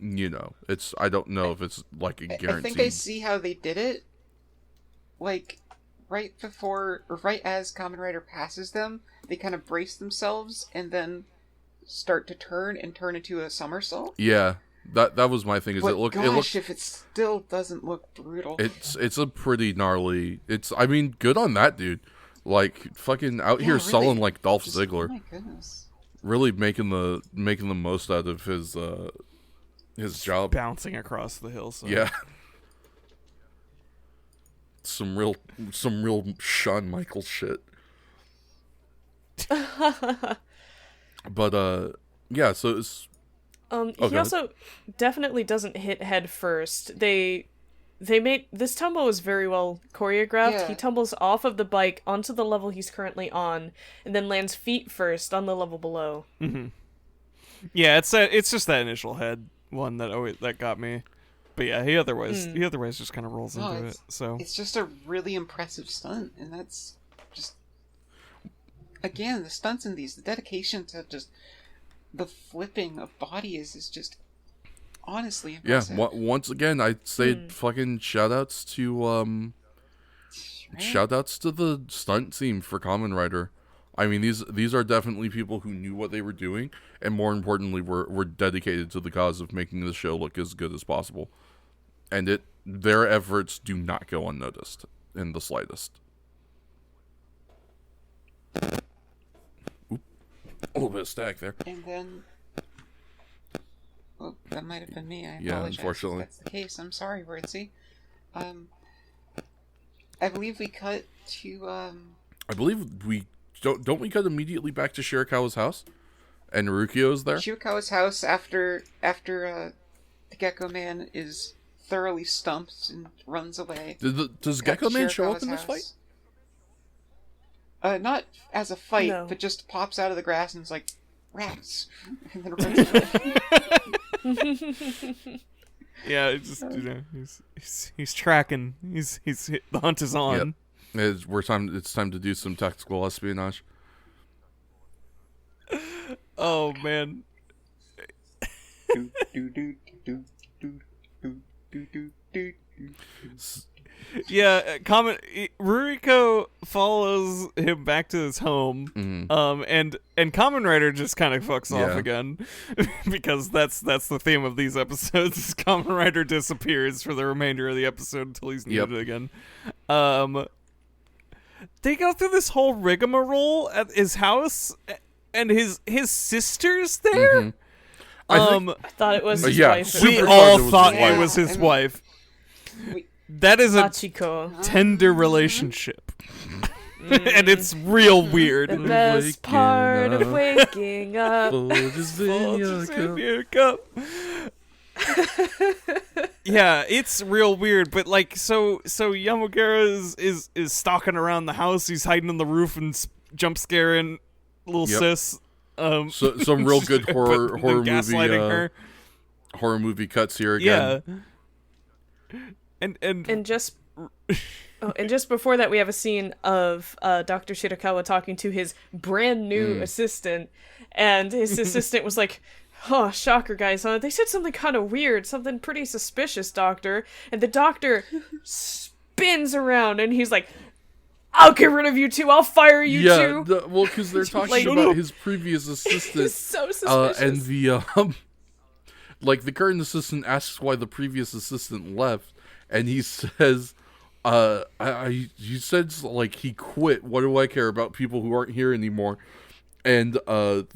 you know, I don't know if it's, like, a guarantee. I think I see how they did it. Like, right before, or right as Kamen Rider passes them, they kind of brace themselves and then start to turn into a somersault. Yeah, that was my thing. Is But it looks if it still doesn't look brutal. it's a pretty gnarly. I mean, good on that dude. Like fucking out here really, selling like Dolph just, Ziggler, oh my goodness. really making the most out of his job. Bouncing across the hillside. Yeah. Some real Shawn Michaels shit. But yeah, so it's he also definitely doesn't hit head first. They made this tumble is very well choreographed. Yeah. He tumbles off of the bike onto the level he's currently on, and then lands feet first on the level below. Mm-hmm. Yeah, it's just that initial head one that got me. But yeah, he otherwise just kind of rolls into it. So it's just a really impressive stunt, and that's just again the stunts in these, the dedication to just the flipping of bodies is just honestly impressive. yeah. Once again, I'd say fucking shoutouts to shoutouts to the stunt team for Kamen Rider. I mean, these are definitely people who knew what they were doing, and more importantly, were dedicated to the cause of making the show look as good as possible. And their efforts do not go unnoticed in the slightest. Oop. A little bit of stack there. And then, well, that might have been me. I Yeah, apologize. unfortunately. If that's the case. I'm sorry, Wordsy. I believe we cut to I believe we don't we cut immediately back to Shirakawa's house, and Rukio's there. Shirakawa's house after the Gecko Man is thoroughly stumped and runs away. Does Gecko Man show up in this fight? Not as a fight, No. but just pops out of the grass and is like, rats! And then runs away. yeah, it's just he's tracking. He's the hunt is on. Yep. It's time to do some tactical espionage. Oh man. Do, do, do, do, do, do, do, do, do, do. Yeah, Ruriko follows him back to his home, and Kamen Rider just kind of fucks off again, because that's the theme of these episodes. Is Kamen Rider disappears for the remainder of the episode until he's needed again. They go through this whole rigmarole at his house, and his sister's there. I thought it was his wife. We Super all thought thought it was his it was his wife. wife. Wait. That is a Hachiko. tender relationship. And it's real weird. The best part of waking up. Cup. Yeah, it's real weird, but like so Yamagera is stalking around the house. He's hiding on the roof and jump scaring little sis. So some real good horror movie horror movie cuts here again. Yeah. And just before that, we have a scene of Dr. Shirakawa talking to his brand new assistant, and his assistant was like, Oh, shocker, guys, huh? They said something kind of weird, something pretty suspicious, Doctor. And the Doctor spins around and he's like, I'll get rid of you two, I'll fire you two. Yeah, well, because they're talking Like, about his previous assistant. He's so suspicious. And the, like, the current assistant asks why the previous assistant left, and he says, he says, like, he quit, what do I care about people who aren't here anymore? And so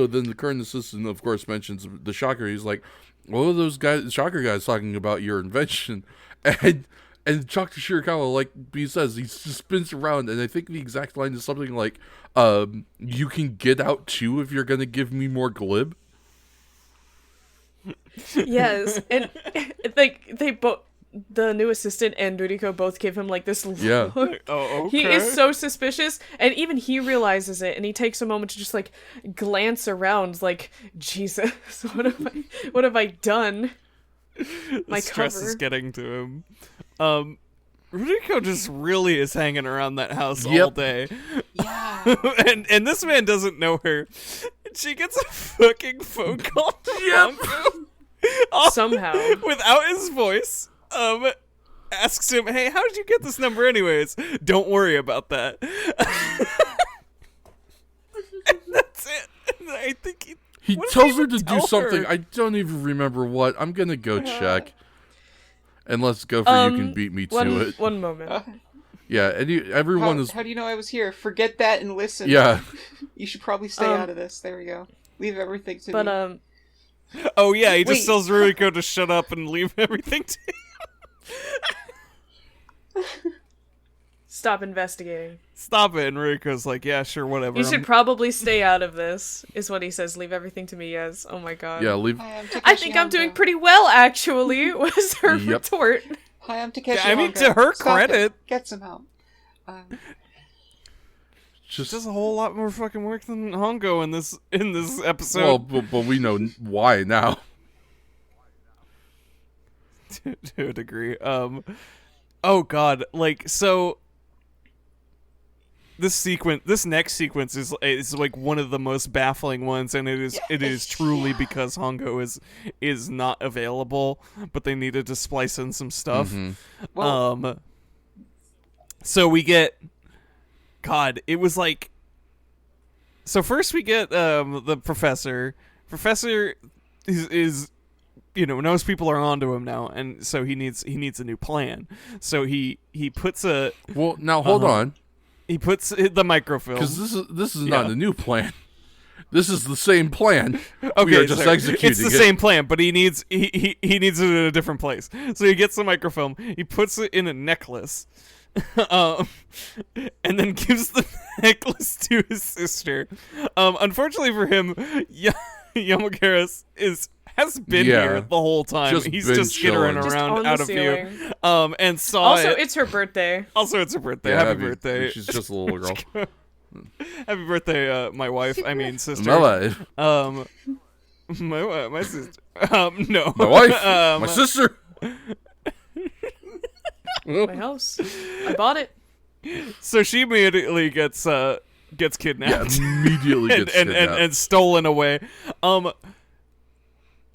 then the current assistant, of course, mentions the Shocker. He's like, what are those guys, Shocker guys, talking about your invention? And Dr. Shirakawa, like he says, he just spins around, and I think the exact line is something like, you can get out too if you're going to give me more glib. Yes, and like they both, the new assistant and Ruriko both give him like this look. Yeah. Oh, okay. He is so suspicious, and even he realizes it, and he takes a moment to just like glance around, like, Jesus, what have I done? My stress cover is getting to him. Ruriko just really is hanging around that house all Yep. day. Yeah. and this man doesn't know her. She gets a fucking phone call from Hongo. somehow. Without his voice. Asks him, hey, how did you get this number anyways? Don't worry about that. And that's it. And I think He what does tells he her to even do tell something. her? I don't even remember what. I'm going to go check. And let's go for you can beat me to it. One moment. Yeah, and everyone is... How do you know I was here? Forget that and listen. Yeah. You should probably stay out of this. There we go. Leave everything to But me. Oh yeah, he just Wait. tells Ruriko to shut up and leave everything to Stop investigating. Stop it, and Ruriko's like, yeah, sure, whatever. You should probably stay out of this, is what he says. Leave everything to me, yes. Oh my god. Yeah, leave... Hi, I'm I Takeshi think I'm Hongo. doing pretty well, actually, was her Yep. retort. Hi, I'm Takeshi I mean, Hongo. to her Stop it. credit. Get some help. Just... does a whole lot more fucking work than Hongo in this episode. Well, but we know why now. To a degree. Oh god, like, so this next sequence is like one of the most baffling ones, and it is truly because Hongo is not available, but they needed to splice in some stuff. Well, So we get, God, it was like, so first we get the professor. Professor is knows people are onto him now, and so he needs a new plan. So he puts a Well, now hold on, he puts the microfilm, because this is not Yeah. a new plan. This is the same plan. Okay, We are just sorry. executing It's the it. same plan, but he needs it in a different place. So he gets the microfilm, he puts it in a necklace, and then gives the necklace to his sister. Unfortunately for him, Geckgeras has been Yeah. here the whole time. Just He's been just skittering chilling. Just around on out the of view. ceiling. And saw Also, it. it's her birthday. Also, it's her birthday. Yeah, Happy birthday. She's just a little girl. Happy birthday, my wife. I mean, sister. My wife. My sister. No. My wife. My sister. My house. I bought it. So she immediately gets Yeah, kidnapped. immediately and, gets and, kidnapped. and stolen away.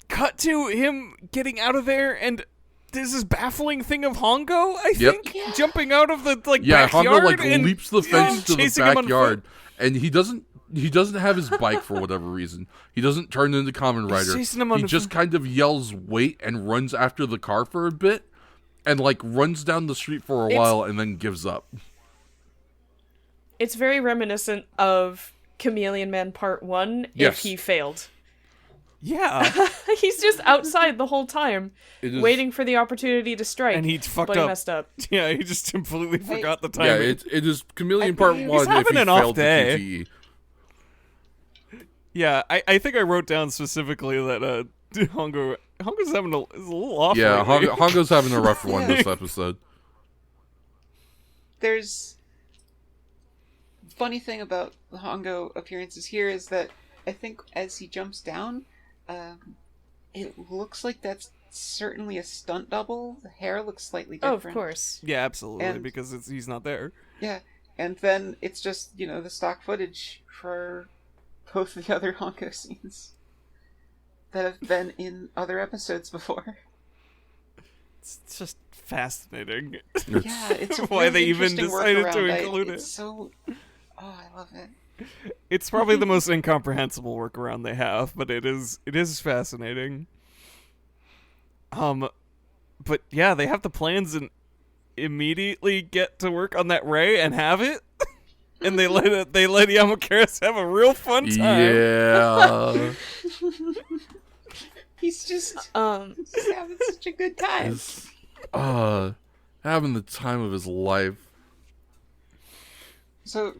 Cut to him getting out of there, and there's this baffling thing of Hongo, I Yep. think, jumping out of the Yeah, backyard Hongo like and leaps the fence to the chasing him on backyard, foot. and he doesn't have his bike for whatever reason. He doesn't turn into Kamen Rider. chasing him on He the just foot. kind of yells "wait" and runs after the car for a bit, and like runs down the street for a It's- while and then gives up. It's very reminiscent of Chameleon Man Part 1 Yes. if he failed. Yeah, He's just outside the whole time, It is- waiting for the opportunity to strike. and he fucked but he up. messed up. Yeah, he just completely forgot the Yeah, timing. it is Chameleon I Part believe- 1 He's if having he an off failed the day. QTE. Yeah, I think I wrote down specifically that Hongo's is a little off. Yeah, lately. Hongo's having a rough one this episode. There's funny thing about the Hongo appearances here is that I think as he jumps down, it looks like that's certainly a stunt double. The hair looks slightly Oh, different. of course. Yeah, absolutely, And- because he's not there. Yeah, and then it's just the stock footage for both the other Hongo scenes. that have been in other episodes before. It's just fascinating. Yeah, it's a why really they even interesting decided to workaround. include it. It's so... Oh, I love it. It's probably the most incomprehensible workaround they have, but it is fascinating. But yeah, they have the plans and immediately get to work on that ray and have it, and they let Geckgeras have a real fun time. Yeah. He's just having such a good time. Having the time of his life. So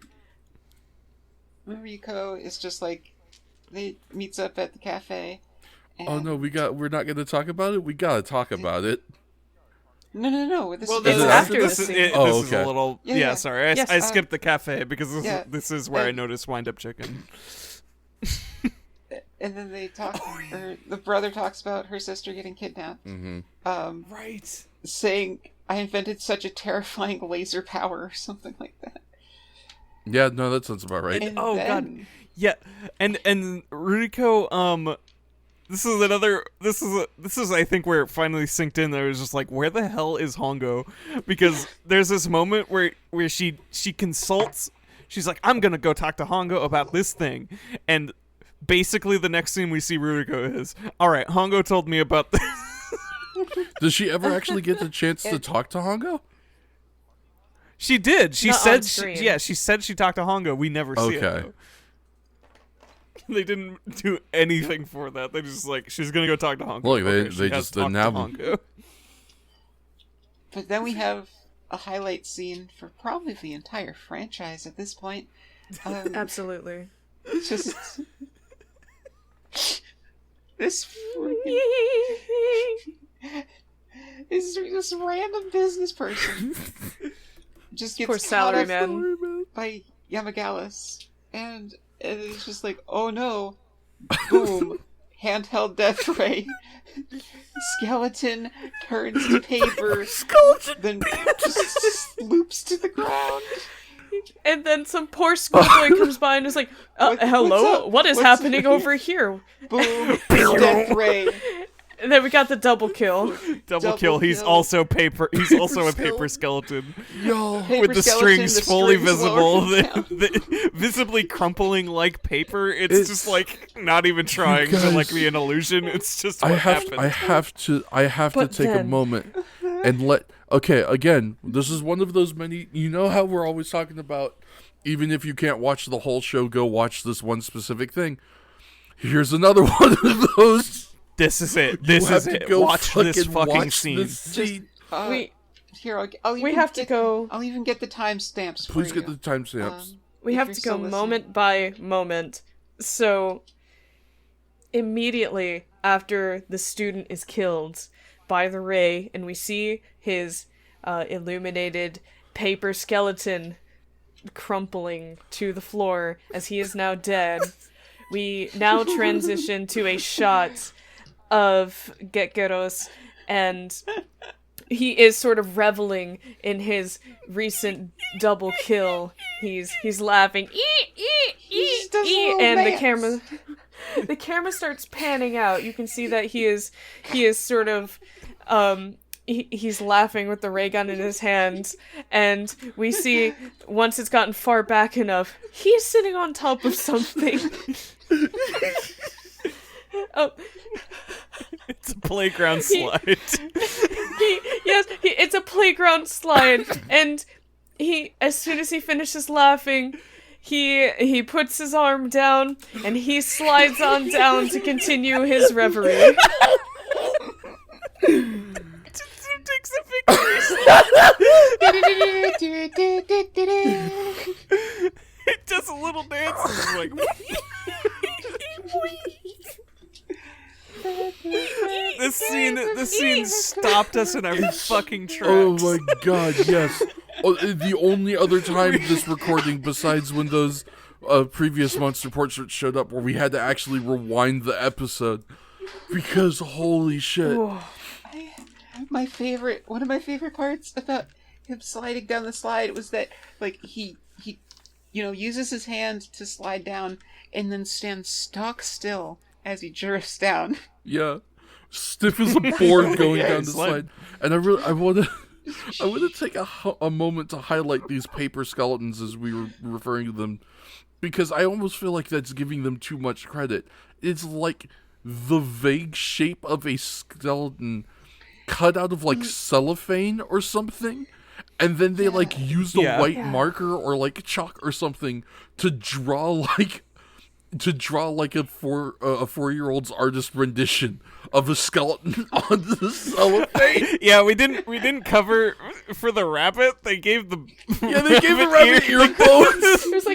Mariko is just like, they meets up at the cafe. And Oh no, we're not going to talk about it. We gotta talk about it. No. Well, Is it after this this is scene? this is a little. Yeah. Sorry, Yes, I skipped the cafe because this is where I and- noticed wind up chicken. And then they talk, or the brother talks about her sister getting kidnapped. Mm-hmm. Right. Saying, I invented such a terrifying laser power or something like that. Yeah, no, that sounds about right. And Oh, then, God. Yeah, and Ruriko, this is I think where it finally synced in that it was just like, where the hell is Hongo? Because there's this moment where she consults, she's like, I'm gonna go talk to Hongo about this thing, and basically the next scene we see Ruriko is, alright, Hongo told me about this. Does she ever actually get the chance to talk to Hongo? She did. She Not said on screen. she said she talked to Hongo. We never see it. Okay. Though. They didn't do anything for that. They just like, she's gonna go talk to Hongo. Look, Okay, they she has just talked to nab Hongo. But then we have a highlight scene for probably the entire franchise at this point. Absolutely. Just this this random business person just Poor gets caught up salaryman. by Yamagalis, and it's just like, oh no, boom, handheld death ray, skeleton turns to paper, then just loops to the ground. And then some poor schoolboy comes by and is like, What's hello, up? what is What's happening up? over here? Boom, death ray. And then we got the double kill. Double kill. He's kill. also paper. He's also a paper skeleton Yo. Paper with the skeleton, strings the fully strings visible, lower down. visibly crumpling like paper. It's just like not even trying to guys- like be an illusion. It's just what I have happened. to But take a then- moment and okay, again, this is one of those many, you know how we're always talking about, even if you can't watch the whole show, go watch this one specific thing. Here's another one of those. This is it. You This have is to it. go Watch this fucking watch scene. this scene. We Here, I'll we even have to get- go. I'll even get the timestamps for Please you. get the timestamps. We if have you're to still go listening. moment by moment. So, immediately after the student is killed by the ray, and we see his illuminated paper skeleton crumpling to the floor as he is now dead, we now transition to a shot of Geckgeras, and he is sort of reveling in his recent double kill. He's laughing, just does a little and dance. the camera starts panning out. You can see that he is sort of he's laughing with the ray gun in his hand, and we see once it's gotten far back enough, he's sitting on top of something. Oh. It's a playground slide. It's a playground slide, and as soon as he finishes laughing, he puts his arm down and he slides on down to continue his reverie. Takes a victory It does a little dance. It's like. This scene stopped us in our fucking tracks. Oh my god, yes. The only other time this recording, besides when those previous monster portraits showed up, where we had to actually rewind the episode, because holy shit. One of my favorite parts about him sliding down the slide was that, like, he uses his hand to slide down and then stands stock still as he drifts down. Yeah. Stiff as a board going down the slide. And I want to take a moment to highlight these paper skeletons as we were referring to them, because I almost feel like that's giving them too much credit. It's like the vague shape of a skeleton cut out of like cellophane or something, and then they like used a white marker or like chalk or something to draw like a 4-year-old's artist rendition of a skeleton on the cellophane. Yeah, we didn't cover for the rabbit. They gave the rabbit ear bones. It was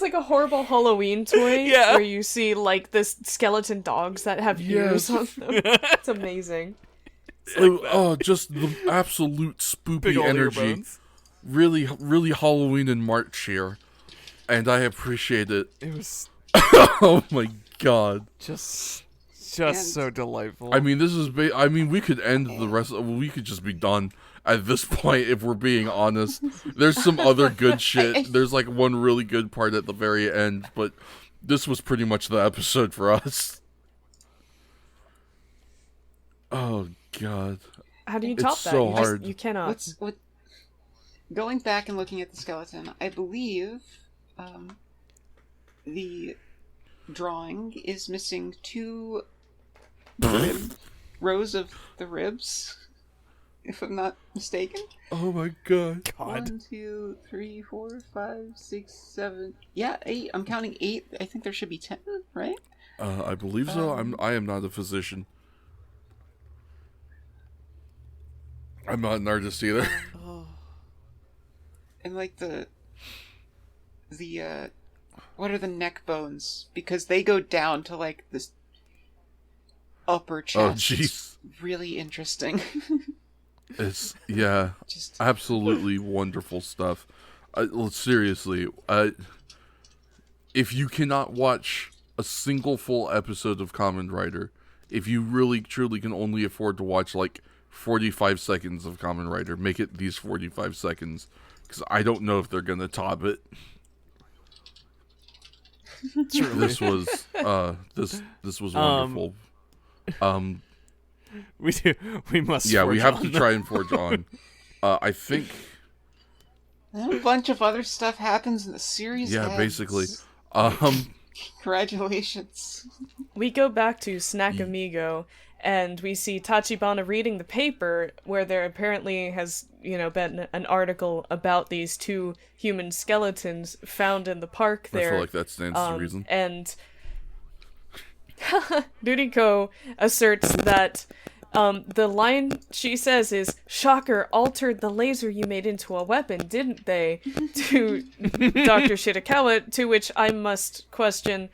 like a horrible Halloween toy where you see like this skeleton dogs that have ears on them. It's amazing. Just the absolute spoopy energy. Really, really Halloween in March here. And I appreciate it. It was oh my god. Just so delightful. I mean, we could end the rest we could just be done at this point if we're being honest. There's some other good shit. There's like one really good part at the very end, but this was pretty much the episode for us. Oh god. How do you top that? So hard. You cannot. Going back and looking at the skeleton, I believe the drawing is missing 2 rows of the ribs, if I'm not mistaken. Oh my god. 1, 2, 3, 4, 5, 6, 7. Yeah, 8. I'm counting 8. I think there should be 10, right? I believe so. I am not a physician. I'm not an artist either. And like the what are the neck bones? Because they go down to like this upper chest. Oh jeez. Really interesting. It's just absolutely wonderful stuff. Seriously, if you cannot watch a single full episode of Kamen Rider, if you really truly can only afford to watch like 45 seconds of Kamen Rider, make it these 45 seconds, because I don't know if they're gonna top it. This was wonderful. We must. Yeah, we have to try and forge on. I think. And a bunch of other stuff happens in the series. Yeah, ends. Basically. Congratulations. We go back to Snack Amigo, and we see Tachibana reading the paper where there apparently has, been an article about these 2 human skeletons found in the park there. I feel like that stands to reason. And Ruriko asserts that the line she says is, "Shocker altered the laser you made into a weapon, didn't they?" to Dr. Shirakawa, to which I must question,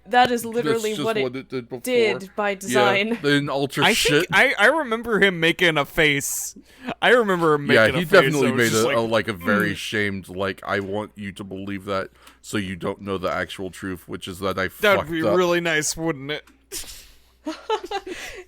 that is literally what it did by design. Yeah, they didn't alter shit. I remember him making a face. I remember him making a face. Yeah, he definitely made a very shamed, like, I want you to believe that so you don't know the actual truth, which is that I fucked up. That'd be really nice, wouldn't it?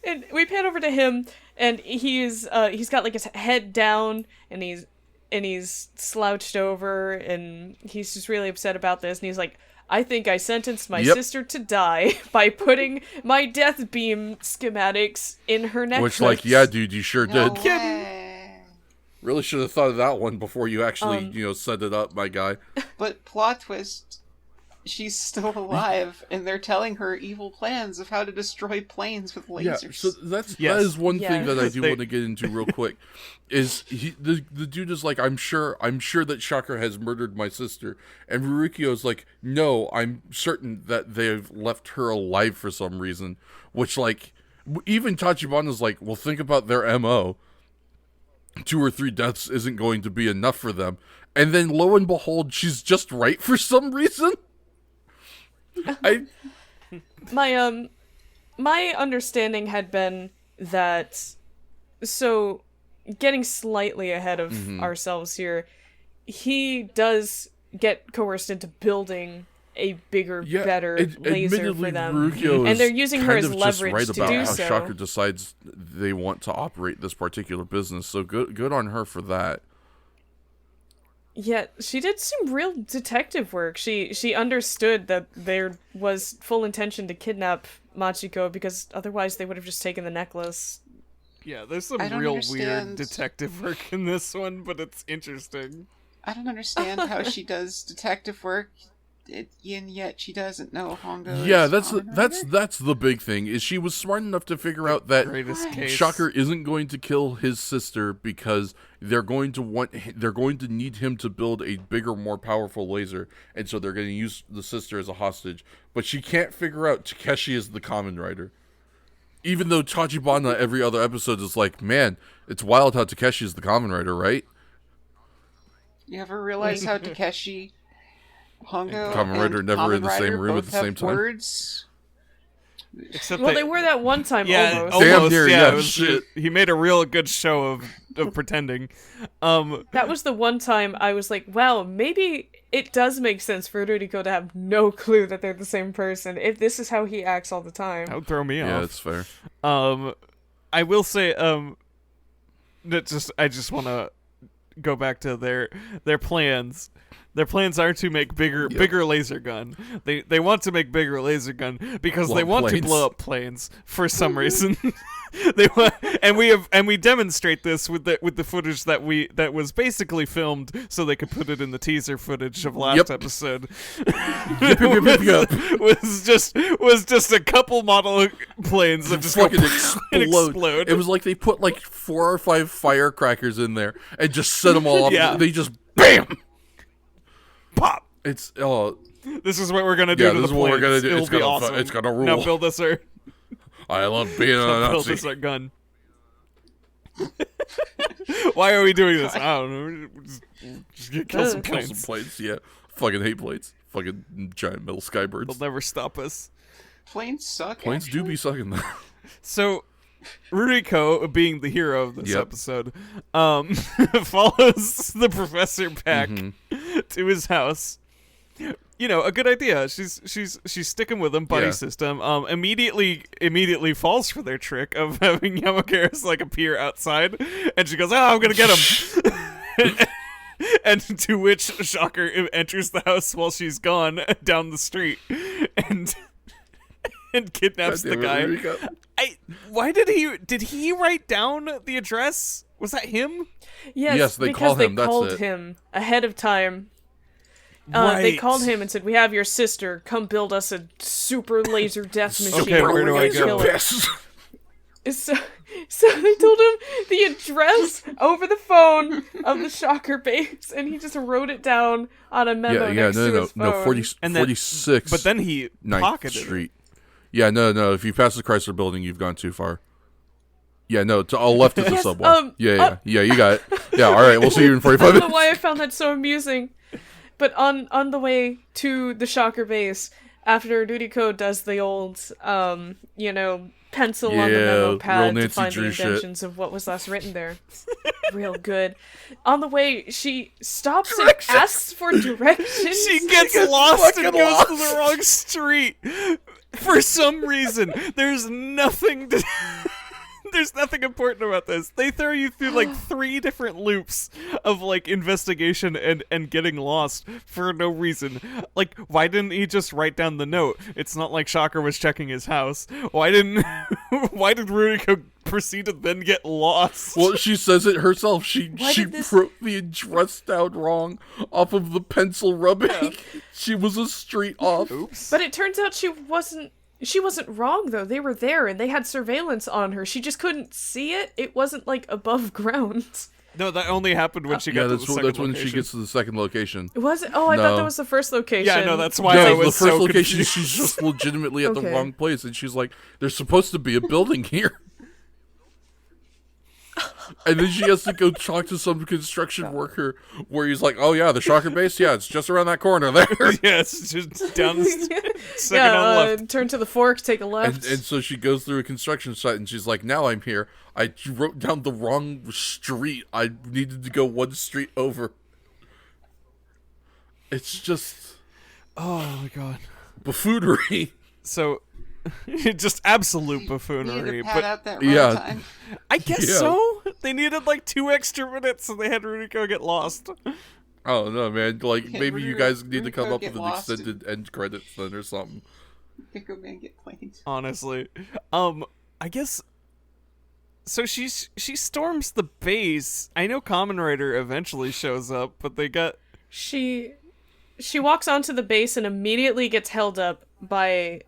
And we pan over to him, and he's got like his head down, and he's slouched over, and he's just really upset about this, and he's like, "I think I sentenced my sister to die by putting my death beam schematics in her necklace." Which, like, yeah, dude, you sure did. Way. Really should have thought of that one before you actually, set it up, my guy. But plot twist, she's still alive, and they're telling her evil plans of how to destroy planes with lasers. Yeah, so that is one thing that I do want to get into real quick. Is the dude is like, I'm sure that Shocker has murdered my sister, and Rurikyo's like, no, I'm certain that they've left her alive for some reason. Which, like, even Tachibana's like, well, think about their MO. 2 or 3 deaths isn't going to be enough for them, and then lo and behold, she's just right for some reason. My understanding had been that, so getting slightly ahead of ourselves here, he does get coerced into building a bigger, better laser for them, and they're using her as leverage to do so. Shocker decides they want to operate this particular business, so good on her for that. Yeah, she did some real detective work. She understood that there was full intention to kidnap Machiko because otherwise they would have just taken the necklace. Yeah, there's some I don't real understand. weird detective work in this one, but it's interesting. I don't understand how she does detective work, and yet she doesn't know Hongo. Yeah, is Kamen Rider? that's the big thing. Is she was smart enough to figure out that Greatest case. Shocker isn't going to kill his sister because they're going to need him to build a bigger, more powerful laser, and so they're going to use the sister as a hostage. But she can't figure out Takeshi is the Kamen Rider. Even though Tachibana every other episode is like, man, it's wild how Takeshi is the Kamen Rider, right? You ever realize how Takeshi, Hongo, Kamen Rider and never Kamen in the same Rider room at both the same have time? words? Except Well, they were that one time yeah, almost. almost. Damn near, yeah, it was- shit. He made a real good show of pretending. That was the one time I was like, wow, maybe it does make sense for Ruriko to have no clue that they're the same person if this is how he acts all the time. That would throw me Yeah, off. that's fair. I will say, I just want to go back to their plans. Their plans are to make bigger laser gun. They want to make bigger laser gun because they want to blow up planes for some reason. They want, and we demonstrate this with the footage that was basically filmed so they could put it in the teaser footage of last episode. was just a couple model planes that just fucking explode. It was like they put like 4 or 5 firecrackers in there and just set them all up. Yeah. They just BAM! Pop. It's This is what we're gonna do to this the is what we're planes. gonna do. It'll It's be gonna awesome. it's gonna rule. Now build us our I love being a build Nazi. us our gun. Why are we doing this? I don't know. Just kill some Kill planes. some planes, yeah. Fucking hate planes. Fucking giant metal skybirds. They'll never stop us. Planes suck. Planes do actually. be sucking though. So, Ruriko, being the hero of this Yep. episode, follows the professor back Mm-hmm. to his house. You know, a good idea. She's sticking with him, buddy Yeah. system. Immediately falls for their trick of having Geckgeras like appear outside, and she goes, "Oh, I'm gonna get him." And to which Shocker enters the house while she's gone down the street, and kidnaps the guy. Why did he write down the address? Was that him? Yes, they because call they him, that's called it. him ahead of time. They Right. called him and said, "We have your sister. Come build us a super laser death machine." Okay, where do I go? Kill her." So they told him the address over the phone of the Shocker base, and he just wrote it down on a memo next to his phone. 46. But then he 9th pocketed Street. Yeah, no. If you pass the Chrysler Building, you've gone too far. Yeah, no. To all left is the Yes, subway. Yeah. You got it. Yeah. All right. We'll see you in 45 I don't know minutes. why I found that so amusing. But on the way to the Shocker base, after Ruriko does the old, pencil on the Yeah, memo real pad to Nancy find the Drew shit. indentions of what was last written there. Real good. On the way, she stops and Directions. asks for directions. She gets lost and goes to the wrong street. For some reason, there's nothing important about this. They throw you through like 3 different loops of like investigation and getting lost for no reason. Like, why didn't he just write down the note? It's not like Shocker was checking his house. Why did Ruriko proceed to then get lost? Well, she says it herself. She did this- wrote the address down wrong off of the pencil rubbing. She was a street off. Oops. But it turns out she wasn't wrong, though. They were there, and they had surveillance on her. She just couldn't see it. It wasn't, like, above ground. No, that only happened when she got Yeah, to the that's second when location. she gets to the second location. Was it? Oh, I No. thought that was the first location. Yeah, no, that's why Yeah, I the was first so location, confused. she's just legitimately at the Okay. wrong place, and she's like, "There's supposed to be a building here." And then she has to go talk to some construction worker where he's like, "Oh yeah, the Shocker base, yeah, it's just around that corner there." Yeah, it's just down the second on the left. Turn to the fork, take a left. And so she goes through a construction site, and she's like, "Now I'm here. I wrote down the wrong street. I needed to go one street over." It's just Oh my god. buffoonery. So, just absolute You buffoonery. need to pad But out that Yeah. runtime. I guess Yeah. so. They needed like 2 extra minutes, so they had Ruriko get lost. Oh no, man! Like Can maybe you Ruru- guys need to come Ruruko up get with an lost extended end credits then or something. Gecko Man get claimed. Honestly, I guess. So she storms the base. I know Kamen Rider eventually shows up, but they got She walks onto the base and immediately gets held up by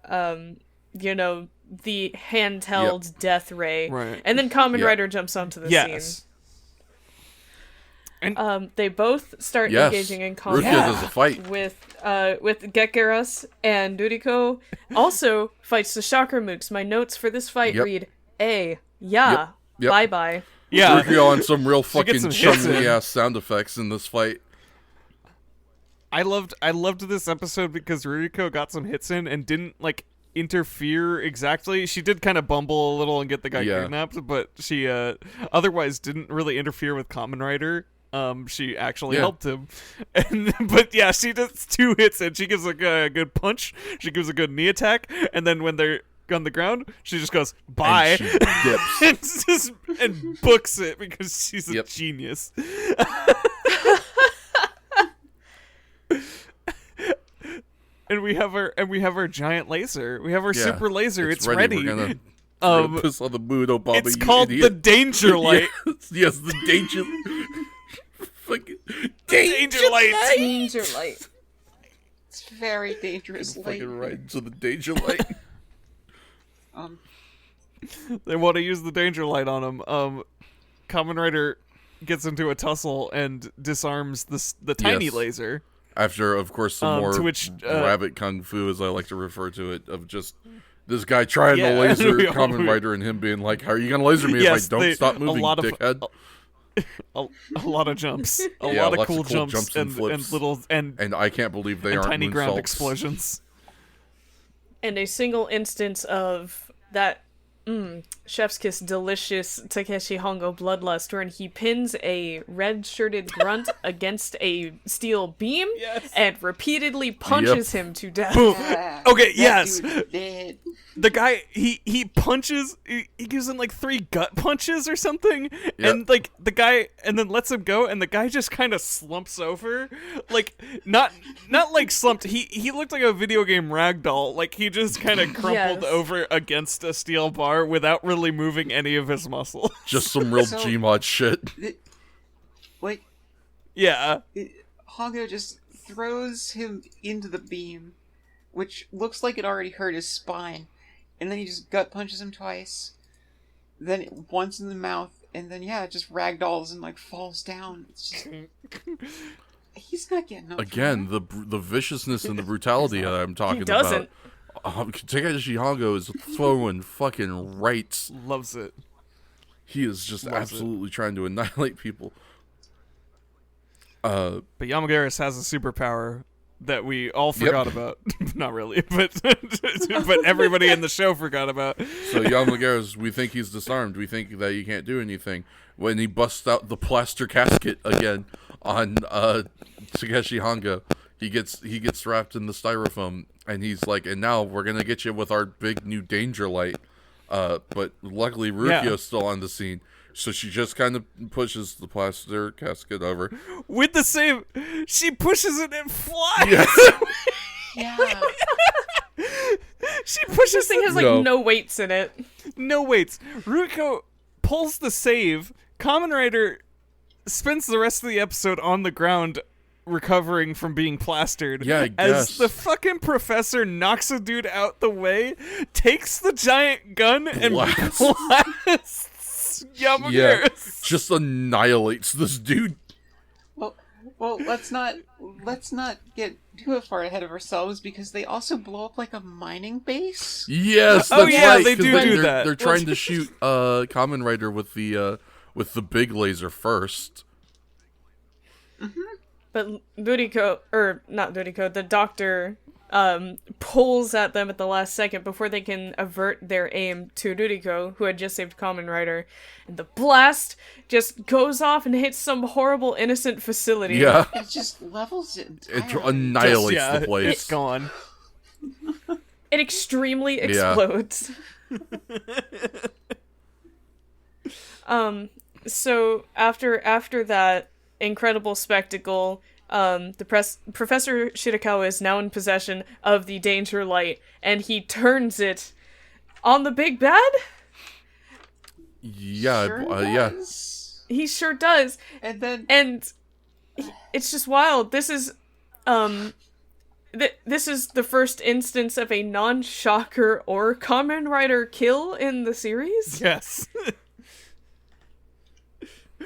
the handheld death ray. Right. And then Kamen Yep. Rider jumps onto the yes. scene. And They both start Yes, engaging in Rukia combat does a fight. with Geckgeras, and Ruriko also fights the Chakra Mooks. My notes for this fight Yep. read A. Yeah. Yep. Bye bye. yeah, Rukia on some real She gets fucking some hits Chun-Li in. ass sound effects in this fight. I loved this episode because Ruriko got some hits in and didn't like interfere exactly. She did kind of bumble a little and get the guy Yeah. kidnapped, but she otherwise didn't really interfere with Kamen Rider. She actually Yeah. helped him, but yeah, she does 2 hits and she gives a good punch. She gives a good knee attack, and then when they're on the ground, she just goes bye And she dips. and books it because she's a Yep. genius. And we have our giant laser. We have our Yeah, super laser. It's ready. ready. We're gonna Um, piss on the mood, Obama. it's you called the idiot. Danger Light. Yes, the danger. Fucking Danger Light. Danger light. It's very dangerous. Light. Fucking right into the danger light. They want to use the Danger Light on him. Kamen Rider gets into a tussle and disarms the tiny Yes. laser. After, of course, some more to which, rabbit kung fu, as I like to refer to it, of just this guy trying Yeah, to laser we all- Kamen Rider and him being like, "How are you gonna laser me Yes, if I don't they- stop moving, a lot of dickhead?" a lot of jumps, a Yeah, lot of lots cool of cool jumps and and flips. little And I can't believe they aren't tiny ground moonsaults. explosions. And a single instance of that chef's kiss delicious Takeshi Hongo bloodlust, wherein he pins a red-shirted grunt against a steel beam Yes. and repeatedly punches him to death. Yeah, Okay, that yes. dude's dead. The guy he punches, he gives him like 3 gut punches or something, Yep. and like the guy, and then lets him go, and the guy just kind of slumps over, like not like slumped. He looked like a video game ragdoll, like he just kind of crumpled Yes. over against a steel bar without really moving any of his muscle. Just some real So- Gmod shit. Like, Yeah, Hongo just throws him into the beam, which looks like it already hurt his spine, and then he just gut punches him twice, then once in the mouth, and then it just ragdolls and like falls down. It's just he's not getting up. Again, the viciousness and the brutality that I'm talking He doesn't. about. Takeshi Hongo is throwing fucking rights. loves it. He is just Loves it. absolutely trying to annihilate people. But Geckgeras has a superpower that we all forgot about. Not really, but but everybody in the show forgot about. So Geckgeras, we think he's disarmed. We think that he can't do anything. When he busts out the plaster casket again on Takeshi Hongo, he gets wrapped in the styrofoam, and he's like, "And now we're gonna get you with our big new danger light." But luckily, Rukio's still on the scene. So she just kind of pushes the plaster casket over. With the save, she pushes it and flies. Yes. Yeah. She pushes This thing it. has like No. no weights in it. No weights. Ruko pulls the save. Kamen Rider spends the rest of the episode on the ground recovering from being plastered. Yeah, I As guess. the fucking professor knocks a dude out the way, takes the giant gun and Blasts. blasts Yeah, Geckgeras. just annihilates this dude. Well, let's not get too far ahead of ourselves because they also blow up like a mining base. Yes, Oh, that's yeah, right. they 'cause do they're, that. They're trying to shoot Kamen Rider with the big laser first. But Ruriko, or not Ruriko, the doctor pulls at them at the last second before they can avert their aim to Ruriko, who had just saved Kamen Rider. And the blast just goes off and hits some horrible innocent facility. Yeah, It just levels it it entirely. annihilates Yeah, the place. it's gone. It extremely Yeah. explodes. So after that incredible spectacle, Professor Shirakawa is now in possession of the danger light, and he turns it on the big bad? Yeah, yeah. He sure does. And it's just wild. This is this is the first instance of a non-shocker or Kamen Rider kill in the series. Yes.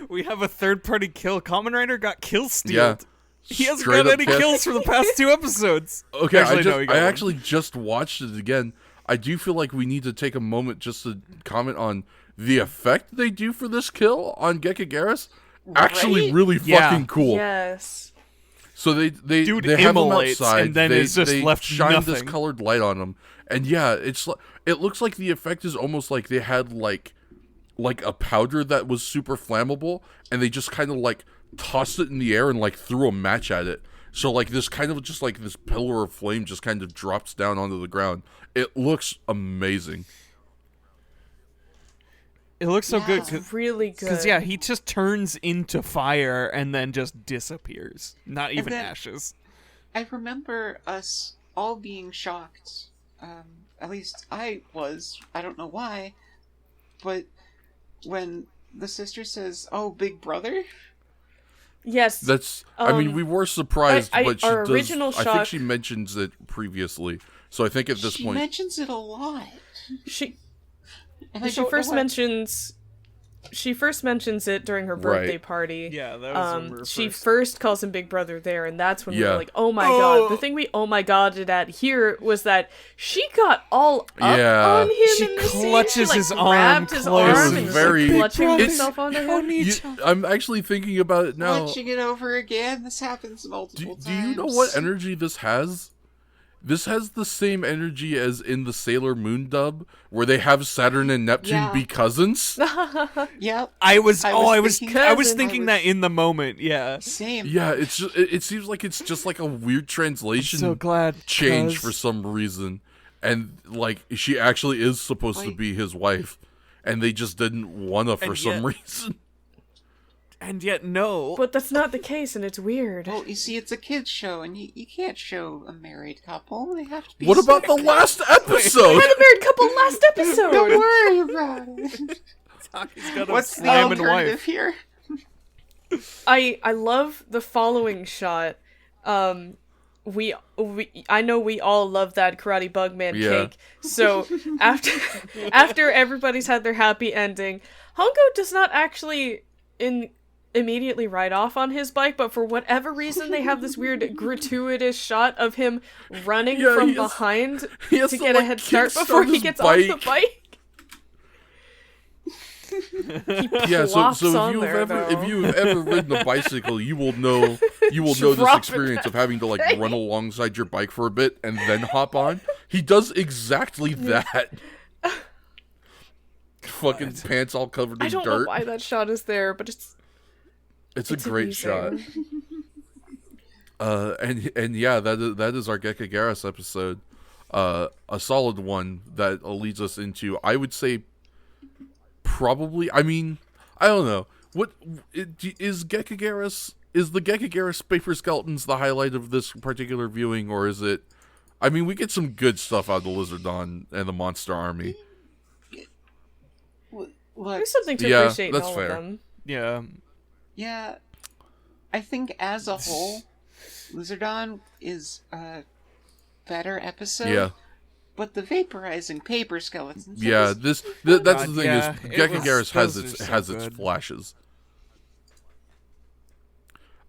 We have a third-party kill. Kamen Rider got kill-stealed. Yeah. He hasn't Straight got up any kill. kills for the past 2 episodes. Okay, Actually, I actually just watched it again. I do feel like we need to take a moment just to comment on the effect they do for this kill on Geckgeras. Actually, Right? really fucking cool. Yes. So they Dude have them immolates, outside, and then they, it's just they left shine this nothing. colored light on them, and yeah, it looks like the effect is almost like they had like a powder that was super flammable, and they just kind of like tossed it in the air and like threw a match at it. So like this kind of just like this pillar of flame just kind of drops down onto the ground. It looks amazing. It looks so good. It's really good. Because, yeah, he just turns into fire and then just disappears. Not even then- ashes. I remember us all being shocked. At least I was. I don't know why. But when the sister says, "Oh, big brother," Yes. That's. I mean, we were surprised, I- but she our does. original I think shock- she mentions it previously, so I think at this she point, mentions it a lot. she And I she don't first know why. mentions it during her birthday Right. party. Yeah, that was when we were She first. first calls him Big Brother there, and that's when we Yeah. were like, "Oh my god!" The thing we "oh my godded" at here was that she got all up Yeah. on him. She in this scene. clutches She, like, his arm grabbed his close. arm It and was was very- like, clutching It's- himself onto him. I'm actually thinking about it now. Watching it over again, this happens multiple Do times. you know what energy this has? This has the same energy as in the Sailor Moon dub, where they have Saturn and Neptune Yeah. be cousins. Yep. I was thinking thinking that in the moment, yeah. Same. Yeah, it's just, it seems like it's just like a weird translation So glad. change 'cause- for some reason, and like she actually is supposed to Like- be his wife, and they just didn't wanna for And some yet- reason. And yet, no. But that's not the case, and it's weird. Well, you see, it's a kids' show, and you can't show a married couple. They have to be. What about the separate. last episode? We had a married couple last episode. Don't worry about it. He's got a What's the slamming alternative wife. here? I love the following shot. We I know we all love that Karate Bugman Yeah. cake. So after everybody's had their happy ending, Hongo does not actually immediately ride off on his bike, but for whatever reason they have this weird gratuitous shot of him running Yeah, from he has- behind he has to to, get a like, head start kickstart before he his gets on the bike. bike. He Yeah, plops so on if you've there, ever though. if you have ever ridden a bicycle, you will know this Drop it experience of having to like run alongside your bike for a bit and then hop on. He does exactly that. Fucking pants all covered in I don't know dirt. why that shot is there, but It's a it's great shot. amusing. And yeah, that is our Geckgeras episode. A solid one that leads us into, I would say, probably. I mean, I don't know. Is Geckgeras? Is the Geckgeras Paper Skeletons the highlight of this particular viewing, or is it? I mean, we get some good stuff out of the Lizardlon and the Monster Army. Look, There's something to Yeah, appreciate in that's all fair. of them. Yeah. yeah, I think as a whole, Lizardon is a better episode. Yeah, But the vaporizing paper skeletons. yeah. That's God, the thing yeah, is, it Geckgeras was- has those its are so has its good. flashes.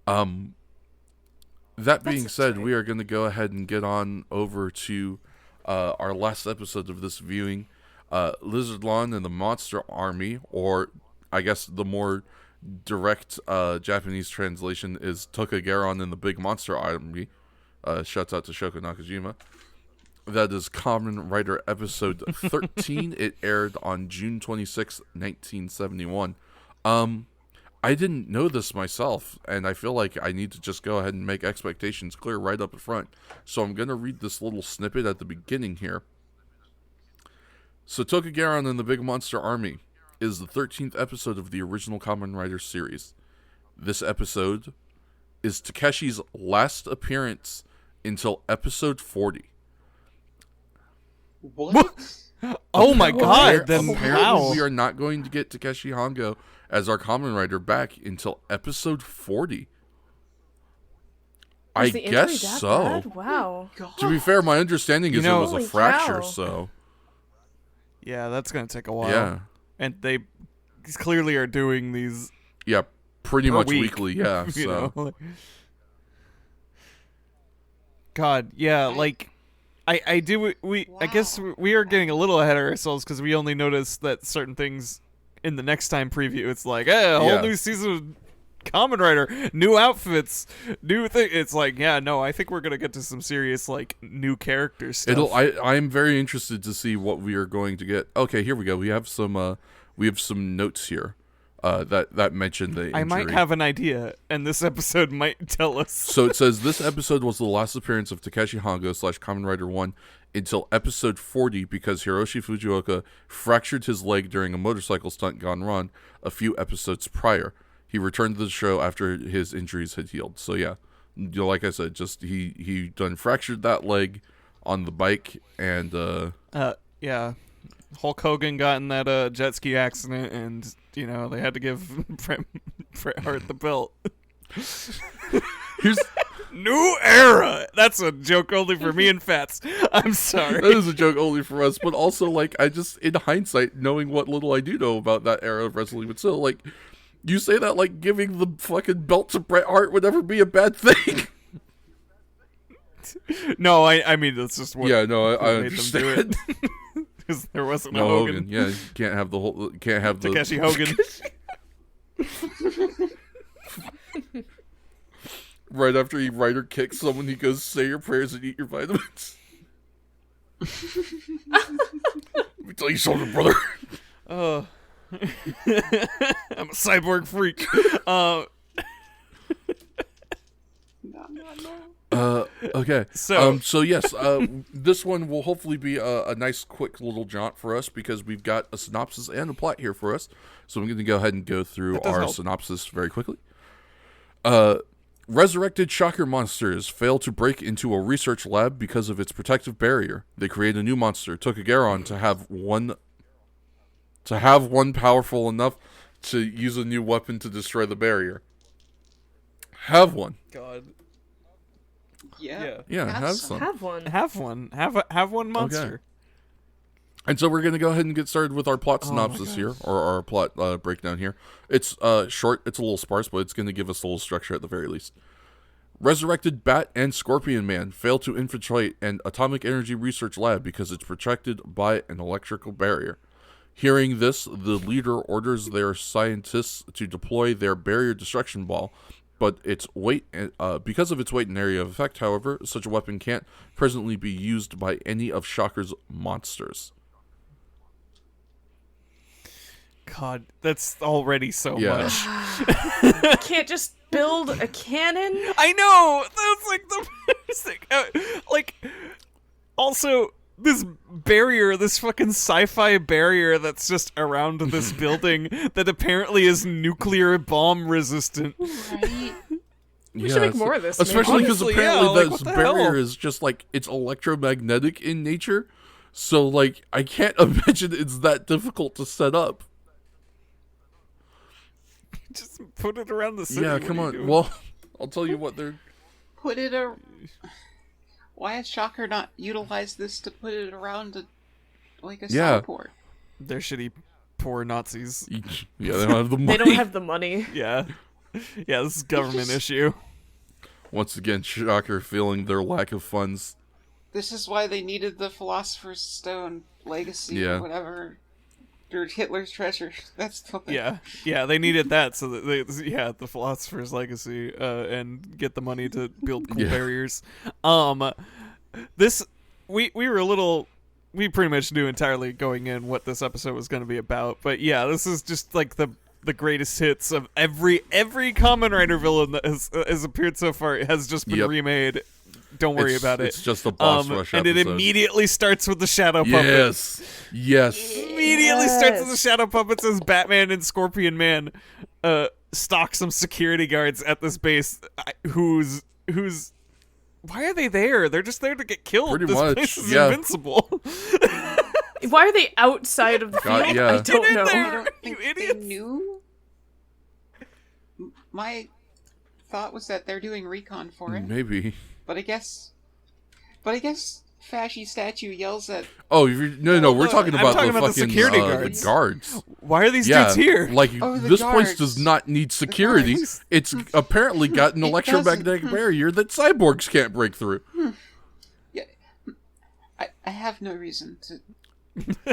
That being said, we are going to go ahead and get on over to our last episode of this viewing, Lizardlon and the Monster Army, or I guess the more direct Japanese translation is Tokageron and the Big Monster Army. Shouts out to Shoko Nakajima. That is Kamen Rider episode 13. It aired on June 26, 1971. I didn't know this myself, and I feel like I need to just go ahead and make expectations clear right up front. So I'm going to read this little snippet at the beginning here. So Tokageron and the Big Monster Army is the 13th episode of the original Kamen Rider series. This episode is Takeshi's last appearance until episode 40. What? Oh my god! Then Apparently wow. we are not going to get Takeshi Hongo as our Kamen Rider back until episode 40. I Was the injury guess that so. bad? Wow. To be fair, my understanding is it was a Holy fracture, cow. so Yeah, that's gonna take a while. yeah. And they clearly are doing these Yeah, pretty per much week, weekly, yeah. you So know? God, yeah, like I guess we are getting a little ahead of ourselves because we only noticed that certain things in the next time preview. It's like, a whole new season of Kamen Rider, new outfits, new thing. It's like, yeah, no, I think we're gonna get to some serious like new character stuff. I'm very interested to see what we are going to get. Okay, here we go. We have some notes here that mention the injury. I might have an idea, and this episode might tell us. So it says this episode was the last appearance of Takeshi Hongo / Kamen Rider 1 until episode 40 because Hiroshi Fujioka fractured his leg during a motorcycle stunt gone wrong a few episodes prior. He returned to the show after his injuries had healed. So yeah, like I said, just he done fractured that leg on the bike, and Yeah, Hulk Hogan got in that jet ski accident, and you know they had to give Bret Hart the belt. here's New era. That's a joke only for me and Fats. I'm sorry. that is a joke only for us, but also like I just in hindsight, knowing what little I do know about that era of wrestling, but still like. You say that like giving the fucking belt to Bret Hart would ever be a bad thing. No, I mean that's just what. Yeah, no, I made them do understand. it. Because there wasn't No a Hogan. Yeah, you can't have the whole. Can't have the Takeshi Hogan. Right after he rider kicks someone, he goes, "Say your prayers and eat your vitamins." Let me tell you something, brother. Oh. I'm a cyborg freak. Okay. So yes, this one will hopefully be a nice, quick little jaunt for us because we've got a synopsis and a plot here for us. So I'm going to go ahead and go through our synopsis very quickly. Resurrected shocker monsters fail to break into a research lab because of its protective barrier. They create a new monster, Geckgeras, to have one powerful enough to use a new weapon to destroy the barrier. Have one. God. Yeah. Yeah, have some. Have one. Have one. Have one monster. Okay. And so we're going to go ahead and get started with our plot synopsis here, or our plot breakdown here. It's short, it's a little sparse, but it's going to give us a little structure at the very least. Resurrected Bat and Scorpion Man fail to infiltrate an atomic energy research lab because it's protected by an electrical barrier. Hearing this, the leader orders their scientists to deploy their barrier destruction ball, but its weight, because of its weight and area of effect, however, such a weapon can't presently be used by any of Shocker's monsters. God, that's already so much. You can't just build a cannon? I know! That's like the first thing. Like, also, this barrier, this fucking sci-fi barrier that's just around this building that apparently is nuclear bomb resistant. Right? We should make more of this. Especially because Honestly, apparently yeah, like, this what the barrier hell? is just like, it's electromagnetic in nature. So, like, I can't imagine it's that difficult to set up. Just put it around the city. Yeah, What come are you on. doing? Well, I'll tell you what, they're... Put it a. Why has Shocker not utilized this to put it around like a starport? They're shitty, poor Nazis. Yeah, they don't have the money. They don't have the money. Yeah. Yeah, this is a government issue. Once again, Shocker feeling their lack of funds. This is why they needed the Philosopher's Stone legacy or whatever. Or Hitler's treasure. That's the thing. Yeah, they needed that so that the Philosopher's Legacy, and get the money to build cool barriers. This we were a little, we pretty much knew entirely going in what this episode was going to be about, but yeah, this is just like the greatest hits of every Kamen Rider villain that has appeared so far. It has just been remade. Don't worry about it. It's just a boss rush and episode. it immediately starts with the shadow puppets. Yes. Immediately starts with the shadow puppets as Batman and Scorpion Man stock some security guards at this base. Who's why are they there? They're just there to get killed. Pretty this much, place is yeah. invincible. Why are they outside of the field? God, yeah. I don't Get in know. there! I don't think You they idiots. knew. My thought was that they're doing recon for it, Maybe. but I guess Fashy Statue yells at. Oh, no, we're talking I'm about talking the about the fucking security the guards. Why are these Yeah, dudes here? like Oh, the this place guards. does not need security. guards. It's apparently got an It electromagnetic doesn't. barrier that cyborgs can't break through. Yeah, I have no reason to.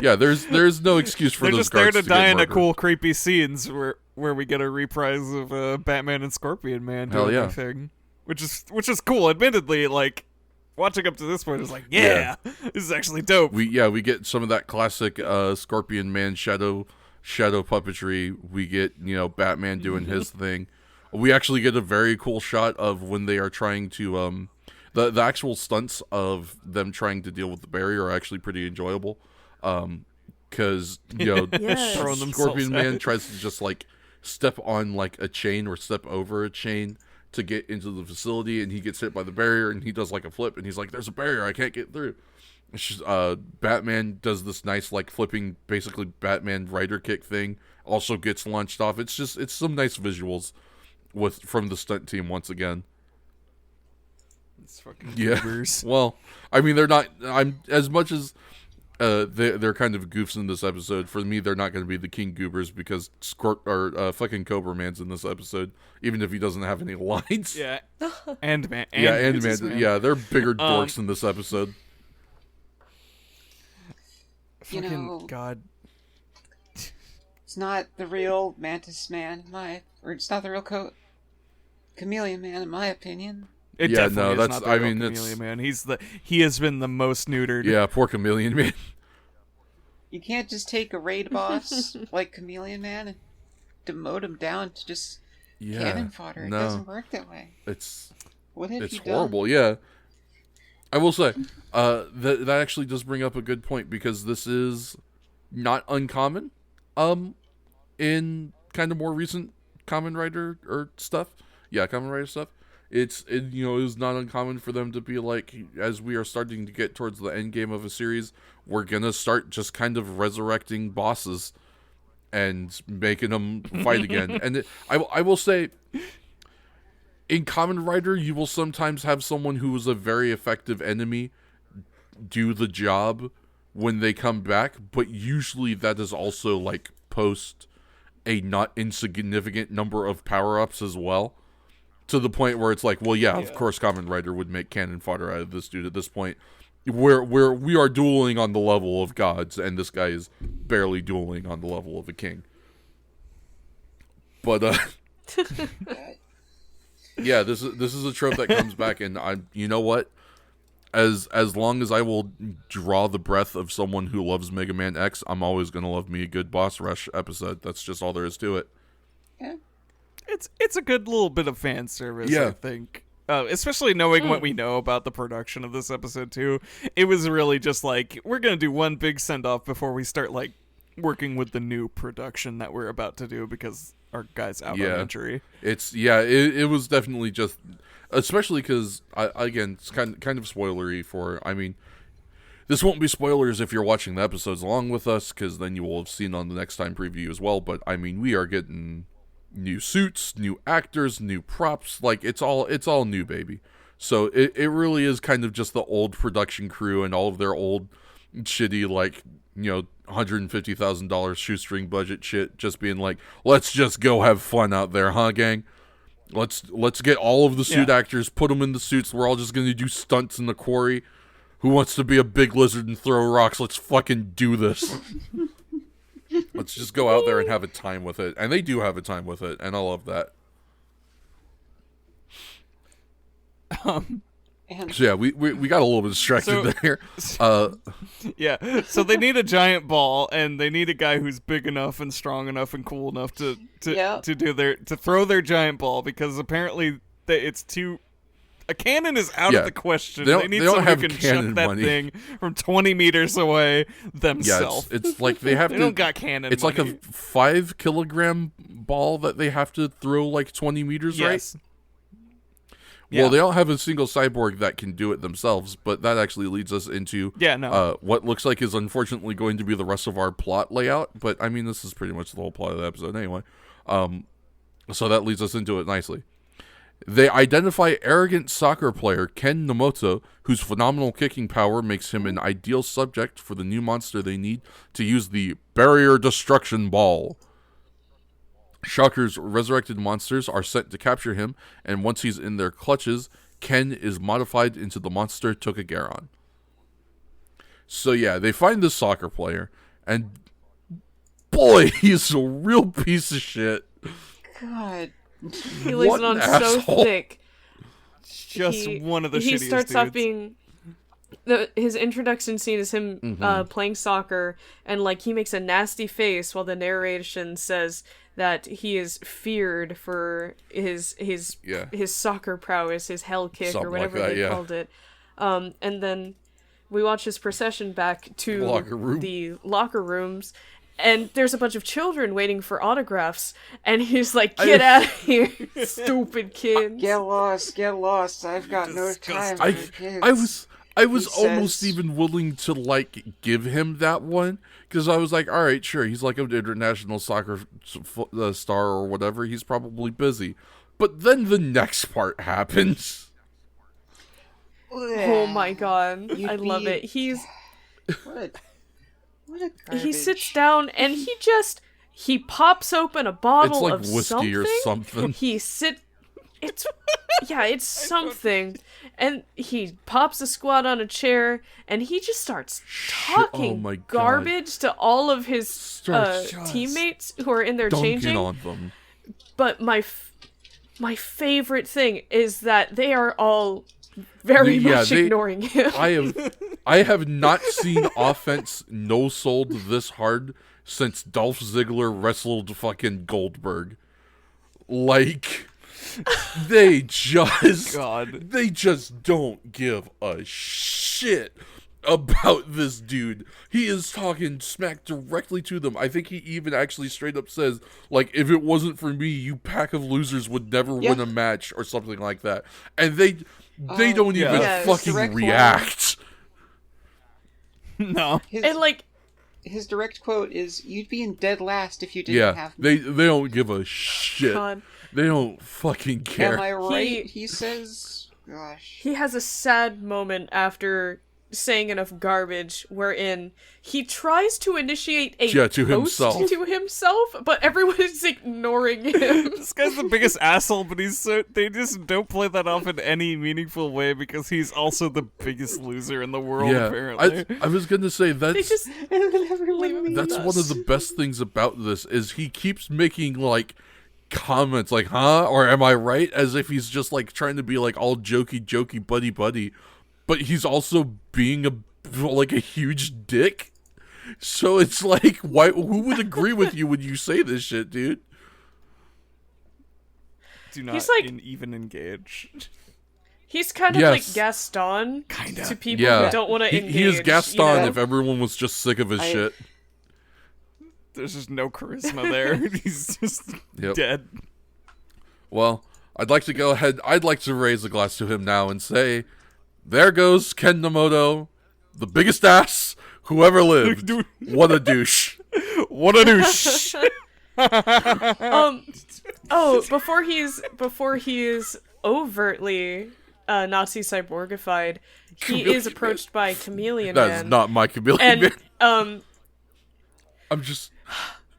Yeah, there's no excuse for They're those just there guards to to die get in a murdered. cool, creepy scenes where we get a reprise of Batman and Scorpion Man Hell doing yeah. their thing, which is cool. Admittedly, like watching up to this point is like, yeah, this is actually dope. We get some of that classic Scorpion Man shadow puppetry. We get Batman doing his thing. We actually get a very cool shot of when they are trying to the actual stunts of them trying to deal with the barrier are actually pretty enjoyable. Because Yes. Throwing themselves Scorpion at Man it. tries to just like step on like a chain or step over a chain to get into the facility, and he gets hit by the barrier, and he does like a flip, and he's like, "There's a barrier, I can't get through." It's just, Batman does this nice like flipping, basically Batman rider kick thing. Also gets launched off. It's some nice visuals from the stunt team once again. It's fucking Yeah. goobers. Well, I mean, they're not. I'm as much as they're kind of goofs in this episode. For me, they're not going to be the King Goobers because fucking Cobra Man's in this episode, even if he doesn't have any lines. Yeah, and man, And Mantis man, yeah, they're bigger dorks in this episode. You Fucking know- God. It's not the real Mantis Man, or it's not the real Chameleon Man, in my opinion. It Yeah, definitely no, is that's- not the I real mean, it's- Chameleon Man. He has been the most neutered. Yeah, poor Chameleon Man. You can't just take a raid boss like Chameleon Man and demote him down to just Yeah, cannon fodder. It no, doesn't work that way. it's What have it's you done? horrible. Yeah, I will say that actually does bring up a good point because this is not uncommon. In kind of more recent Kamen Rider or stuff. Yeah, Kamen Rider stuff. It is not uncommon for them to be like, as we are starting to get towards the end game of a series, we're gonna start just kind of resurrecting bosses and making them fight again. And I will say, in Kamen Rider, you will sometimes have someone who is a very effective enemy do the job when they come back, but usually that is also like post a not insignificant number of power-ups as well, to the point where it's like, well, yeah, of course Kamen Rider would make cannon fodder out of this dude at this point, where we are dueling on the level of gods, and this guy is barely dueling on the level of a king. But yeah, this is a trope that comes back, and you know what? As long as I will draw the breath of someone who loves Mega Man X, I'm always gonna love me a good boss rush episode. That's just all there is to it. Yeah. It's a good little bit of fan service, Yeah. I think. Especially knowing what we know about the production of this episode too. It was really just like, we're gonna do one big send off before we start like working with the new production that we're about to do because our guy's out on injury. It was definitely just, especially because again, it's kind of spoilery for. I mean, this won't be spoilers if you're watching the episodes along with us, because then you will have seen on the next time preview as well. But I mean, we are getting new suits, new actors, new props. Like it's all new, baby. So it really is kind of just the old production crew and all of their old shitty, like, $150,000 shoestring budget shit, just being like, let's just go have fun out there, huh, gang? Let's get all of the suit actors, put them in the suits. We're all just gonna do stunts in the quarry. Who wants to be a big lizard and throw rocks? Let's fucking do this. Let's just go out there and have a time with it. And they do have a time with it, and I love that. And So yeah, we got a little bit distracted there. Yeah, so they need a giant ball, and they need a guy who's big enough and strong enough and cool enough to Yeah. throw their giant ball, because apparently it's too A cannon is out Yeah. of the question. They They, don't- need they don't someone who have can cannon shoot that money. thing from 20 meters away Yeah, themselves. it's like they have They to. don't got cannon It's money. like a 5-kilogram ball that they have to throw like 20 meters, right? Yes. Well, Yeah. they don't have a single cyborg that can do it themselves, but that actually leads us into Yeah, no. what looks like is unfortunately going to be the rest of our plot layout. But I mean, this is pretty much the whole plot of the episode anyway. So that leads us into it nicely. They identify arrogant soccer player Ken Nomoto, whose phenomenal kicking power makes him an ideal subject for the new monster they need to use the Barrier Destruction Ball. Shocker's resurrected monsters are sent to capture him, and once he's in their clutches, Ken is modified into the monster Geckgeras. So yeah, they find this soccer player, and boy, he's a real piece of shit. God. He lays What it on an so asshole. thick. Just one of the He shittiest starts dudes. off being his introduction scene is him playing soccer, and like he makes a nasty face while the narration says that he is feared for his soccer prowess, his hell kick, Something or like whatever that, they yeah. called it. And then we watch his procession back to Locker room. the locker rooms. And there's a bunch of children waiting for autographs, and he's like, "Get out of here, stupid kids!" Get lost. I've got no time I for kids. I was He almost says- even willing to like give him that one because I was like, all right, sure, he's like an international soccer star or whatever. He's probably busy, but then the next part happens. Oh my god, You'd I love be- it. What a He sits garbage. down and he pops open a bottle It's like of whiskey something. or something. It's something, and he pops a squat on a chair, and he just starts talking oh my God. garbage to all of his Starts just teammates who are in there Dunking changing. on them. But my favorite thing is that they are all very much ignoring him. I have not seen offense no sold this hard since Dolph Ziggler wrestled fucking Goldberg. Like they just God. they just don't give a shit about this dude. He is talking smack directly to them. I think he even actually straight up says, like, if it wasn't for me, you pack of losers would never win a match or something like that. And they don't yeah. even Yes. fucking Direct react. No. And like, His direct quote is, "You'd be in dead last if you didn't Yeah, have me." they don't give a shit. God, They don't fucking care. Am I right? He says, "Gosh." he has a sad moment after saying enough garbage wherein he tries to initiate a Yeah, to toast himself. to himself, but everyone is ignoring him. This guy's the biggest asshole, but they just don't play that off in any meaningful way because he's also the biggest loser in the world, Yeah, apparently. I was gonna say They that's just And then everyone leave him that's with one of us. the best things about this is he keeps making like comments like "huh" or "am I right?" as if he's just like trying to be like all jokey buddy, but he's also being a huge dick. So it's like, who would agree with you when you say this shit, dude? Do not He's like- even engage. He's kind of Yes. like Gaston Kinda. to people Yeah, who don't want to engage. he is Gaston you know? if everyone was just sick of his shit. There's just no charisma there. He's just Yep. dead. Well, I'd like to raise a glass to him now and say, there goes Ken Nomoto, the biggest ass who ever lived. What a douche. What a douche. Before he is overtly Nazi cyborgified, he is approached by Chameleon That Man. is not my chameleon and man. I'm just...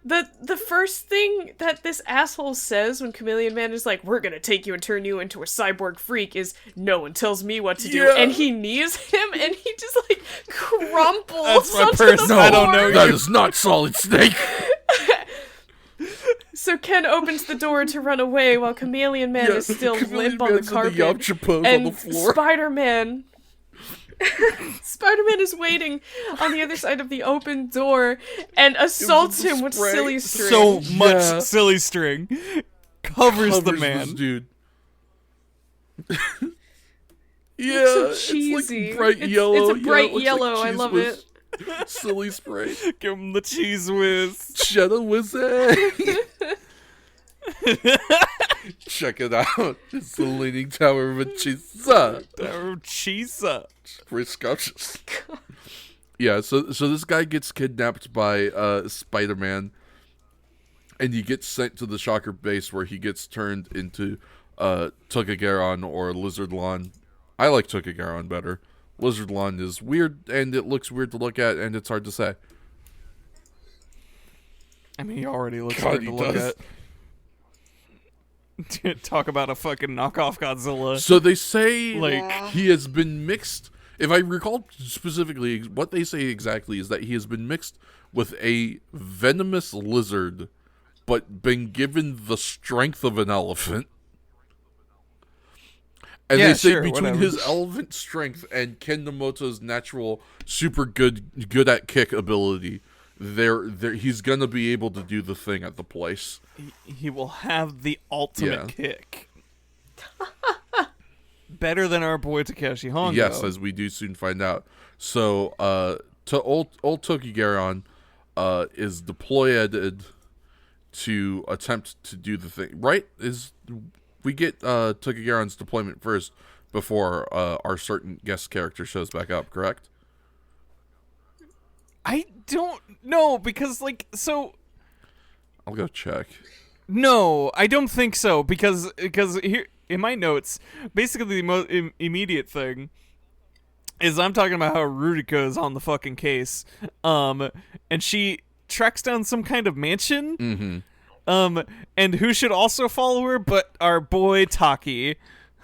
the first thing that this asshole says when Chameleon Man is like, "We're gonna take you and turn you into a cyborg freak," is, "No one tells me what to do," Yeah. and he knees him and he just like crumples That's my onto person. the No, I don't know floor. That is not Solid Snake. So Ken opens the door to run away while Chameleon Man is still Chameleon limp on the Man's in carpet. Yamcha pose on And the floor. Spider-Man is waiting on the other side of the open door and assaults him with spray. silly string. So much Yeah. silly string. Covers the Covers man. this dude. Yeah, so it's cheesy. like bright yellow. It's a bright yeah, it yellow. looks like I Cheese love Whiz. it. Silly spray. Give him the cheese whiz. Cheddar Wizard. Check it out. It's the Leaning Tower of Cheesa. Cheesa. Very scrumptious. Yeah, so this guy gets kidnapped by Spider-Man, and he gets sent to the Shocker base where he gets turned into Geckgeras or Lizardlon. I like Geckgeras better. Lizardlon is weird, and it looks weird to look at, and it's hard to say. I mean, he already looks God, hard he to look does. at. Talk about a fucking knockoff Godzilla. So they say Like- he has been mixed. If I recall specifically, what they say exactly is that he has been mixed with a venomous lizard, but been given the strength of an elephant. And Yeah, they say sure, between whatever. his elephant strength and Ken Nemoto's natural super good at kick ability, he's gonna be able to do the thing at the place. He will have the ultimate Yeah. kick. Better than our boy Takeshi Hongo. Yes, as we do soon find out. So, to old Geckgeras is deployed to attempt to do the thing. Right? We get Geckgeras' deployment first before our certain guest character shows back up, correct? I don't know because so. I'll go check. No, I don't think so because here in my notes, basically the most immediate thing is I'm talking about how Rurika is on the fucking case, and she tracks down some kind of mansion, and who should also follow her but our boy Taki.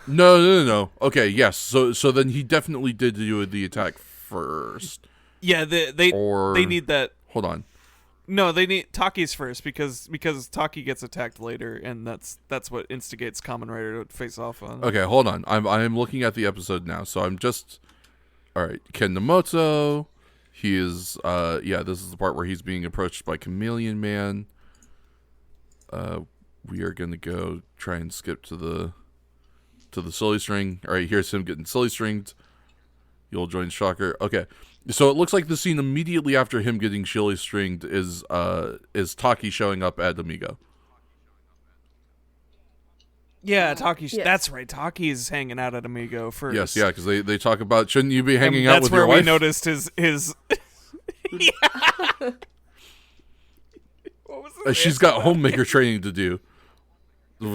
No. Okay, yes. So then he definitely did do the attack first. Yeah, they need that. Hold on. No, they need Taki's first because Taki gets attacked later, and that's what instigates Kamen Rider to face off on. Okay, hold on. I'm looking at the episode now, so I'm just all right. Ken Nemoto, he is this is the part where he's being approached by Chameleon Man. We are gonna go try and skip to the silly string. All right, here's him getting silly stringed. You'll join Shocker. Okay. So it looks like the scene immediately after him getting silly stringed is Taki showing up at Amigo. Yeah, Taki. Yes. That's right. Taki's hanging out at Amigo first. Yes, yeah, because they talk about shouldn't you be hanging And out with that's your where we wife? noticed his. Yeah. What was his She's got homemaker training to do,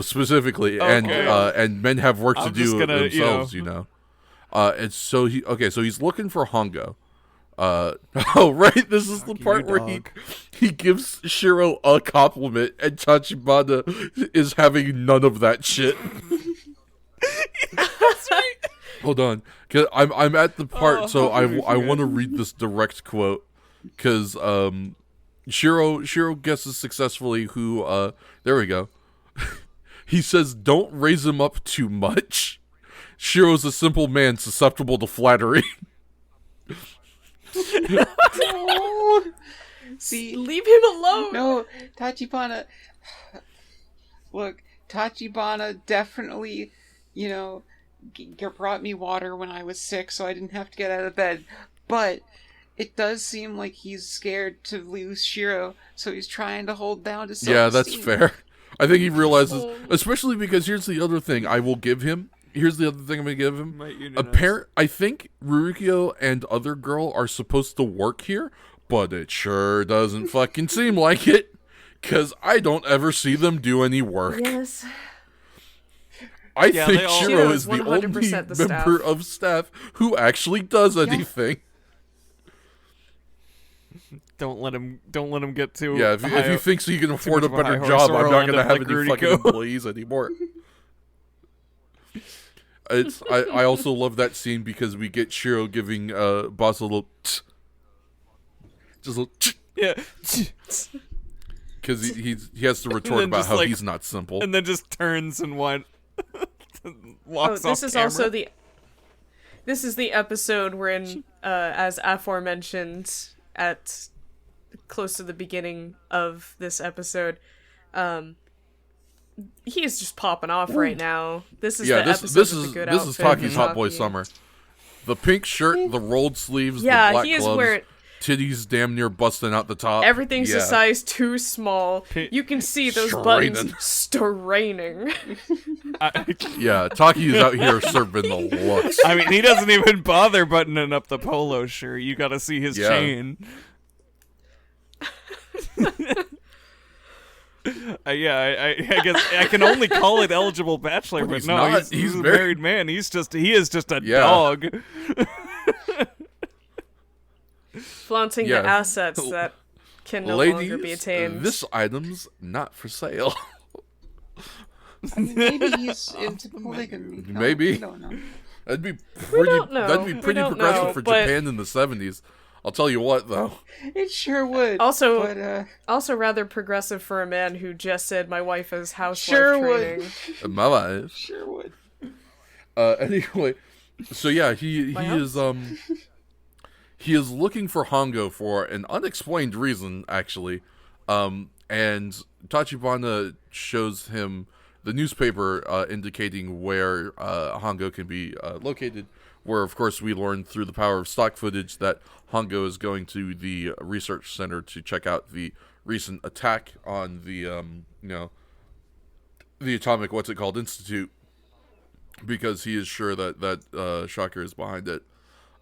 specifically, Okay. and men have work to I'm just do gonna, themselves, you know. And so he's looking for Hongo. Oh right, this is the Taki, part you where dog. he gives Shiro a compliment, and Tachibana is having none of that shit. That's right. Hold on, cause I'm at the part, so how can we I want to forget? read this direct quote, because Shiro guesses successfully who there we go. He says, "Don't raise him up too much. Shiro's a simple man susceptible to flattery." Oh, see, Leave him alone. no, Tachibana. Look, Tachibana definitely, brought me water when I was sick, so I didn't have to get out of bed. But it does seem like he's scared to lose Shiro, so he's trying to hold down his Yeah, that's self-esteem. fair. I think he realizes, Oh. especially because here's the other thing I will give him. Here's the other thing I'm gonna give him. Might unionize. I think Rurikyo and other girl are supposed to work here, but it sure doesn't fucking seem like it, because I don't ever see them do any work. Yes. I Yeah, think they all- Shiro Shiro is is the only 100% the member staff. of staff who actually does anything. Don't let him get too. Yeah, if high he up. thinks he can afford a much of a better high job, horse, I'm or not he'll going to end up have like any fucking Ruriko. employees anymore. I also love that scene because we get Shiro giving Boss a little just a little Yeah. because he has to retort then about just, how like- he's not simple. And then just turns and Oh, walks off this is camera. also this is the episode wherein, as aforementioned at close to the beginning of this episode, he is just popping off right now. This is Yeah, the episode with the good this is outfit Taki's for Hot Boy Taki. Summer. The pink shirt, the rolled sleeves, Yeah, the black he is gloves, wearing... titties damn near busting out the top. Everything's yeah. a size too small. You can see those buttons straining. Yeah, Taki is out here serving the looks. I mean, he doesn't even bother buttoning up the polo shirt. You gotta see his chain. I guess I can only call it eligible bachelor, but no, not. he's a married man. He is just a dog. Flaunting the assets that can no longer be attained. This item's not for sale. Maybe he's into polygamy. No, Maybe. we don't know. That'd be pretty progressive know, for but... Japan in the 70s. I'll tell you what, though. It sure would. Also rather progressive for a man who just said my wife is housewife training. My wife. Sure would. Anyway, so yeah, he is looking for Hongo for an unexplained reason, actually. And Tachibana shows him the newspaper indicating where Hongo can be located, where, of course, we learned through the power of stock footage that Hongo is going to the research center to check out the recent attack on the, the atomic, institute, because he is sure that Shocker is behind it.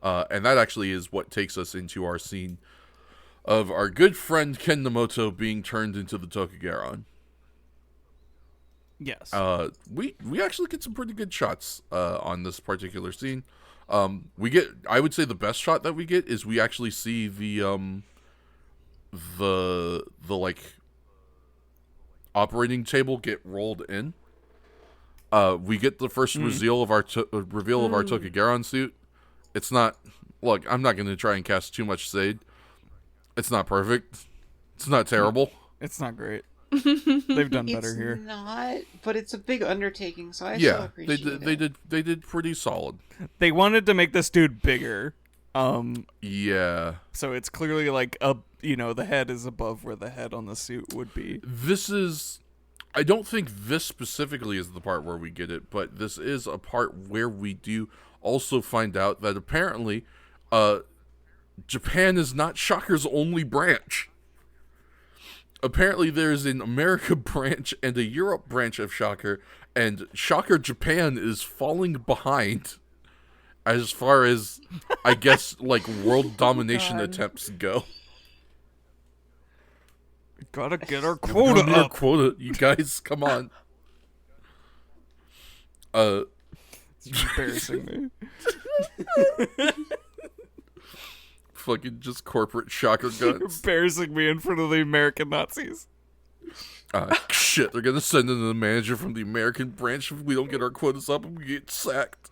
And that actually is what takes us into our scene of our good friend Ken Nomoto being turned into the Tokugaron. Yes. We actually get some pretty good shots on this particular scene. I would say the best shot that we get is we actually see the like operating table get rolled in. We get the first reveal of our Tokugaron suit. It's not. Look, I'm not going to try and cast too much shade. It's not perfect. It's not terrible. It's not great. They've done better here. It's not, but it's a big undertaking, so I still appreciate it. They did pretty solid. They wanted to make this dude bigger. Yeah. So it's clearly like the head is above where the head on the suit would be. I don't think this specifically is the part where we get it, but this is a part where we do also find out that apparently Japan is not Shocker's only branch. Apparently there's an America branch and a Europe branch of Shocker, and Shocker Japan is falling behind as far as, I guess, like, world domination attempts go. We gotta get our quota up. Our quota, you guys, come on. It's embarrassing me. Fucking just corporate Shocker guns. Embarrassing me in front of the American Nazis. Shit, they're gonna send in the manager from the American branch if we don't get our quotas up and we get sacked.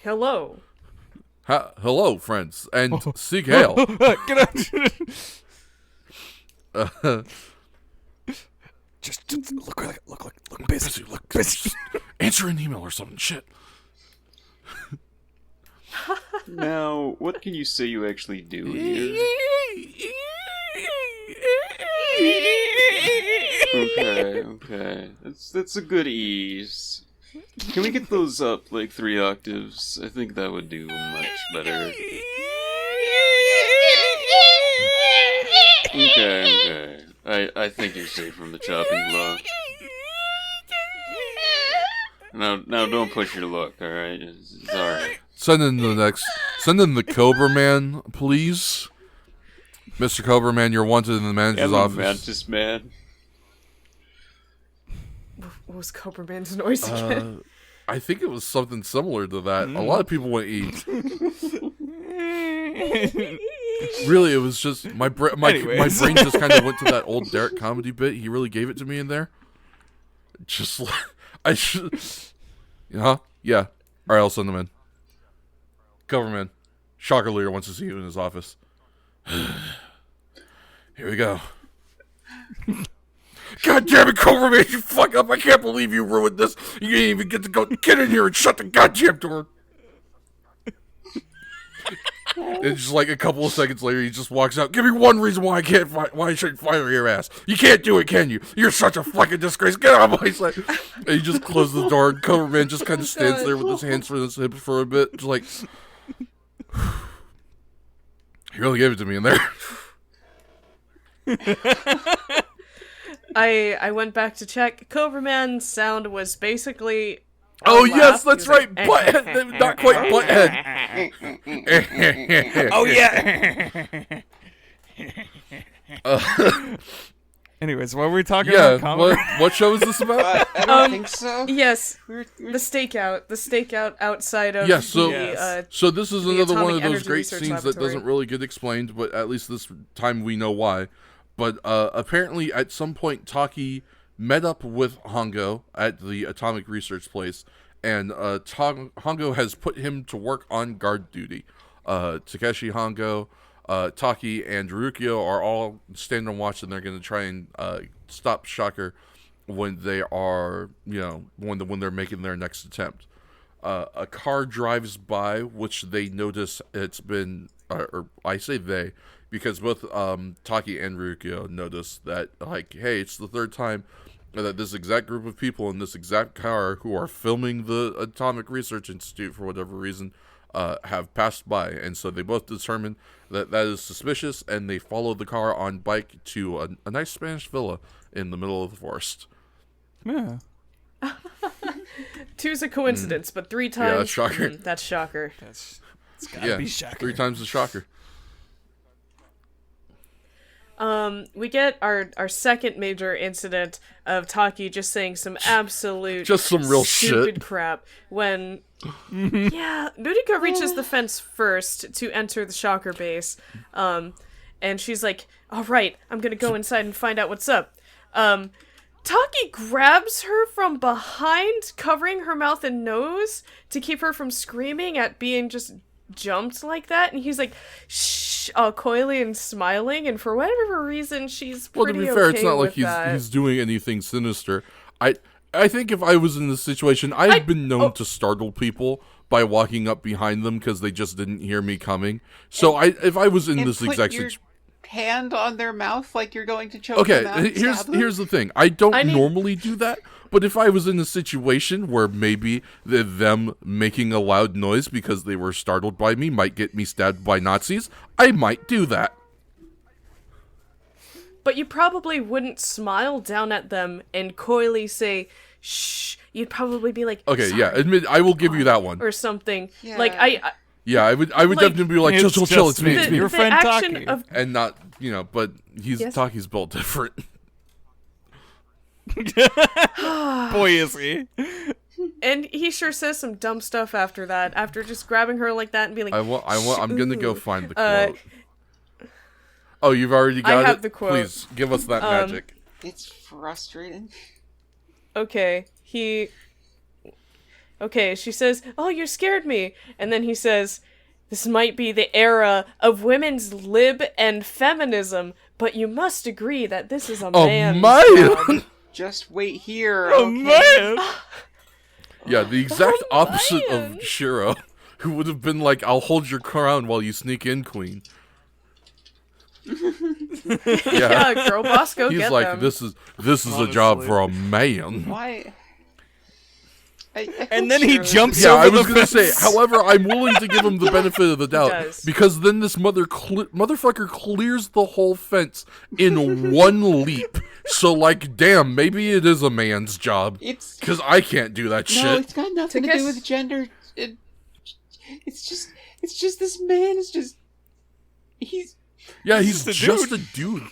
Hello. Hello, friends, and Sieg Heil. Get out. Just look busy. Look busy. Answer an email or something. Shit. Now, what can you say you actually do here? Okay. That's a good ease. Can we get those up like 3 octaves? I think that would do much better. Okay. I think you're safe from the chopping block. Now don't push your luck, alright? It's alright. Send in the Cobra Man, please. Mr. Cobra Man, you're wanted in the manager's office. Mantis Man. What was Cobra Man's noise again? I think it was something similar to that. A lot of people went eat. Really, it was just my brain just kind of went to that old Derek comedy bit. He really gave it to me in there. Just like I should, yeah. All right, I'll send them in. Coverman, Shocker Leader wants to see you in his office. Here we go. God damn it, Coverman, you fuck up! I can't believe you ruined this. You didn't even get to go get in here and shut the goddamn door. And just like a couple of seconds later, he just walks out. Give me one reason why why I shouldn't fire your ass. You can't do it, can you? You're such a fucking disgrace. Get out of my sight. And he just closes the door, and Coverman just kind of stands there with his hands for his hips for a bit, just like, you really gave it to me in there. I went back to check. Coverman's sound was basically. Oh yes, laugh. that's He was right. Butthead, not quite butthead. Oh yeah. Anyways, what were we talking about? What show is this about? I don't think so. Yes, We're the stakeout outside of so this is the another one Atomic of those Energy great Research scenes that Laboratory. doesn't really get explained, but at least this time we know why. But apparently at some point Taki met up with Hongo at the Atomic Research Place, and Hongo has put him to work on guard duty. Takeshi, Hongo, Taki, and Ryukyo are all standing on watch, and they're going to try and stop Shocker when they are, when they're making their next attempt. A car drives by, which they notice it's been, or I say they, because both Taki and Ryukyo notice that, like, hey, it's the third time that this exact group of people in this exact car who are filming the Atomic Research Institute for whatever reason have passed by, and so they both determine that is suspicious, and they follow the car on bike to a nice Spanish villa in the middle of the forest. Yeah. Two's a coincidence, but 3 times. Yeah, that's Shocker. That's Shocker. It's gotta be Shocker. 3 times the Shocker. We get our second major incident of Taki just saying some absolute Just some real stupid shit. crap when Nuriko reaches the fence first to enter the Shocker base, and she's like, all right, I'm gonna go inside and find out what's up. Taki grabs her from behind, covering her mouth and nose to keep her from screaming at being just jumped like that, and he's like, shh, all coyly and smiling, and for whatever reason, she's Well, pretty to be fair, okay it's not like with that. he's doing anything sinister. I think if I was in this situation, I've been known to startle people by walking up behind them because they just didn't hear me coming. So if I was in and this put exact your situation, hand on their mouth like you're going to choke them out. okay, and stab them? here's the thing. I don't normally do that, but if I was in a situation where maybe them making a loud noise because they were startled by me might get me stabbed by Nazis, I might do that. But you probably wouldn't smile down at them and coyly say, shh. You'd probably be like, Okay, sorry, yeah, admit I will give you that one. or something. Yeah. Like, Yeah, I would Like, definitely be like, chill, it's me, it's me. Your friend action Taki. of And not, but Yes? Taki's built different. Boy, is he. and he sure says some dumb stuff after that, after just grabbing her like that and being like, I'm gonna go ooh. find the quote. Oh, you've already got it? have the quote. Please, give us that magic. It's frustrating. okay, she says, oh, you scared me. And then he says, this might be the era of women's lib and feminism, but you must agree that this is a man's job. Just wait here. Oh, okay? man. Yeah, the exact opposite man. of Shiro, who would have been like, I'll hold your crown while you sneak in, queen. Yeah, girl boss, go He's get like, them. this is a job Honestly. for a man. Why? And then he jumps Yeah, over I was the gonna say. fence. However, I'm willing to give him the benefit of the doubt does. because then this motherfucker clears the whole fence in one leap. So, like, damn, maybe it is a man's job It's because I can't do that no, shit. it's got nothing to do with gender. It's just this man is just he's He's just a just dude. a dude.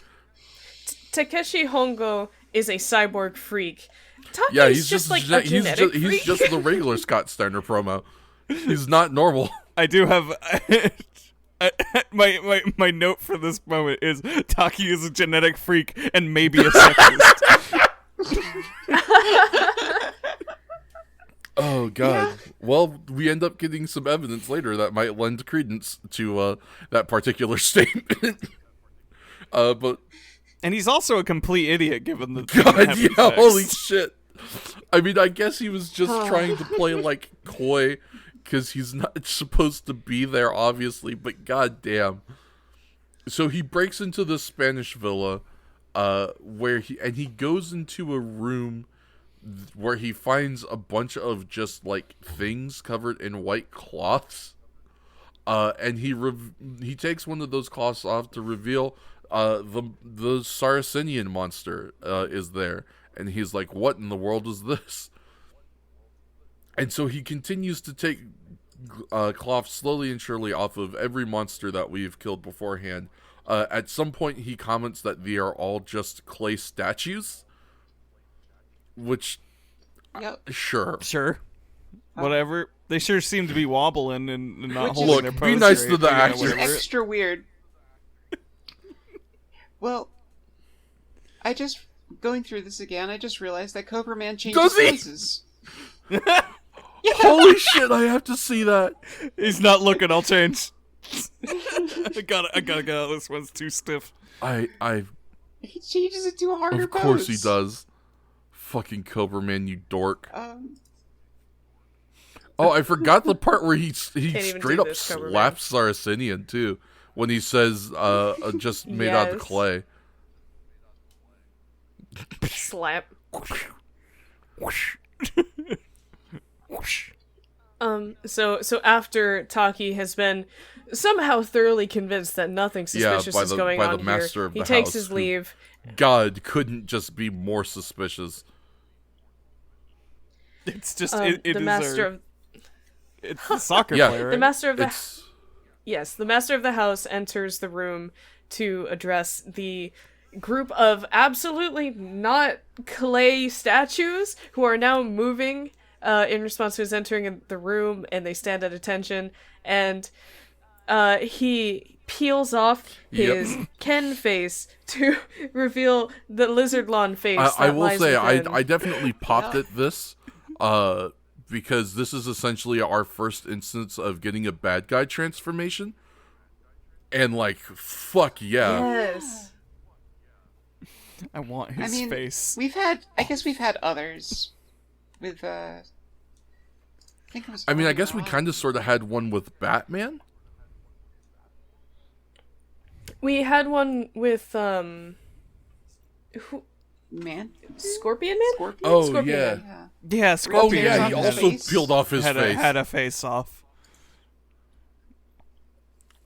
Takeshi Hongo is a cyborg freak. Taki's Yeah, he's just like he's a genetic he's freak. just the regular Scott Steiner promo. He's not normal. I do have my note for this moment is Taki is a genetic freak and maybe a sexist. Oh god. Well, we end up getting some evidence later that might lend credence to that particular statement. But And he's also a complete idiot given the God, heavy yeah, sex. holy shit. I mean, I guess he was just trying to play like coy because he's not supposed to be there, obviously, but goddamn. So he breaks into the Spanish villa, where he goes into a room where he finds a bunch of just like things covered in white cloths, and he takes one of those cloths off to reveal the Saracenian monster is there, and he's like, "What in the world is this?" And so he continues to take cloth slowly and surely off of every monster that we've killed beforehand. At some point, he comments that they are all just clay statues, which, Yep. Sure. Whatever. They sure seem to be wobbling and not Which holding is- their Look, pose. be nice or to the anything, actors. Which is whatever. extra weird. Well, I just going through this again. I just realized that Cobra Man changes Does he? faces. holy shit! I have to see that. He's not looking. I'll change. I gotta get out. This one's too stiff. I He changes it to a harder of course he pose. does. Fucking Cobra Man, you dork. Um, Oh, I forgot the part where he even straight do up this, Cobra Man. slaps Saracenian too, when he says just made out of Yes. clay. Slap. So after Taki has been somehow thoroughly convinced that nothing suspicious by is the- going by the on master here, of he the takes house, his who- leave. God couldn't just be more suspicious. It's just The is master our- of it's the soccer Yeah. player. Right? the master of the It's yes, the master of the house enters the room to address the group of absolutely not clay statues who are now moving in response to his entering the room, and they stand at attention, and he peels off his Ken face to reveal the Lizardlon face. I that will lies say within. I definitely popped at this because this is essentially our first instance of getting a bad guy transformation, and like fuck yeah. Yes. I want I his mean, face. I guess we've had others with I think it was. I mean, I guess we Rob. kind of sort of had one with Batman. We had one with who, Man. Scorpion Man? Scorpion. Oh Scorpion yeah. Man. Yeah. Yeah, Oh Scorpion. yeah, he Peeled off his also face. peeled off his had face. had a face off.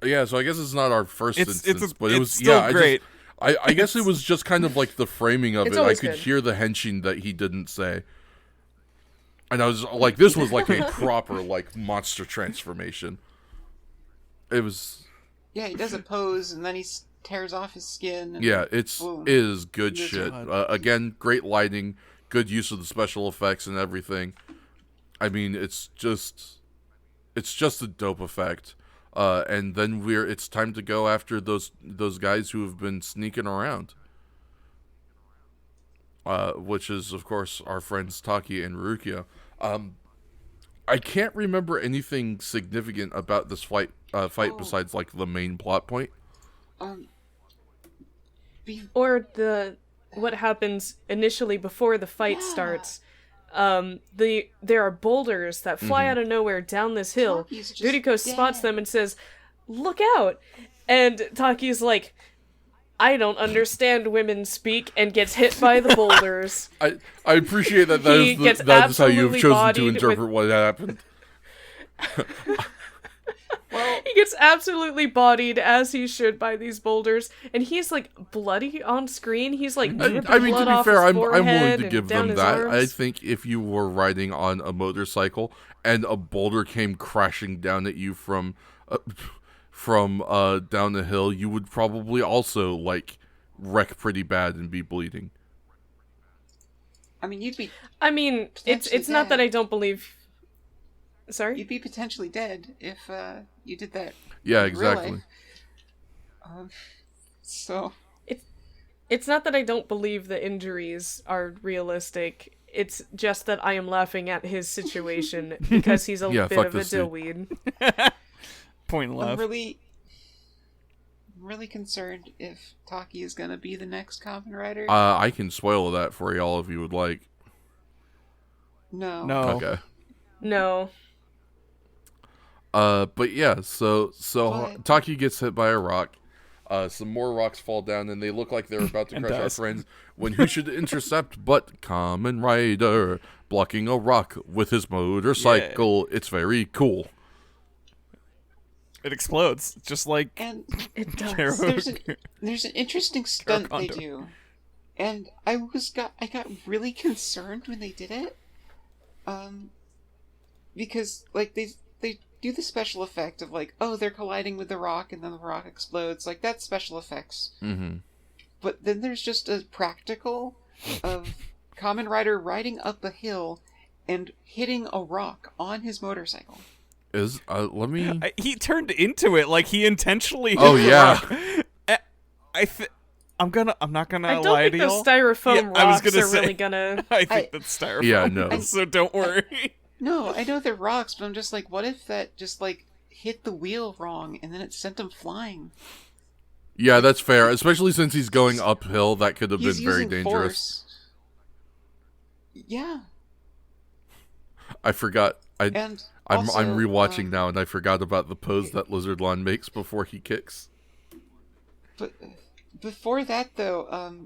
Yeah, so I guess it's not our first It's instance, but it it's was still great. I guess it was just kind of like the framing of It's it. I always could good. hear the henshin that he didn't say. And I was like, this was like a proper like monster transformation. It was Yeah, he does a pose and then he tears off his skin. And yeah, it boom. is good Yes, shit. God. Again, great lighting, good use of the special effects and everything. I mean, it's just a dope effect. And then it's time to go after those guys who have been sneaking around. Which is, of course, our friends Taki and Rukia. I can't remember anything significant about this fight besides like the main plot point. Or what happens initially before the fight starts. There are boulders that fly out of nowhere down this hill. Taki's just Dudiko spots dead. them and says, "Look out!" And Taki's like, "I don't understand women speak," and gets hit by the boulders. I appreciate that He gets that is how you have absolutely chosen to bodied interpret what happened. He gets absolutely bodied, as he should, by these boulders, and he's like bloody on screen. He's like dripping I mean, blood to be off fair, his I'm willing forehead to and give down them his that. arms. I think if you were riding on a motorcycle and a boulder came crashing down at you from down the hill, you would probably also like wreck pretty bad and be bleeding. I mean, you'd be It's potentially not that dead. I don't believe. Sorry. You'd be potentially dead if you did that. Yeah, in real exactly. life. So It's not that I don't believe the injuries are realistic. It's just that I am laughing at his situation because he's a Yeah, bit fuck of a this dude. dillweed. Point I'm left. really concerned if Taki is gonna be the next Kamen Rider. I can spoil that for y'all if you would like. No. No. Okay. No. But yeah, so But- Taki gets hit by a rock. Some more rocks fall down, and they look like they're about to And crush our dies. friends. When who should intercept but Kamen Rider blocking a rock with his motorcycle? It's very cool. It explodes, just like And It does. there's an interesting stunt they Geckgeras. do, and I got really concerned when they did it, because like they do the special effect of like, oh, they're colliding with the rock and then the rock explodes, like that's special effects. Mm-hmm. But then there's just a practical of Kamen Rider riding up a hill and hitting a rock on his motorcycle. Let me. he turned into it, like he intentionally. Hit Oh, the yeah. rock. I'm not gonna I don't lie think to those y'all. styrofoam Yeah, I was rocks gonna are say- really gonna. I think that's styrofoam. Yeah, no. So don't worry. No, I know they're rocks, but I'm just like, what if that just like hit the wheel wrong and then it sent him flying? Yeah, that's fair. Especially since he's going uphill, that could have He's been very using dangerous. force. Yeah, I forgot. and I'm also, rewatching now, and I forgot about the pose that Lizardlon makes before he kicks. But before that, though,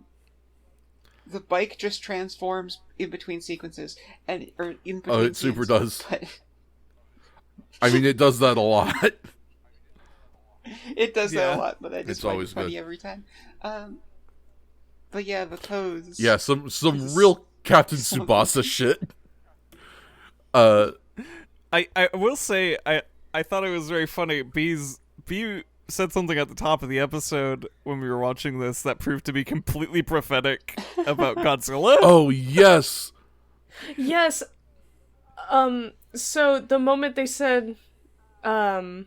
the bike just transforms in between sequences, or in between. Oh, it super scenes, does. But I mean, it does that a lot. it does that Yeah. a lot, but I just It's find always it funny good. every time. But yeah, the pose. Yeah, some real Captain Tsubasa shit. I will say I thought it was very funny. B said something at the top of the episode when we were watching this that proved to be completely prophetic about Godzilla. Oh yes, Yes. So the moment they said, I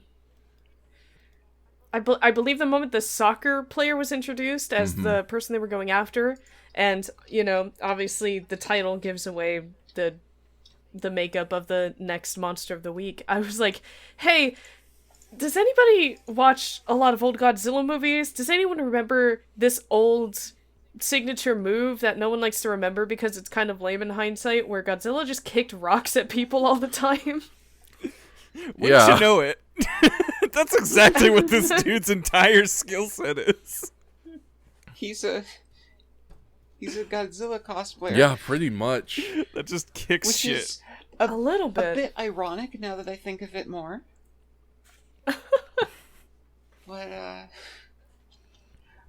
believe the moment the soccer player was introduced as the person they were going after, and obviously the title gives away the makeup of the next monster of the week. I was like, hey, does anybody watch a lot of old Godzilla movies? Does anyone remember this old signature move that no one likes to remember because it's kind of lame in hindsight, where Godzilla just kicked rocks at people all the time? Wouldn't yeah. you know it? That's exactly what this dude's entire skill set is. He's a Godzilla cosplayer. Yeah, pretty much. That just kicks Which shit. is A little a bit. bit ironic now that I think of it more.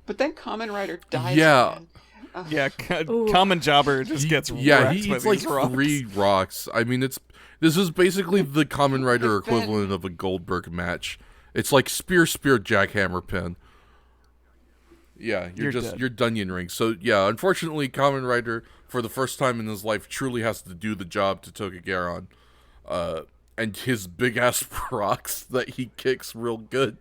But then Kamen Rider dies. Yeah. Man. Yeah, Ooh. Common Jobber just gets Yeah, wrecked he by eats like these rocks. 3 rocks. I mean, this is basically the Kamen Rider It's bad. equivalent of a Goldberg match. It's like spear, jackhammer, pin. Yeah, you're dead. Dunyan ring. So yeah, unfortunately, Kamen Rider for the first time in his life truly has to do the job to Togegeras. And his big ass rocks that he kicks real good.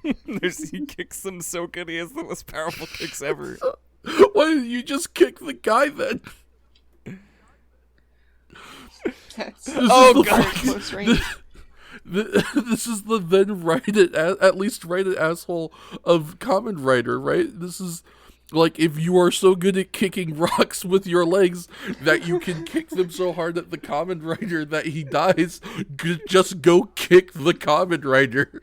He kicks them so good. He has the most powerful kicks ever. Why didn't you just kick the guy then? That's Oh, the God. very close range. This is the then at least rated asshole of Kamen Rider, right? This is like, if you are so good at kicking rocks with your legs that you can kick them so hard at the Kamen Rider that he dies, just go kick the Kamen Rider.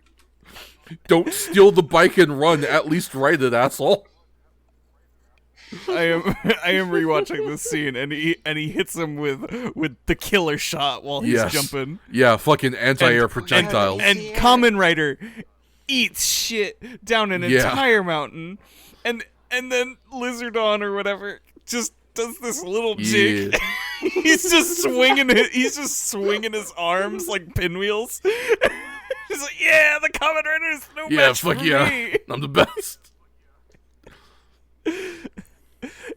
Don't steal the bike and run. At least ride it, asshole. I am rewatching this scene, and he hits him with the killer shot while he's Yes. jumping. Yeah, fucking anti-air And- projectiles. And Yeah. Kamen Rider eats shit down an Yeah. entire mountain, and then Lizardlon or whatever just does this little jig. Yeah. He's just swinging his arms like pinwheels. He's like, yeah, the Kamen Rider is no Yeah, match fuck for yeah. me. I'm the best.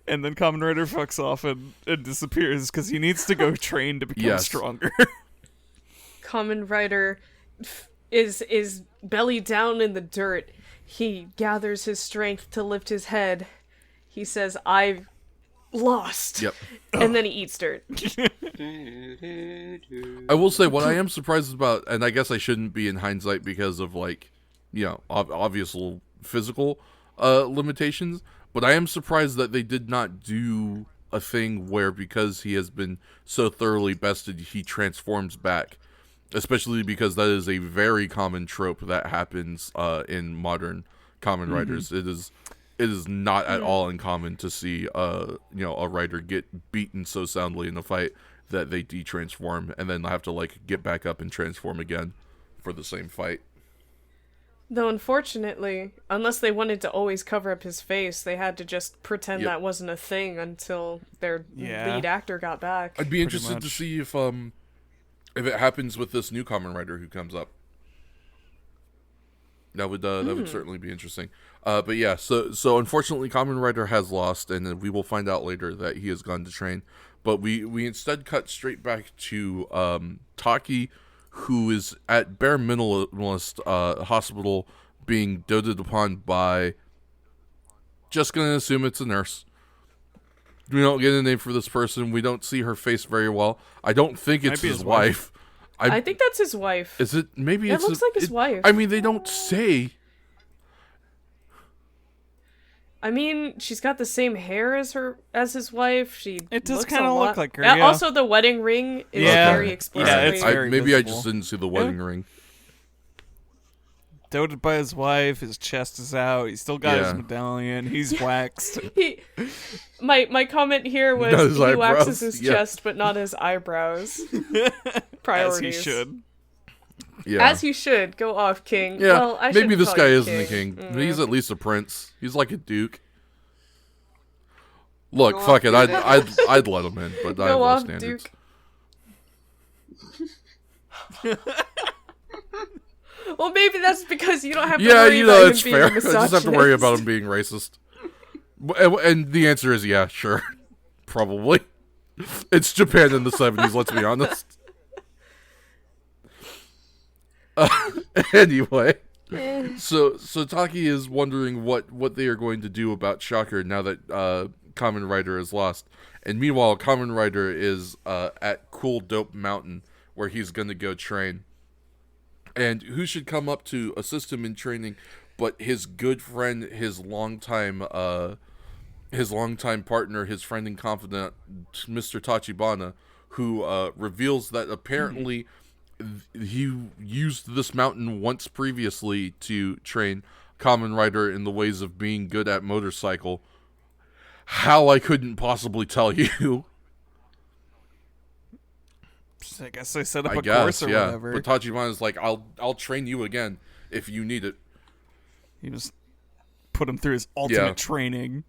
And then Kamen Rider fucks off and disappears because he needs to go train to become Yes. stronger. Kamen Rider is belly down in the dirt. He gathers his strength to lift his head. He says, "I've lost." Yep. And then he eats dirt. I will say what I am surprised about, and I guess I shouldn't be in hindsight because of obvious physical limitations, but I am surprised that they did not do a thing where, because he has been so thoroughly bested, he transforms back. especially because that is a very common trope that happens in modern Kamen Riders. It is not at all uncommon to see a rider get beaten so soundly in a fight that they de-transform and then have to like get back up and transform again for the same fight. Though unfortunately, unless they wanted to always cover up his face, they had to just pretend that wasn't a thing until their lead actor got back. I'd be interested to see if it happens with this new Kamen Rider who comes up. That would certainly be interesting. But yeah, so unfortunately Kamen Rider has lost, and we will find out later that he has gone to train. But we instead cut straight back to Taki, who is at Bare Minimalist Hospital being doted upon by, just going to assume it's a nurse. We don't get a name for this person. We don't see her face very well. I don't think it's his wife. I think that's his wife. Is it? Maybe it looks like his wife. I mean, they don't say. I mean, she's got the same hair as his wife. It does kind of look like her. Yeah. Also, the wedding ring is very explicit. Yeah, it's very maybe visible. I just didn't see the wedding ring. Doted by his wife. His chest is out. He's still got his medallion. He's waxed. My comment here was he waxes his chest, but not his eyebrows. Priorities. As he should. Yeah. As he should. Go off, King. Yeah, well, I maybe this guy isn't king. the king. Mm. He's at least a prince. He's like a duke. Look, fuck it. I'd let him in, but I have low standards. Duke. Well, maybe that's because you don't have to worry about him being a misogynist. I just have to worry about him being racist. And the answer is yeah, sure. Probably. It's Japan in the 70s, let's be honest. Anyway. So Taki is wondering what they are going to do about Shocker now that Kamen Rider is lost. And meanwhile, Kamen Rider is at Cool Dope Mountain, where he's going to go train. And who should come up to assist him in training but his good friend, his longtime partner, his friend and confidant, Mr. Tachibana, who reveals that apparently he used this mountain once previously to train Kamen Rider in the ways of being good at motorcycle. How, I couldn't possibly tell you. I guess they set up a course or whatever. But Tachibana's like, I'll train you again if you need it. He just put him through his ultimate training.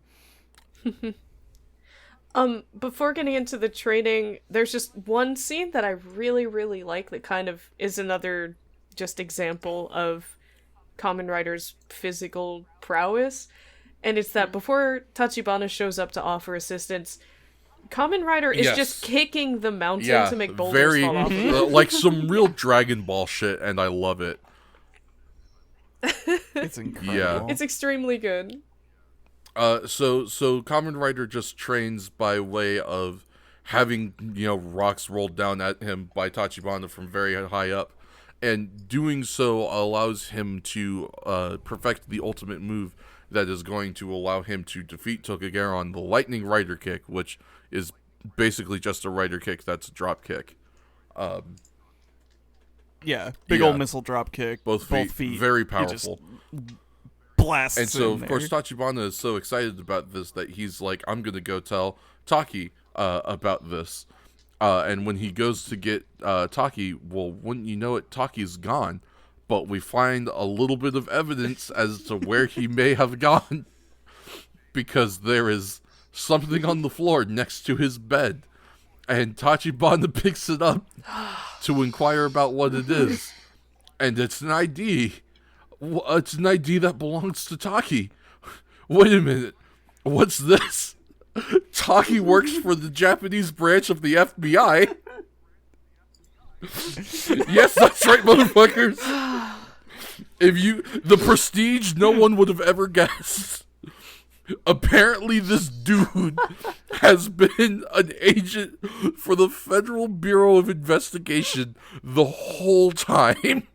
Before getting into the training, there's just one scene that I really, really like that kind of is another just example of Kamen Rider's physical prowess. And it's that before Tachibana shows up to offer assistance, Kamen Rider is just kicking the mountain to make boulders fall off. Like some real Dragon Ball shit, and I love it. It's incredible. Yeah. It's extremely good. So Kamen Rider just trains by way of having, rocks rolled down at him by Tachibana from very high up. And doing so allows him to perfect the ultimate move that is going to allow him to defeat Tokugaron, the Lightning Rider Kick, which is basically just a rider kick that's a drop kick. Big old missile drop kick. Both feet. Very powerful. Blasts. And so, of course, Tachibana is so excited about this that he's like, I'm going to go tell Taki about this. And when he goes to get Taki, well, wouldn't you know it, Taki's gone. But we find a little bit of evidence as to where he may have gone. Because there is something on the floor next to his bed. And Tachibana picks it up to inquire about what it is. And it's an ID. It's an ID that belongs to Taki. Wait a minute. What's this? Taki works for the Japanese branch of the FBI. Yes, that's right, motherfuckers. The prestige no one would have ever guessed. Apparently this dude has been an agent for the Federal Bureau of Investigation the whole time.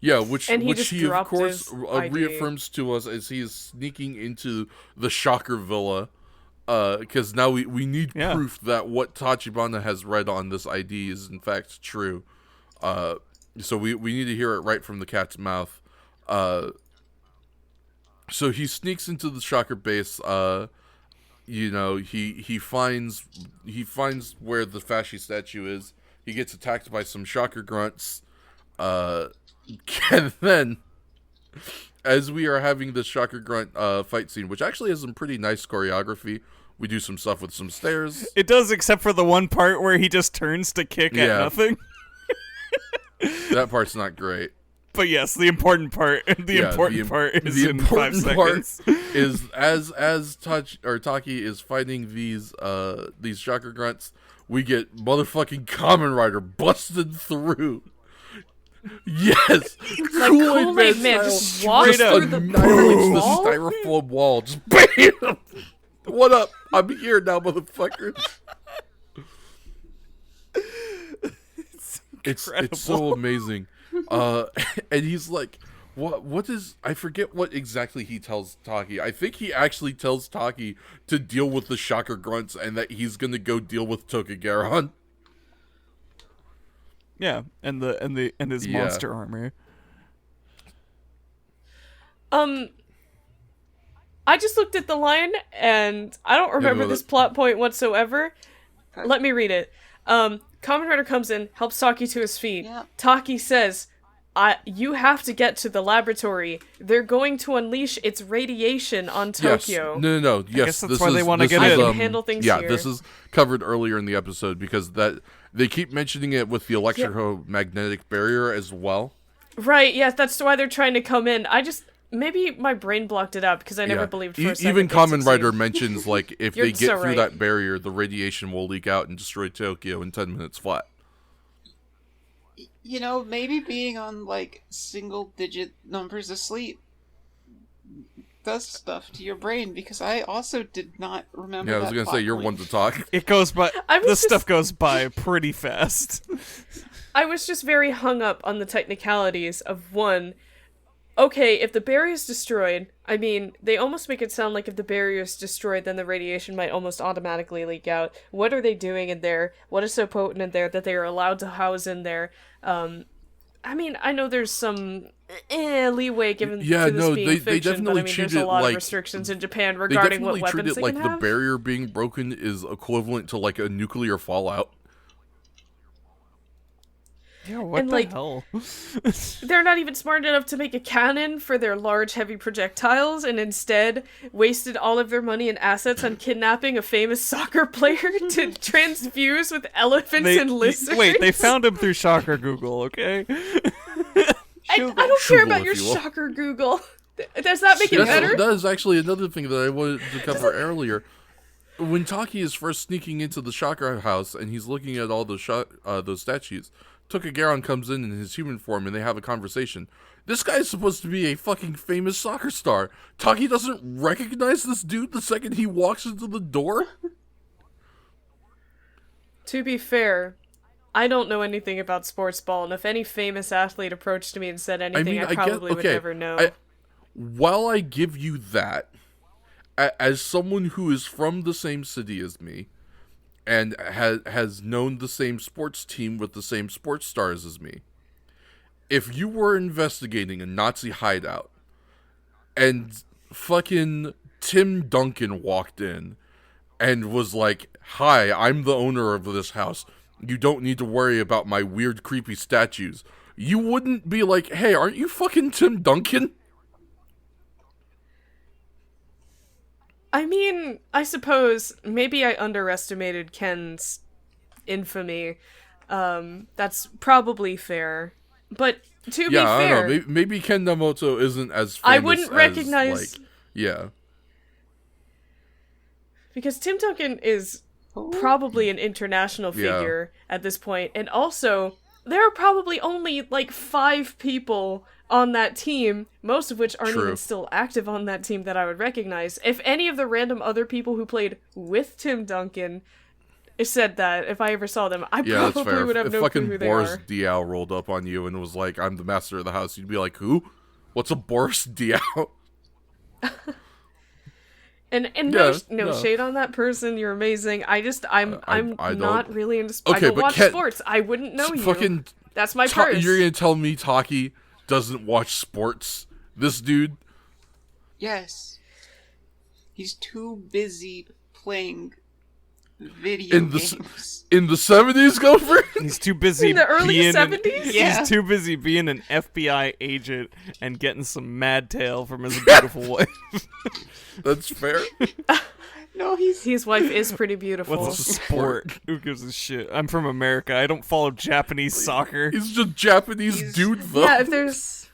Yeah, which he of course reaffirms to us as he is sneaking into the Shocker Villa because now we need Yeah. proof that what Tachibana has read on this ID is in fact true. So we need to hear it right from the cat's mouth. So he sneaks into the Shocker base. He finds where the Fasci statue is. He gets attacked by some Shocker grunts. And then, as we are having this Shocker grunt fight scene, which actually has some pretty nice choreography, we do some stuff with some stairs. It does, except for the one part where he just turns to kick at nothing. That part's not great. But yes, the important part. The important part is in 5 seconds. Is as Taki is fighting these Shocker grunts, we get motherfucking Kamen Rider busted through. Yes, Like Kool-Aid Man just walks through the annihilates the styrofoam wall. Just bam! What up? I'm here now, motherfuckers. It's so amazing. And he's like, what is, I forget what exactly he tells Taki. I think he actually tells Taki to deal with the Shocker grunts and that he's gonna go deal with Tokugaron. Yeah, and his monster armor. I just looked at the line, and I don't remember this plot point whatsoever. Let me read it. Kamen Rider comes in, helps Taki to his feet. Yeah. Taki says, you have to get to the laboratory. They're going to unleash its radiation on Tokyo. Yes. No. Yes, I guess that's why they want to get I in. can handle things here. This is covered earlier in the episode because that they keep mentioning it with the electromagnetic barrier as well. Right, yes, that's why they're trying to come in. Maybe my brain blocked it out because I never believed for a second. Even they'd Kamen succeed. Rider mentions, like, if You're they get so through right. that barrier, the radiation will leak out and destroy Tokyo in 10 minutes flat. You know, maybe being on, like, single-digit numbers of sleep does stuff to your brain, because I also did not remember Yeah, I was that going to say, plot you're point. one to talk. It goes by. was Stuff goes by pretty fast. I was just very hung up on the technicalities of one. Okay, if the barrier is destroyed, I mean, they almost make it sound like if the barrier is destroyed, then the radiation might almost automatically leak out. What are they doing in there? What is so potent in there that they are allowed to house in there? I mean, I know there's some leeway given to this being fiction, they definitely but I mean, treat there's a it lot like of restrictions in Japan They regarding what definitely treat weapons it they like can the have. barrier being broken is equivalent to, like, a nuclear fallout. Yeah, what And, the like, hell? They're not even smart enough to make a cannon for their large, heavy projectiles, and instead wasted all of their money and assets on kidnapping a famous soccer player to transfuse with elephants and lizards. Wait, they found him through Shocker Google, okay? I don't care Shugle, about your if you will. shocker Google. Does that make it better? That is actually another thing that I wanted to cover earlier. When Taki is first sneaking into the Shocker house and he's looking at all those statues, Tokugaron comes in his human form and they have a conversation. This guy is supposed to be a fucking famous soccer star. Taki doesn't recognize this dude the second he walks into the door? To be fair, I don't know anything about sports ball, and if any famous athlete approached me and said anything, I probably would never know. While I give you that, as someone who is from the same city as me, and has known the same sports team with the same sports stars as me, if you were investigating a Nazi hideout, and fucking Tim Duncan walked in, and was like, "Hi, I'm the owner of this house. You don't need to worry about my weird, creepy statues," you wouldn't be like, "Hey, aren't you fucking Tim Duncan?" I mean, I suppose maybe I underestimated Ken's infamy. That's probably fair. But to be fair, I don't know. Maybe Ken Namoto isn't as famous I wouldn't recognize... Because Tim Duncan is probably an international figure at this point, and also, there are probably only, 5 people on that team, most of which aren't even still active on that team that I would recognize. If any of the random other people who played with Tim Duncan said that, if I ever saw them, I probably would have no clue who they Boris are. Diaw rolled up on you and was like, "I'm the master of the house," you'd be like, "Who? What's a Boris Diaw?" And no shade on that person. You're amazing. I'm I not don't- really into. Okay, I don't but watch Ken- sports. I wouldn't know you. Fucking That's my purse. You're gonna tell me Taki doesn't watch sports? This dude? Yes. He's too busy playing video games. In the 70s, Gopher? He's too busy In the early being 70s? Yeah. He's too busy being an FBI agent and getting some mad tail from his beautiful wife. That's fair. No, he's His wife is pretty beautiful. What's a sport? Who gives a shit? I'm from America. I don't follow Japanese soccer. He's just Japanese dude, though. Yeah, if there's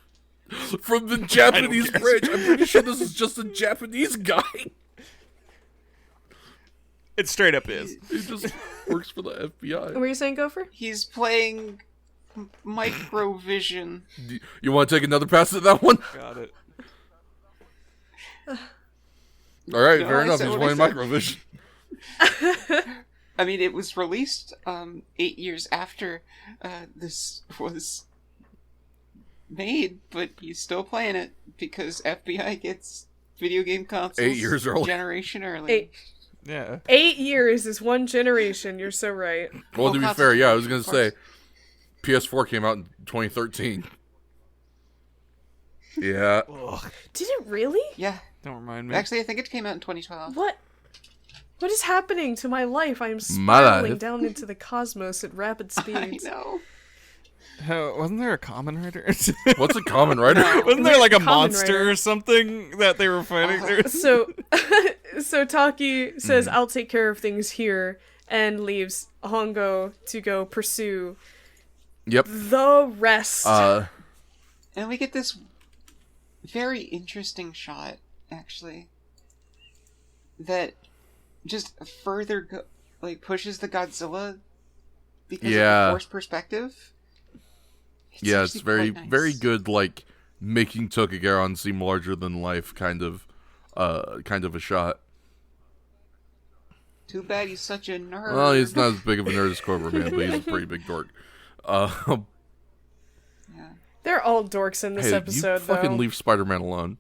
From the Japanese bridge. I'm pretty sure this is just a Japanese guy. It straight up is. He just works for the FBI. what were you saying, Gopher? he's playing Microvision. You want to take another pass at that one? Got it. All right, No, fair I enough. said He's what I playing said. Microvision. I mean, it was released 8 years after this was made, but he's still playing it because FBI gets video game consoles 8 years early. generation early. Yeah. 8 years is one generation. You're so right. Well, to be consoles, fair, yeah, I was going of to say course. PS4 came out in 2013. Yeah. Ugh, Did it really? Yeah, don't remind me. actually, I think it came out in 2012. What? What is happening to my life? I am My spiraling life. down into the cosmos at rapid I speeds. know. Wasn't there a Kamen Rider? What's a common writer? Wasn't there like a Kamen monster Rider. or something that they were fighting? So, so Taki says, "I'll take care of things here," and leaves Hongo to go pursue Yep. the rest. And we get this very interesting shot, actually, that just further pushes the Godzilla because of Yeah. the forced perspective. Yeah, it's actually very, quite nice. very good, like, making Tokugaron seem larger than life kind of a shot. Too bad he's such a nerd. Well, he's not as big of a nerd as Cobra Man, but he's a pretty big dork. Yeah. They're all dorks in this Hey, episode, you fucking though. leave Spider-Man alone.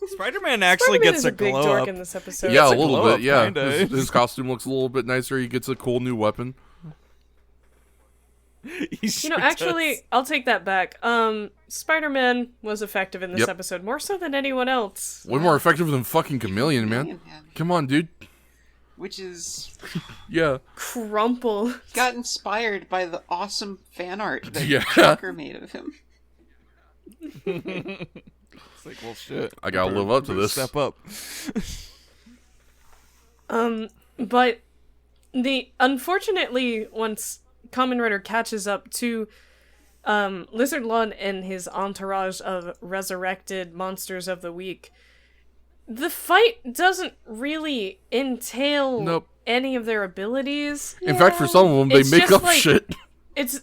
Spider-Man actually Spider-Man gets is a a big glow dork up. in this episode. Yeah, a a little glow bit, up, yeah. kinda. His costume looks a little bit nicer. He gets a cool new weapon. He You sure know, actually, does. I'll take that back. Spider-Man was effective in this Yep. episode, more so than anyone else. Way more effective than fucking Chameleon, man. Come on, dude. Which is Yeah. Crumple. got inspired by the awesome fan art that Yeah. Shocker made of him. It's like, well, shit. I gotta live up to this. Step up. But unfortunately, once Kamen Rider catches up to Lizardlon and his entourage of resurrected monsters of the week, the fight doesn't really entail Nope. any of their abilities. In fact, for some of them, they It's make just up like- shit. It's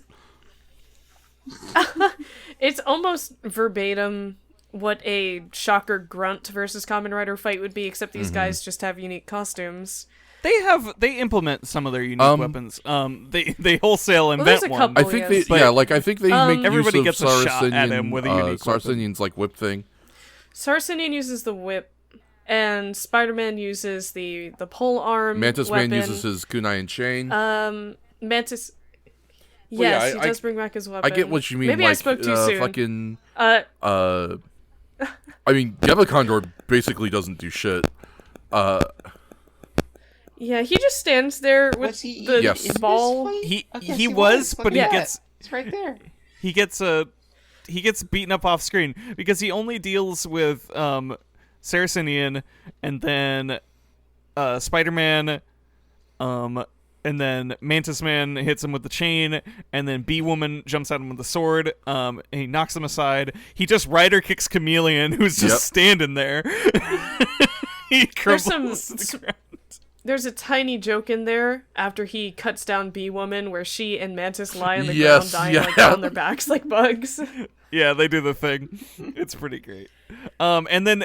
it's almost verbatim what a Shocker Grunt versus Kamen Rider fight would be, except these guys just have unique costumes. They implement some of their unique weapons. They wholesale invent there's a one. couple. I think yes. they, I think they make Everybody use gets of a shot at him with a unique weapon. Saracenian's like whip thing. Saracenian uses the whip, and Spider-Man uses the pole arm Mantis weapon. Man uses his kunai and chain. Mantis. Well, Yes, yeah, he does bring back his weapon. I get what you mean. Maybe like, I spoke too soon. Fucking. Uh, I mean, Gebacondor basically doesn't do shit. yeah, he just stands there with Was he the Yes. in this ball. fight? He Okay, he was, but Look he at gets that. It's right there. he gets beaten up off screen because he only deals with Saracenian and then Spider-Man, and then Mantis Man hits him with the chain, and then Bee-Woman jumps at him with the sword, and he knocks him aside. He just rider kicks Chameleon, who's just Yep. standing there. He There's crumbles to the ground. There's a tiny joke in there after he cuts down Bee-Woman where she and Mantis lie on the Yes, ground dying like yeah. on their backs like bugs. Yeah, they do the thing. It's pretty great. And then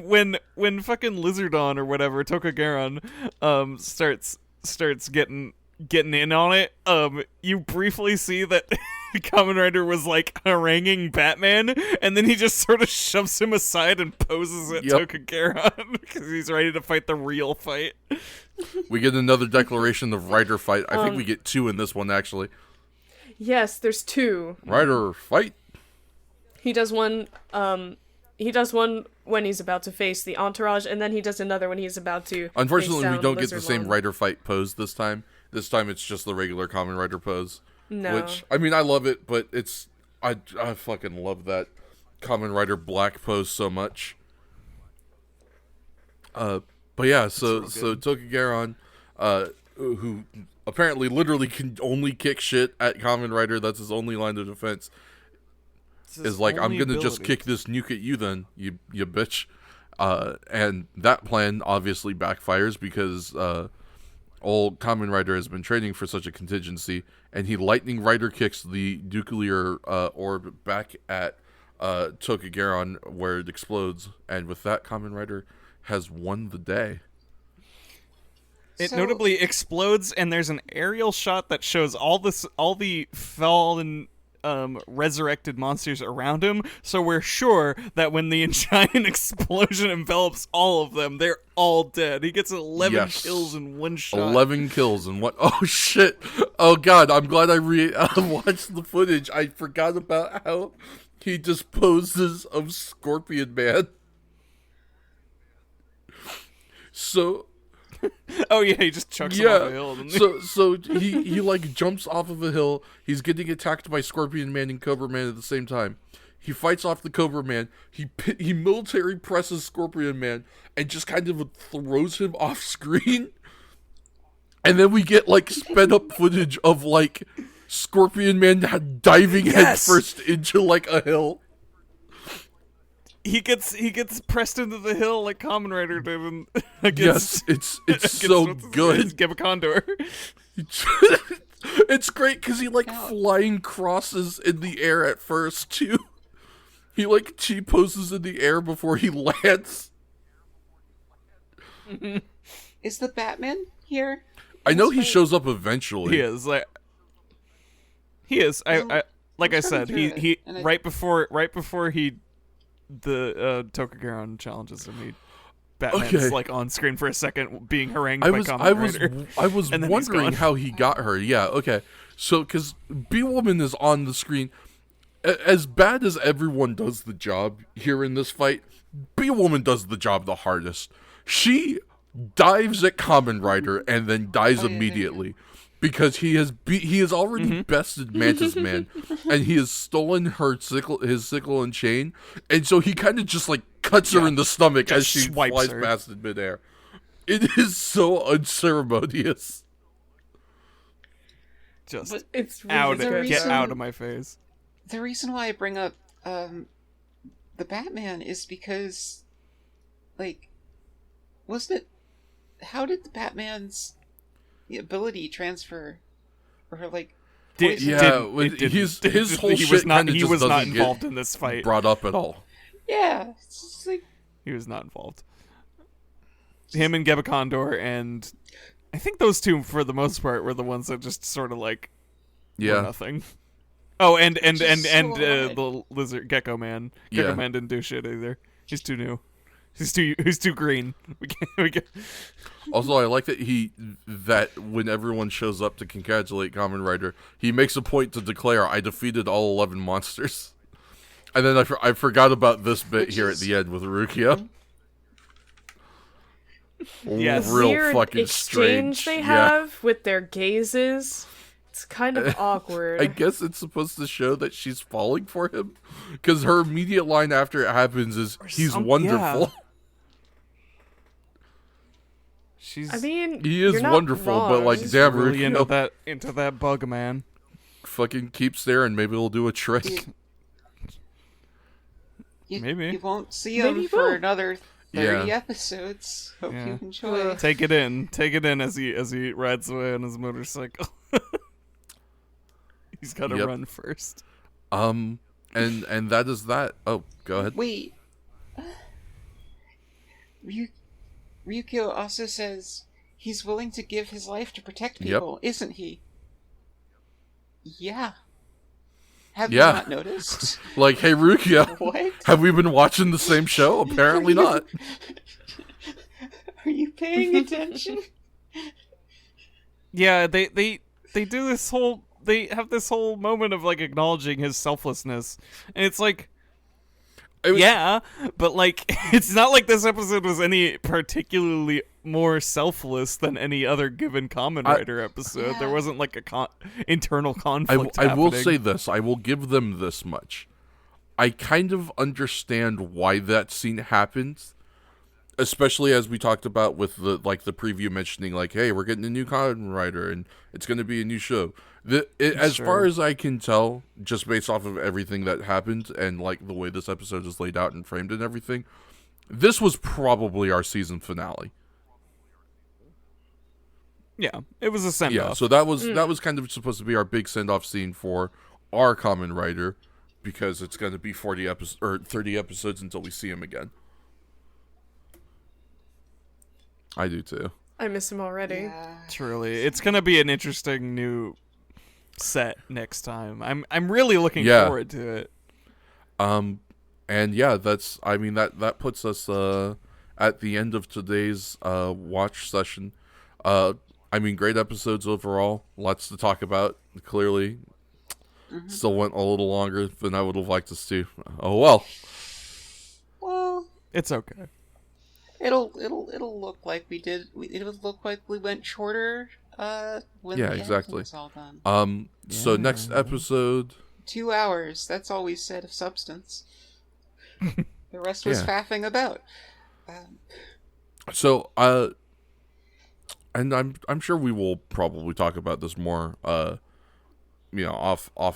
when fucking Lizardlon or whatever, Tokugaron, starts getting in on it, you briefly see that Kamen Rider was like haranguing Batman, and then he just sort of shoves him aside and poses at Geckgeras because he's ready to fight the real fight. We get another declaration of Rider fight. I think we get 2 in this one, actually. Yes, there's 2. Rider fight. He does one. He does one when he's about to face the entourage, and then he does another when he's about to. Unfortunately, we don't get the Lizardlon. same Rider fight pose this time. This time, it's just the regular Kamen Rider pose. No. Which, I mean, I love it, but it's... I fucking love that Kamen Rider black pose so much. But yeah, so Geckgeras, who apparently literally can only kick shit at Kamen Rider, that's his only line of defense, is like, I'm gonna just kick this nuke at you then, you bitch. And that plan obviously backfires because old Kamen Rider has been training for such a contingency, and he lightning rider kicks the nuclear orb back at Geckgeras where it explodes, and with that, Kamen Rider has won the day. It notably explodes, and there's an aerial shot that shows all the fallen resurrected monsters around him, so we're sure that when the giant explosion envelops all of them, they're all dead. He gets 11 kills in one shot. 11 kills in one... Oh, shit. Oh, God, I'm glad I watched the footage. I forgot about how he disposes of Scorpion Man. So... Oh yeah, he just chucks him off a hill. So he like jumps off of a hill. He's getting attacked by Scorpion Man and Cobra Man at the same time. He fights off the Cobra Man. He military presses Scorpion Man and just kind of throws him off screen. And then we get like sped up footage of like Scorpion Man diving headfirst into like a hill. He gets pressed into the hill like Kamen Rider did against, yes, it's so good. Gebacondor. It's great because he like flying crosses in the air at first too. He like T-poses in the air before he lands. Is the Batman here? I know he shows up eventually. He is. I like I said, he right before he Geckgeras challenges him. Batman's like on screen for a second, being harangued by Kamen Rider. I was wondering how he got her. Yeah, okay. So, because B-Woman is on the screen, as bad as everyone does the job here in this fight, B-Woman does the job the hardest. She dives at Kamen Rider and then dies immediately. Because he has already bested Mantis Man, and he has stolen his sickle and chain, and so he kind of just like cuts her in the stomach as she flies past in midair. It is so unceremonious. Just it's really get out of my face. The reason why I bring up the Batman is because, like, wasn't it? How did the Batman's ability transfer, or like, his whole shit he was not doesn't involved in this fight. Brought up at all. Yeah, it's just like he was not involved. Him and Gebacondor, and I think those two, for the most part, were the ones that just sort of like were nothing. Oh, and the lizard Gecko Man. Gecko Man didn't do shit either. He's too new. He's too green. We can't. Also, I like that when everyone shows up to congratulate Kamen Rider, he makes a point to declare, "I defeated all 11 monsters." And then I forgot about this bit here at the end with Rukia. Yes. Real weird fucking exchange strange. they have with their gazes. It's kind of awkward. I guess it's supposed to show that she's falling for him, because her immediate line after it happens is, "He's wonderful." Yeah. He is wonderful, wrong. but like, damn, really Rukia into that bug, man. fucking keeps there, and maybe he'll do a trick. Maybe you won't see him for another 30 episodes. Hope you enjoy. Take it in as he rides away on his motorcycle. He's got to run first. And that is that. Oh, go ahead. Wait. Ryukyo also says he's willing to give his life to protect people, isn't he? Yeah. Have you Yeah. not noticed? Like, hey, Rukia, What? have we been watching the same show? Apparently not. Are you paying attention? Yeah, they do this whole, they have this whole moment of like acknowledging his selflessness, and it's like, yeah, but like it's not like this episode was any particularly more selfless than any other given Kamen Rider episode. Yeah. There wasn't like a internal conflict. I will happening. say this. I will give them this much. I kind of understand why that scene happens, especially as we talked about with the preview mentioning like, hey, we're getting a new Kamen Rider and it's going to be a new show. As far as I can tell, just based off of everything that happened and like the way this episode is laid out and framed and everything, this was probably our season finale. Yeah, it was a send-off. Yeah, so that was kind of supposed to be our big send-off scene for our Kamen Rider, because it's going to be 40 episodes or 30 episodes until we see him again. I do too. I miss him already. Yeah. Truly, it's gonna be an interesting new set next time. I'm really looking Yeah. forward to it. And yeah, that puts us at the end of today's watch session. Great episodes overall. Lots to talk about. Clearly, still went a little longer than I would have liked us to. Oh well. Well, It's okay. it'll look like we did. It'll look like we went shorter. When Yeah, the exactly. editing's all done. So next episode. 2 hours. That's all we said of substance. The rest was Yeah. faffing about. So and I'm sure we will probably talk about this more off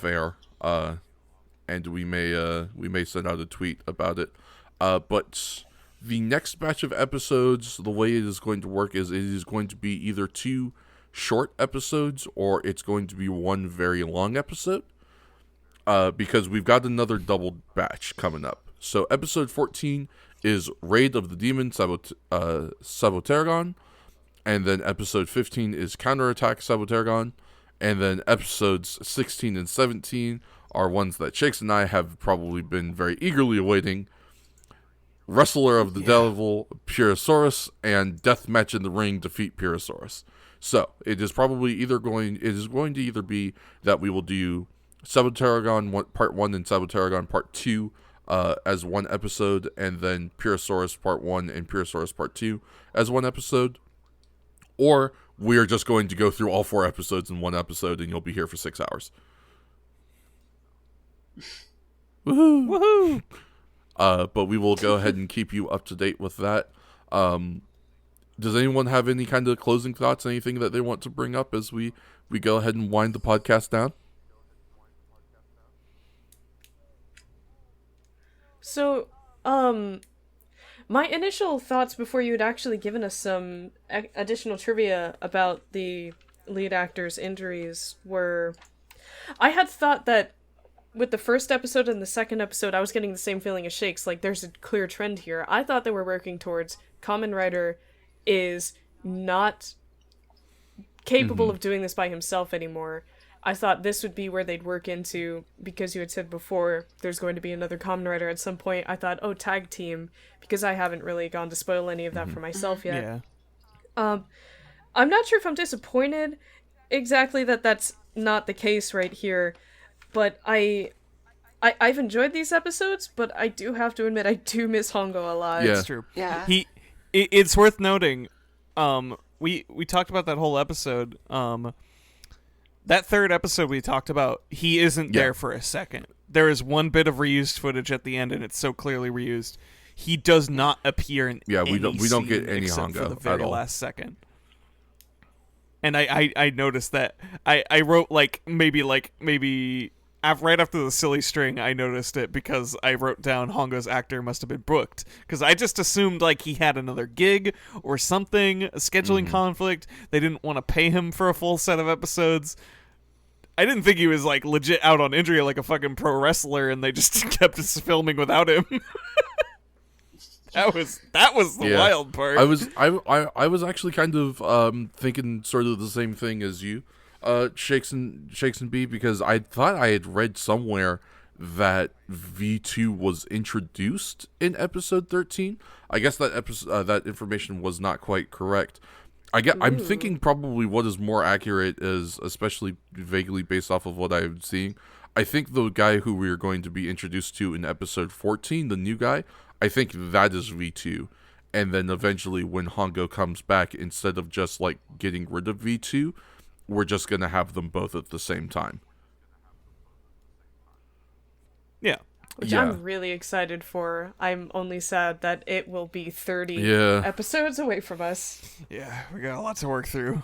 air, and we may send out a tweet about it, but the next batch of episodes, the way it is going to work is it is going to be either 2 short episodes or it's going to be 1 very long episode, because we've got another double batch coming up. So episode 14 is Raid of the Demon Sabotergon, and then episode 15 is Counterattack Sabotergon, and then episodes 16 and 17 are ones that Shakes and I have probably been very eagerly awaiting: Wrestler of the Devil, Purosaurus, and Deathmatch in the Ring, Defeat Purosaurus. So it is going to either be that we will do Sabotergon Part 1 and Sabotergon Part 2 as 1 episode, and then Purosaurus Part 1 and Purosaurus Part 2 as 1 episode, or we are just going to go through all 4 episodes in 1 episode and you'll be here for 6 hours. Woohoo! But we will go ahead and keep you up to date with that. Does anyone have any kind of closing thoughts, anything that they want to bring up as we go ahead and wind the podcast down? So, my initial thoughts before you had actually given us some additional trivia about the lead actor's injuries were, I had thought that with the first episode and the second episode, I was getting the same feeling as Shakes, like there's a clear trend here. I thought they were working towards Kamen Rider is not capable of doing this by himself anymore. I thought this would be where they'd work into, because you had said before there's going to be another Kamen Rider at some point. I thought, oh, tag team, because I haven't really gone to spoil any of that for myself yet. Yeah. I'm not sure if I'm disappointed exactly that that's not the case right here, but I've enjoyed these episodes, but I do have to admit I do miss Hongo a lot. Yeah. It's true. Yeah. It's worth noting. We talked about that whole episode. That third episode we talked about, he isn't there for a second. There is one bit of reused footage at the end, and it's so clearly reused. He does not appear in we don't get scene any except for Hongo the very at all. last second. And I noticed that. I wrote maybe right after the silly string, I noticed it because I wrote down Hongo's actor must have been booked, because I just assumed he had another gig or something, a scheduling conflict. They didn't want to pay him for a full set of episodes. I didn't think he was legit out on injury like a fucking pro wrestler, and they just kept filming without him. That was the wild part. I was actually kind of thinking sort of the same thing as you. Shakes and B, because I thought I had read somewhere that V2 was introduced in episode 13. I guess that that information was not quite correct. I'm thinking probably what is more accurate is, especially vaguely based off of what I'm seeing, I think the guy who we are going to be introduced to in episode 14, the new guy, I think that is V2. And then eventually when Hongo comes back, instead of just like getting rid of V2, we're just going to have them both at the same time. Yeah. Which I'm really excited for. I'm only sad that it will be 30 episodes away from us. Yeah, we got a lot to work through.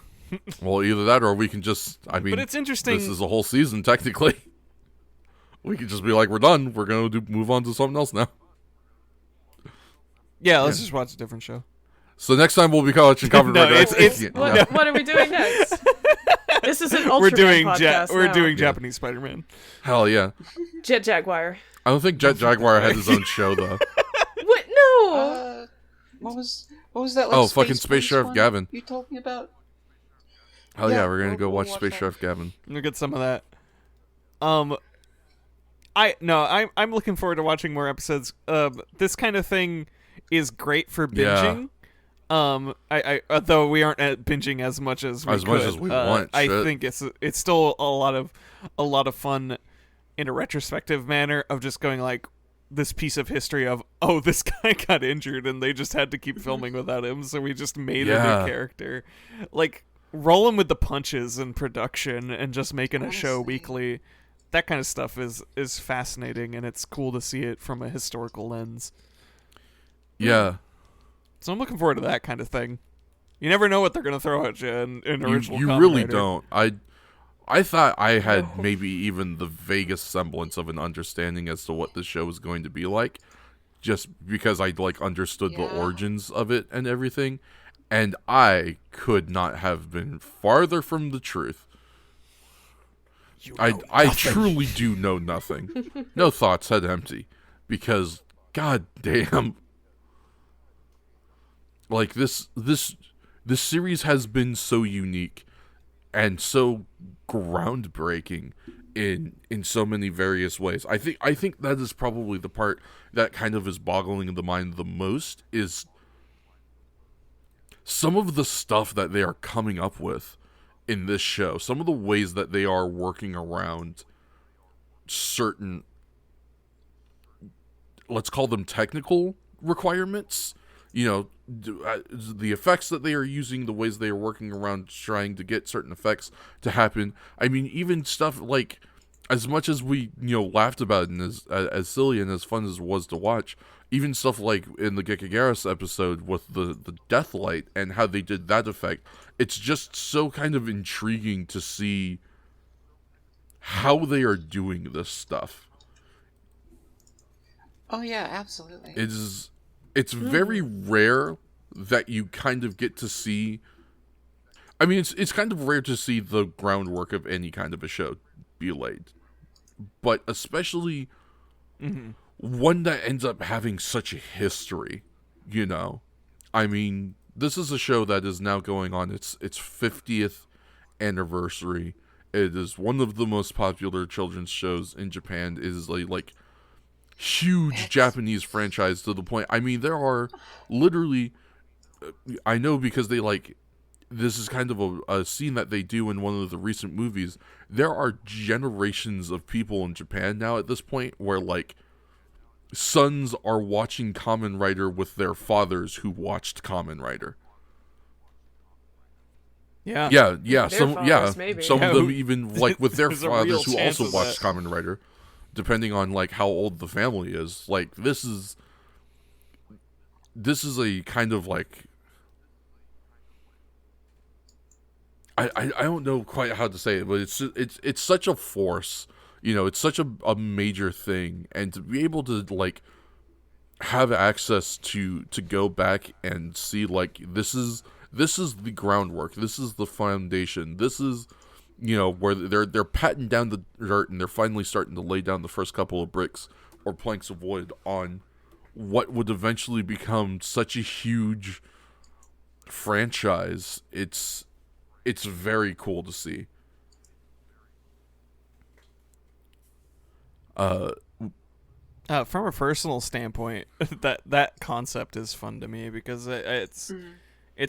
Well, either that or we can just, I mean, but it's interesting. This is a whole season, technically. We could just be like, we're done. We're going to move on to something else now. Yeah, let's just watch a different show. So next time we'll be watching Kamen Rider. What are we doing next? This is an Ultraman podcast We're doing Japanese Spider-Man. Hell yeah. Jet Jaguar. I don't think Jet Jaguar had his own show, though. What? No! What was that, like, fucking Space Sheriff Gavin. you told me about? Hell yeah, we're going to go watch Space Sheriff Gavin. We'll get some of that. I'm looking forward to watching more episodes. This kind of thing is great for binging. I though we aren't at binging as much as we could. Much as we want. I think it's still a lot of fun in a retrospective manner of just going like this piece of history of, oh, this guy got injured and they just had to keep filming without him, so we just made a new character. Like rolling with the punches in production and just making a show weekly. That kind of stuff is fascinating, and it's cool to see it from a historical lens. Yeah. So I'm looking forward to that kind of thing. You never know what they're going to throw at you in original You Kamen really Rider. don't. I thought I had maybe even the vaguest semblance of an understanding as to what this show was going to be like, just because I like understood the origins of it and everything, and I could not have been farther from the truth. I truly do know nothing. No thoughts, head empty. Because, god damn. Like, this series has been so unique and so groundbreaking in so many various ways. I think that is probably the part that kind of is boggling the mind the most, is some of the stuff that they are coming up with in this show, some of the ways that they are working around certain, let's call them technical requirements, the effects that they are using, the ways they are working around trying to get certain effects to happen. I mean, even stuff like, as much as we, laughed about it and as silly and as fun as it was to watch, even stuff like in the Geckgeras episode with the death light and how they did that effect, it's just so kind of intriguing to see how they are doing this stuff. Oh yeah, absolutely. It's very rare that you kind of get to see. I mean, it's kind of rare to see the groundwork of any kind of a show be laid, but especially one that ends up having such a history. I mean, this is a show that is now going on its 50th anniversary. It is one of the most popular children's shows in Japan. It is like huge Japanese franchise to the point. I mean, there are literally, I know because they this is kind of a scene that they do in one of the recent movies. There are generations of people in Japan now at this point where sons are watching Kamen Rider with their fathers who watched Kamen Rider. Yeah. Some of them even with their fathers who also watched Kamen Rider, depending on how old the family is. This is a kind of I don't know quite how to say it, but it's such a force. It's such a major thing, and to be able to have access to go back and see this is the groundwork, this is the foundation, this is where they're patting down the dirt and they're finally starting to lay down the first couple of bricks or planks of wood on what would eventually become such a huge franchise. It's very cool to see. From a personal standpoint, that concept is fun to me because it's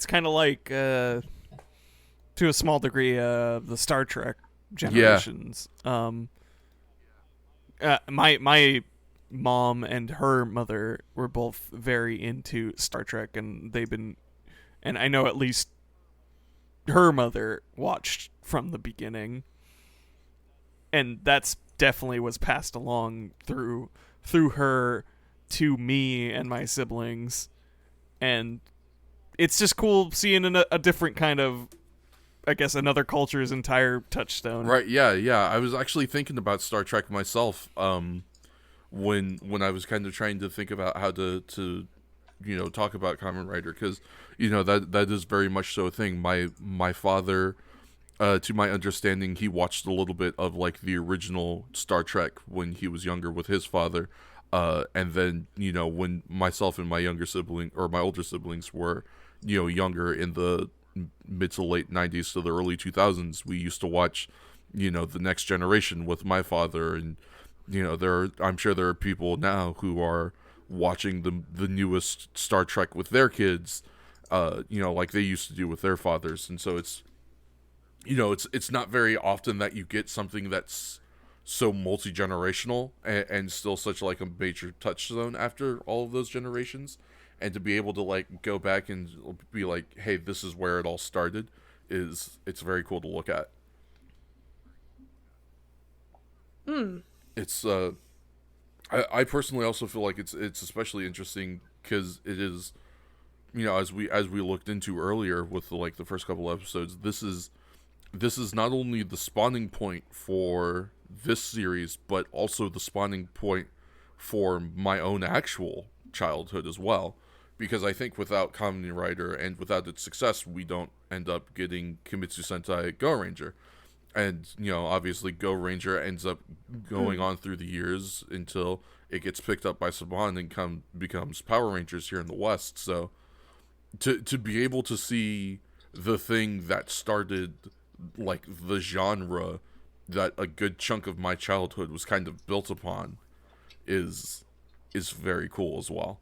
kind of like to a small degree the Star Trek generations. My mom and her mother were both very into Star Trek, and I know at least her mother watched from the beginning, and that's definitely was passed along through her to me and my siblings, and it's just cool seeing a different kind of, I guess, another culture's entire touchstone. Right? Yeah. I was actually thinking about Star Trek myself. When I was kind of trying to think about how to talk about Kamen Rider, because that is very much so a thing. My father, to my understanding, he watched a little bit of like the original Star Trek when he was younger with his father, and then when myself and my younger sibling or my older siblings were younger in the mid to late 90s to the early 2000s, we used to watch the Next Generation with my father, and I'm sure there are people now who are watching the newest Star Trek with their kids, like they used to do with their fathers. And so it's not very often that you get something that's so multi-generational and still such like a major touchstone after all of those generations, and to be able to like go back and be like, hey, this is where it all started, it's very cool to look at. It's I personally also feel like it's especially interesting because it is, as we looked into earlier with the first couple episodes, this is not only the spawning point for this series, but also the spawning point for my own actual childhood as well. Because I think without Kamen Rider and without its success, we don't end up getting Kimetsu Sentai Go Ranger. And, obviously Go Ranger ends up going on through the years until it gets picked up by Saban and becomes Power Rangers here in the West. So to be able to see the thing that started like the genre that a good chunk of my childhood was kind of built upon is very cool as well.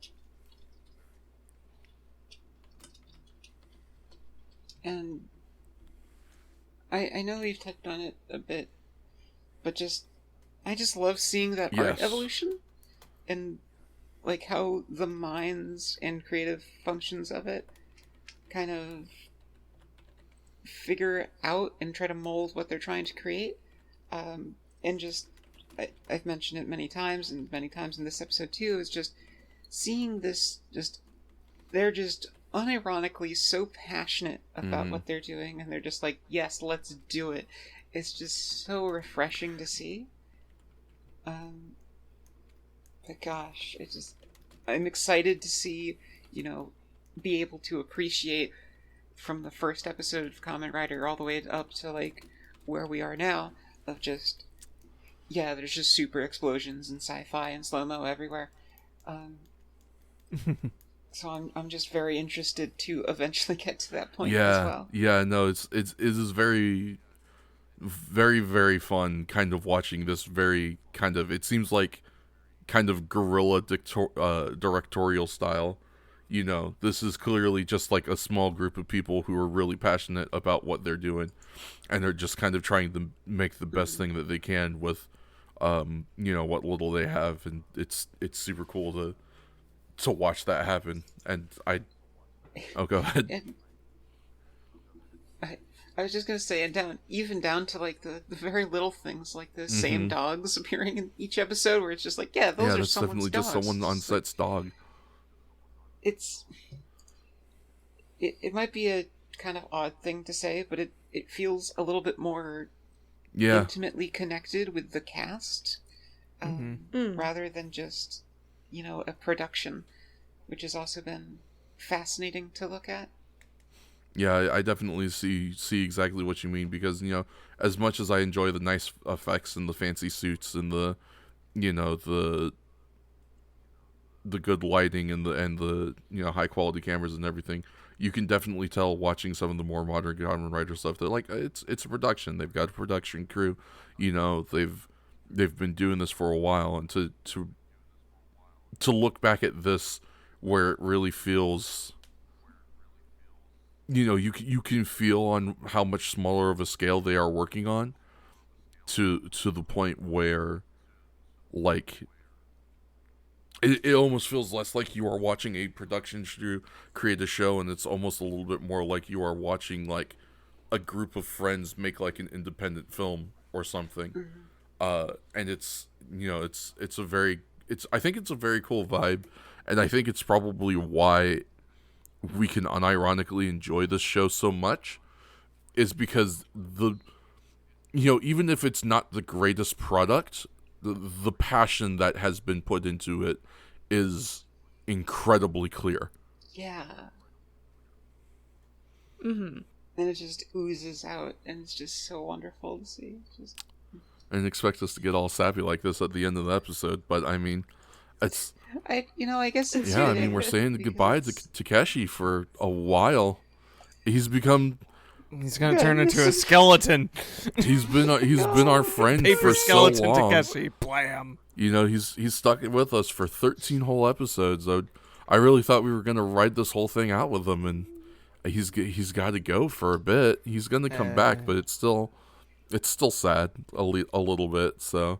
And I know we've touched on it a bit, but I just love seeing that art evolution and like how the minds and creative functions of it kind of figure out and try to mold what they're trying to create. And just I've mentioned it many times, and many times in this episode too, is just seeing this, they're just unironically so passionate about what they're doing, and they're just like, yes, let's do it. It's just so refreshing to see. But gosh, I'm excited to see, be able to appreciate from the first episode of Kamen Rider all the way up to like where we are now, of just, there's just super explosions and sci-fi and slow-mo everywhere. So I'm just very interested to eventually get to that point as well. Yeah, no, it is very, very, very fun kind of watching this very kind of, it seems like kind of guerrilla directorial style. This is clearly just like a small group of people who are really passionate about what they're doing, and are just kind of trying to make the best thing that they can with, what little they have, and it's super cool to watch that happen. And go ahead. And I was just gonna say, and even down to like the very little things, like the same dogs appearing in each episode, where it's just like, those are that's someone's definitely dogs. just someone on set's dog. It might be a kind of odd thing to say, but it feels a little bit more intimately connected with the cast, rather than just a production, which has also been fascinating to look at. Yeah, I definitely see exactly what you mean, because as much as I enjoy the nice effects and the fancy suits and the good lighting and the high quality cameras and everything, you can definitely tell watching some of the more modern Kamen Rider stuff that like it's a production. They've got a production crew, they've they've been doing this for a while, and to look back at this where it really feels, you can feel on how much smaller of a scale they are working on, to the point where, like, it almost feels less like you are watching a production studio create a show, and it's almost a little bit more like you are watching, like, a group of friends make, like, an independent film or something. And it's, I think it's a very cool vibe, and I think it's probably why we can unironically enjoy this show so much, is because even if it's not the greatest product, the passion that has been put into it is incredibly clear. Yeah. Mm-hmm. And it just oozes out, and it's just so wonderful to see. I didn't expect us to get all sappy like this at the end of the episode, but I mean, it's... I guess it's... Yeah, I mean, we're saying goodbye to Takeshi for a while. He's become... He's gonna turn into a skeleton. He's been our friend Paper for so skeleton long. Takeshi. Blam. He's stuck with us for 13 whole episodes. I really thought we were gonna ride this whole thing out with him, and he's got to go for a bit. He's gonna come back, but it's still sad a little bit. So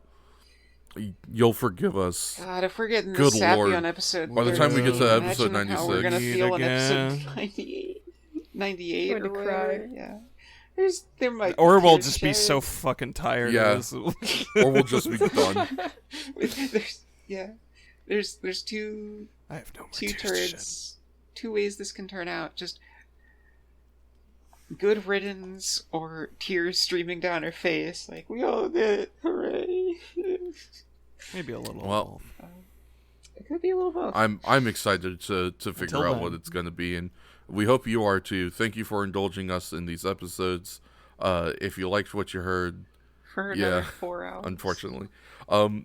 you'll forgive us. God, if we're getting Good this sappy Lord. on episode... By the time we get to episode imagine 96, how we're gonna feel on again. episode 98 Going to or whatever. cry. Yeah. There might be Or we'll tears just be shed. so fucking tired Yeah. of this. or we'll just be done. There's two I have no more two tears to shed. turds, two ways this can turn out. Just good riddance or tears streaming down her face. Like, we all did it. Hooray. Maybe a little. Well, It could be a little both. I'm excited to figure Until out then. what it's going to be, and we hope you are too. Thank you for indulging us in these episodes. If you liked what you heard, For another yeah, 4 hours. unfortunately.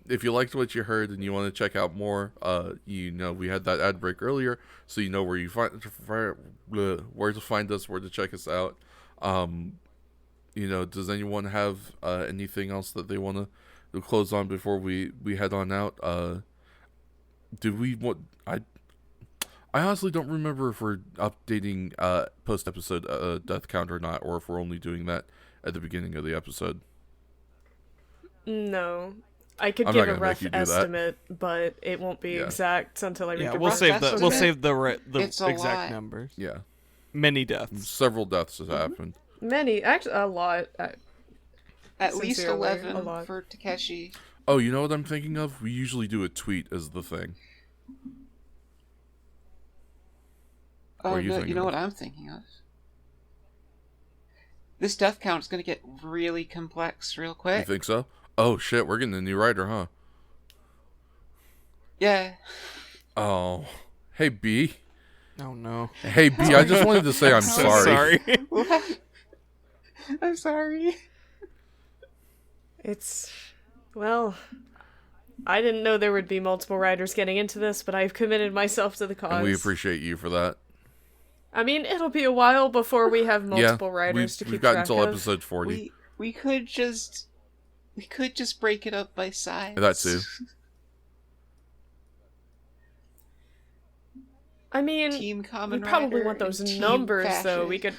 If you liked what you heard and you want to check out more, we had that ad break earlier, so you know where to find us, where to check us out. Does anyone have anything else that they want to close on before we head on out? I honestly don't remember if we're updating post episode death count or not, or if we're only doing that at the beginning of the episode. No. I could I'm give not a gonna make rough you do that. estimate, but it won't be Yeah. exact until I make Yeah, a we'll rough save the estimate. It's a exact lot. numbers. Yeah, Many deaths. several deaths have happened. Many, actually, a lot. At least Sincerely, 11 a lot. for Takeshi. Oh, you know what I'm thinking of? We usually do a tweet as the thing. What Oh, are you no, thinking you know of? what I'm thinking of? This death count is going to get really complex real You quick. think so? Oh shit, we're getting a new writer, huh? Yeah. Oh, hey B. Oh no. Hey B, I just wanted to say I'm So sorry. What? I'm sorry. Well, I didn't know there would be multiple writers getting into this, but I've committed myself to the cause. And we appreciate you for that. I mean, it'll be a while before we have multiple writers to we've keep got track until of. episode 40. We could just break it up by size. That too. I mean, Team Kamen we probably Rider want those and Team numbers, though. Fashion. We could...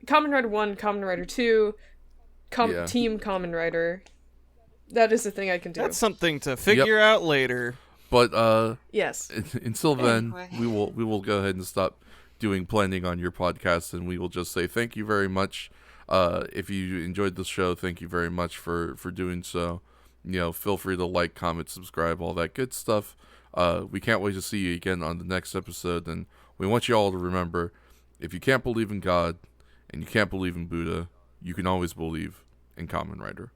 Kamen Rider 1, Kamen Rider 2, Yeah. Team Kamen Rider. That is the thing I can do. That's something to figure out later. But Yes. until then, Anyway. we will go ahead and stop doing planning on your podcast, and we will just say thank you very much. If you enjoyed the show, thank you very much for doing so. Feel free to like, comment, subscribe, all that good stuff. We can't wait to see you again on the next episode, and we want you all to remember, if you can't believe in God and you can't believe in Buddha, you can always believe in Kamen Rider.